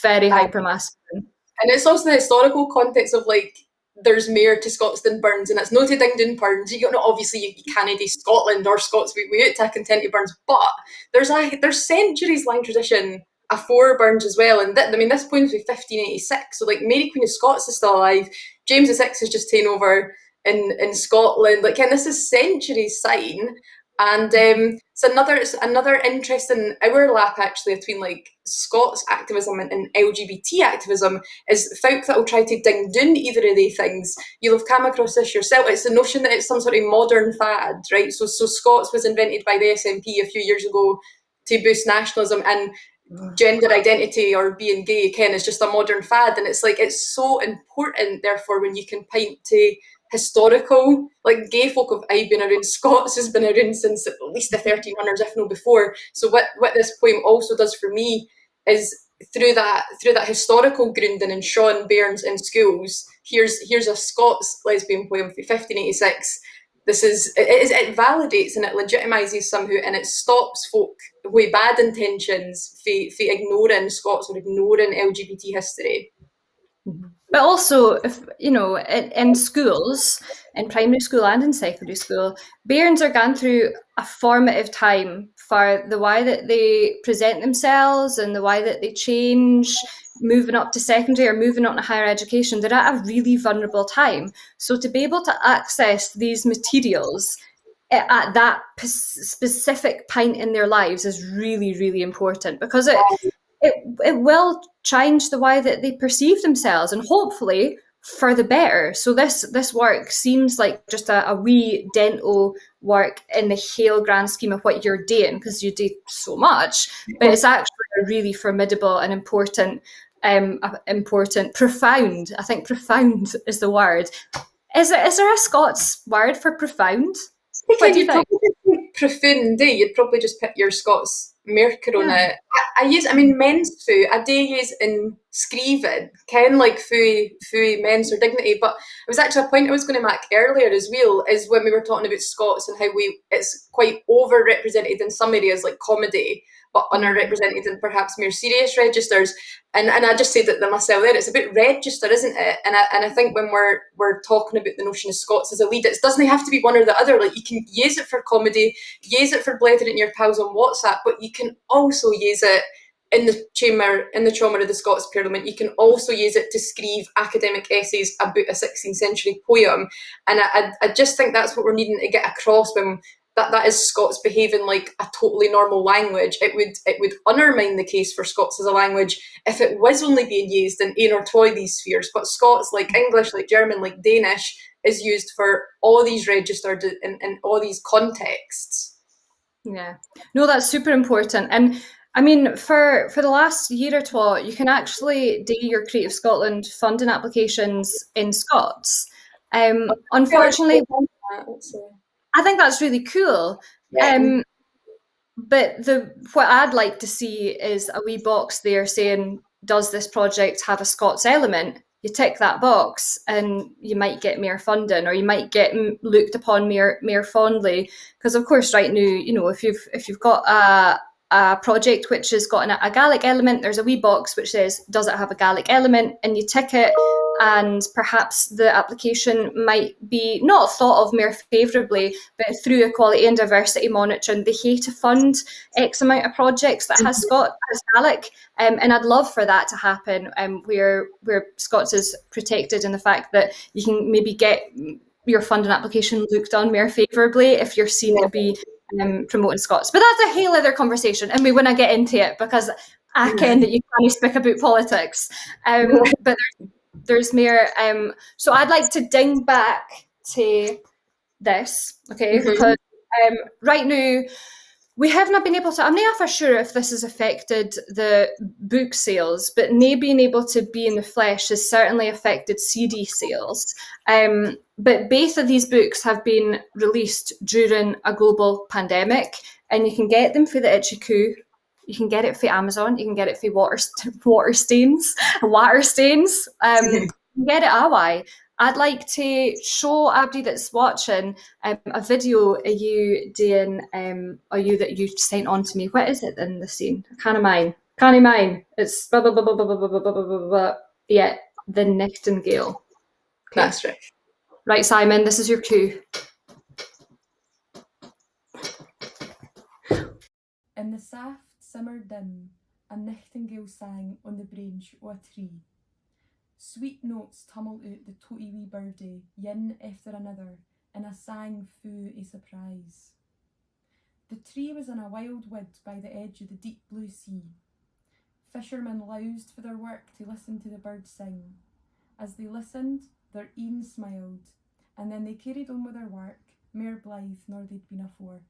very hyper masculine. And it's also the historical context of like, there's more to Scots than Burns, and it's no to ding doon Burns. Obviously you can't do Scotland or Scots without taking 10 to Burns, but there's centuries long tradition afore Burns as well. And this poem's with 1586, so like Mary Queen of Scots is still alive. James VI has just taken over in Scotland. Like, and this is centuries sign. And it's another interesting overlap actually between like Scots activism and LGBT activism is folk that will try to ding down either of these things. You'll have come across this yourself. It's the notion that it's some sort of modern fad, right? So Scots was invented by the SNP a few years ago to boost nationalism, and gender identity or being gay again is just a modern fad. And it's like, it's so important therefore when you can point to historical, like gay folk have been around. Scots has been around since at least the 1300s, if not before. So what this poem also does for me is through that historical grounding and Sean Bairns in schools, here's a Scots lesbian poem from 1586. It validates and it legitimizes somehow, and it stops folk with bad intentions for ignoring Scots or ignoring LGBT history. But also, if in schools, in primary school and in secondary school, bairns are going through a formative time for the way that they present themselves and the way that they change, moving up to secondary or moving on to higher education. They're at a really vulnerable time. So to be able to access these materials at that specific point in their lives is really, really important, because it will change the way that they perceive themselves, and hopefully for the better. So this work seems like just a wee dental work in the whole grand scheme of what you're doing, because you do so much, but it's actually a really formidable and important, profound. I think profound is the word. Is there a Scots word for profound? What do you think? Profound, you'd probably just put your Scots marker on it. Men's foo, I do use in screeving, ken like foo men's or dignity, but it was actually a point I was going to make earlier as well, is when we were talking about Scots and how it's quite overrepresented in some areas like comedy, but underrepresented in perhaps more serious registers. And I just said that myself there, it's a bit register, isn't it? And I think when we're talking about the notion of Scots as a lead, it doesn't have to be one or the other. Like, you can use it for comedy, use it for blethering your pals on WhatsApp, but you can also use it in the chamber of the Scots Parliament. You can also use it to screeve academic essays about a 16th century poem. And I just think that's what we're needing to get across when that is Scots behaving like a totally normal language. It would undermine the case for Scots as a language if it was only being used in ein or twa these spheres. But Scots, like English, like German, like Danish, is used for all these registered in all these contexts. Yeah, no, that's super important. And I mean, for the last year or two, you can actually do your Creative Scotland funding applications in Scots. Unfortunately, I think that's really cool. Yeah. But what I'd like to see is a wee box there saying, does this project have a Scots element? You tick that box and you might get more funding, or you might get looked upon more fondly. Because of course right now, if you've got a project which has got a Gaelic element, there's a wee box which says, does it have a Gaelic element? And you tick it, and perhaps the application might be not thought of more favourably, but through equality and diversity monitoring, they hate to fund X amount of projects that has Gaelic, and I'd love for that to happen, where Scots is protected in the fact that you can maybe get your funding application looked on more favourably if you're seen to be promoting Scots. But that's a whole other conversation, and we want to get into it because I ken that you can't speak about politics. But there's more. So I'd like to ding back to this, okay? Because right now we have not been able to, I'm not for sure if this has affected the book sales, but not being able to be in the flesh has certainly affected CD sales. But both of these books have been released during a global pandemic, and you can get them for the Itchy Coo. You can get it for Amazon. You can get it for Waterstains. You can get it away. I'd like to show everybody that's watching a video of you doing, or you that you sent on to me. What is it in the scene? Can't mind. It's blah, blah, blah, blah, blah, blah, blah, blah, blah, blah. Yeah, the Nightingale. Okay. That's right. Right, Simon, this is your cue. In the soft summer dim, a nightingale sang on the branch o' a tree. Sweet notes tumbled out the toty wee birdie, yin after another, in a sang fu o' surprise. The tree was in a wild wood by the edge of the deep blue sea. Fishermen loused for their work to listen to the birds sing. As they listened, their een smiled, and then they carried on with their work, mair blithe nor they'd been afore.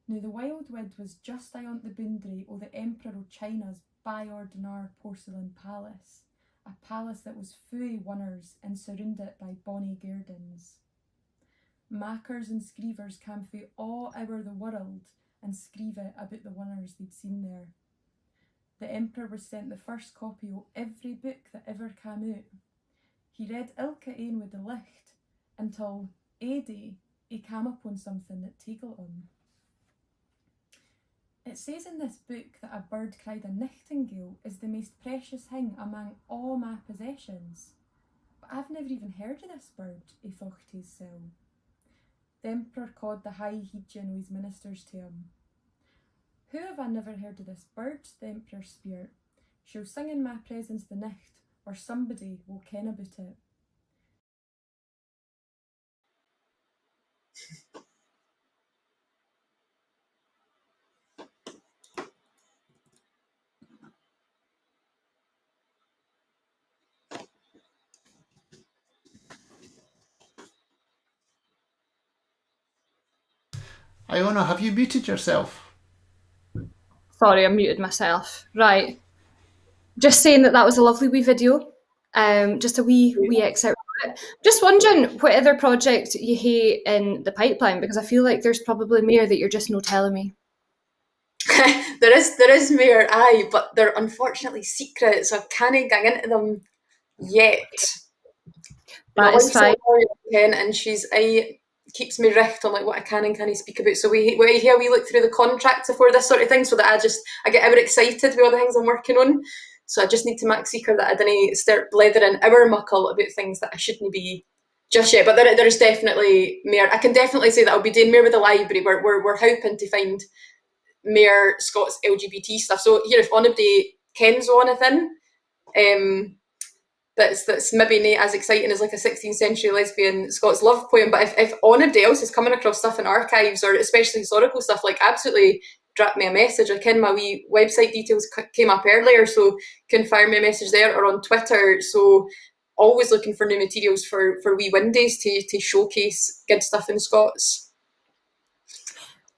Now the wild wood was just ayont the boundary o' the Emperor o' China's by-ordinar porcelain palace, a palace that was fu' of wonders and surrounded by bonny gardens. Makers and screevers came fu' all over the world and screeve about the wonders they'd seen there. The Emperor was sent the first copy of every book that ever came out. He read ilka ane with delight until ae day he came upon something that tickled him. It says in this book that a bird cried a nightingale is the most precious thing among all my possessions. But I've never even heard of this bird, he thought to himself. The Emperor called the high heedjan o' his ministers to him. Who have I never heard of this bird? The Emperor speered. She'll sing in my presence the night, or somebody will ken about it. Iona, have you muted yourself? Sorry, I muted myself. Right. Just saying that was a lovely wee video. Just a wee excerpt of it. Just wondering what other project you hate in the pipeline, because I feel like there's probably more that you're just no telling me. There is more, aye, but they're unfortunately secret, so I can't get into them yet. That is fine. And she's keeps me richt on like what I can and can't speak about. So we look through the contracts before this sort of thing, so that I get ever excited with all the things I'm working on. So I just need to make secret that I didn't start blethering our muckle about things that I shouldn't be just yet. But there's definitely more. I can definitely say that I'll be doing more with the library. We're hoping to find more Scots LGBT stuff. So here, if anybody kens on anything, that's maybe not as exciting as like a 16th century lesbian Scots love poem, but if anybody else is coming across stuff in archives or especially historical stuff, like absolutely drop me a message. I ken my wee website details came up earlier, so can fire me a message there or on Twitter. So always looking for new materials for wee Windays to showcase good stuff in Scots.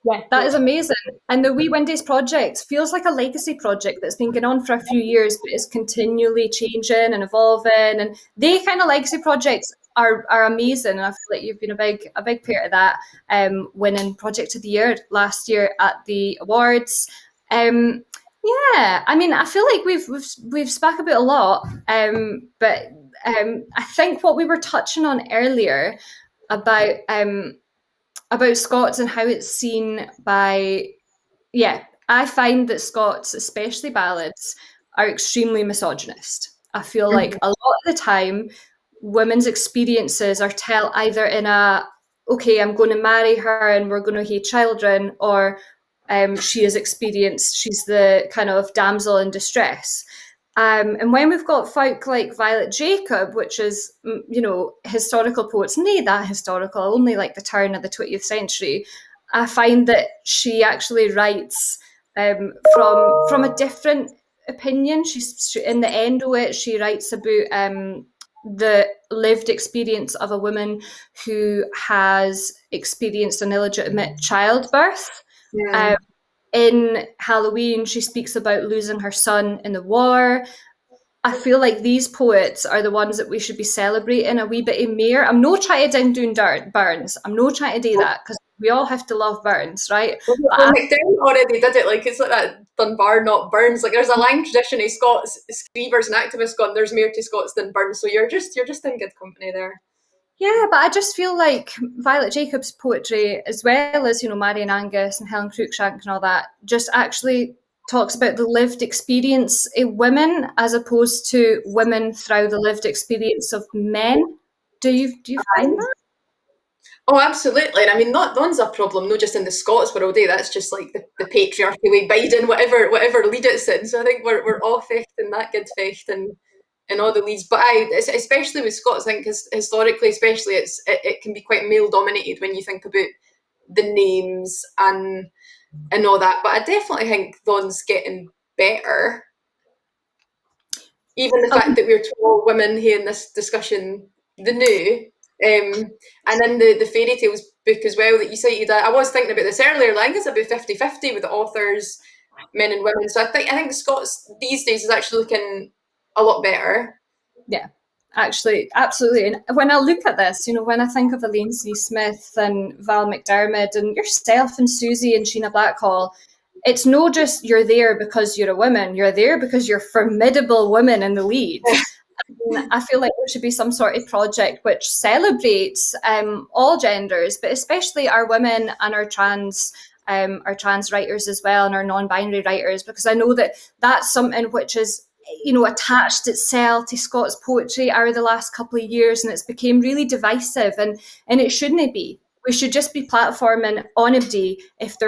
Yeah, that is amazing. And the Wee Windays project feels like a legacy project that's been going on for a few years, but is continually changing and evolving. And they kind of legacy projects are amazing. And I feel like you've been a big part of that, winning Project of the Year last year at the awards. Yeah, I mean, I feel like we've spoke about a lot, but I think what we were touching on earlier about Scots and how it's seen by yeah, I find that Scots, especially ballads, are extremely misogynist. I feel like a lot of the time, women's experiences are tell either in a, okay, I'm going to marry her and we're going to have children, or she's the kind of damsel in distress. And when we've got folk like Violet Jacob, which is, historical poets, nay that historical, only like the turn of the 20th century, I find that she actually writes from a different opinion. She's in the end of it, she writes about the lived experience of a woman who has experienced an illegitimate childbirth. In Halloween, she speaks about losing her son in the war. I feel like these poets are the ones that we should be celebrating a wee bit more. I'm not trying to down Burns. I'm not trying to do that, because we all have to love Burns, right? Well, McDowell already did it. Like, it's like that Dunbar, not Burns. Like, there's a long tradition of Scots screevers and activists going, there's more to Scots than Burns. So you're just in good company there. Yeah, but I just feel like Violet Jacob's poetry, as well as, Marian Angus and Helen Cruikshank and all that, just actually talks about the lived experience of women as opposed to women through the lived experience of men. Do you find that? Oh, absolutely. And I mean, none's a problem, not just in the Scots world, that's just like the patriarchy way Biden, whatever lead it's in. So I think we're all fecht in that good fecht and all the leads. But especially with Scots, I think, because historically, especially, it can be quite male dominated when you think about the names and all that. But I definitely think Don's getting better. Even the fact that we're 12 women here in this discussion, the new, and then the fairy tales book as well that you cited. I was thinking about this earlier. I think it's about 50-50 with the authors, men and women. So I think Scots these days is actually looking a lot better. Yeah, actually, absolutely. And when I look at this, when I think of Elaine C. Smith and Val McDermid and yourself and Susie and Sheena Blackhall, it's no just you're there because you're a woman. You're there because you're formidable women in the lead. I feel like there should be some sort of project which celebrates all genders, but especially our women and our trans writers as well, and our non-binary writers, because I know that that's something which is attached itself to Scots poetry over the last couple of years, and it's become really divisive, and it shouldn't be. We should just be platforming anybody if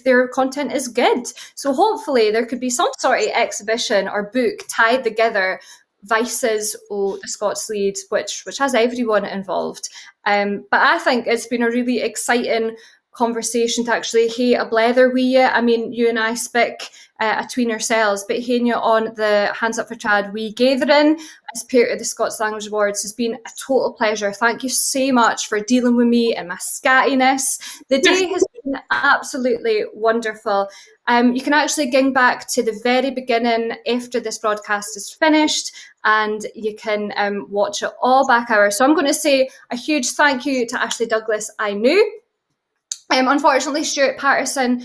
their content is good. So hopefully there could be some sort of exhibition or book tied together Vices the Scots Leid, which has everyone involved. But I think it's been a really exciting conversation to actually hae a blether with you. I mean, you and I speak atween ourselves, but haeing you on the Hands Up for Trad Wee Gaitherin as part of the Scots Language Awards has been a total pleasure. Thank you so much for dealing with me and my scattiness. The day has been absolutely wonderful. You can actually ging back to the very beginning after this broadcast is finished, and you can watch it all back hour. So I'm going to say a huge thank you to Ashley Douglas, I knew. Unfortunately, Stuart Paterson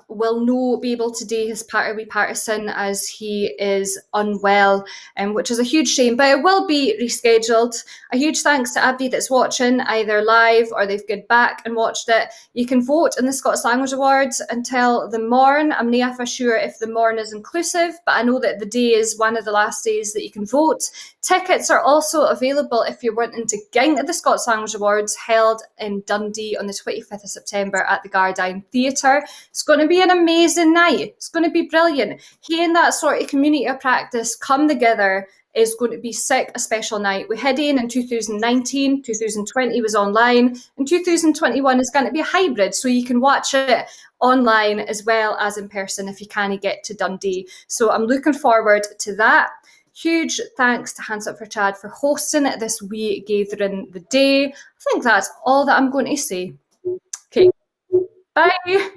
will not be able to do his part with Paterson as he is unwell, which is a huge shame, but it will be rescheduled. A huge thanks to everybody that's watching, either live or they've gone back and watched it. You can vote in the Scots Language Awards until the morn. I'm not for sure if the morn is inclusive, but I know that the day is one of the last days that you can vote. Tickets are also available if you're wanting to ging at the Scots Language Awards, held in Dundee on the 25th of September at the Gardyne Theatre. It's going to be an amazing night. It's going to be brilliant. Hearing that sort of community of practice come together is going to be sick, a special night. We had in 2019, 2020 was online, and 2021 is going to be a hybrid, so you can watch it online as well as in person if you can't get to Dundee. So I'm looking forward to that. Huge thanks to Hands Up for Trad for hosting this wee gathering the day. I think that's all that I'm going to say. Okay, bye.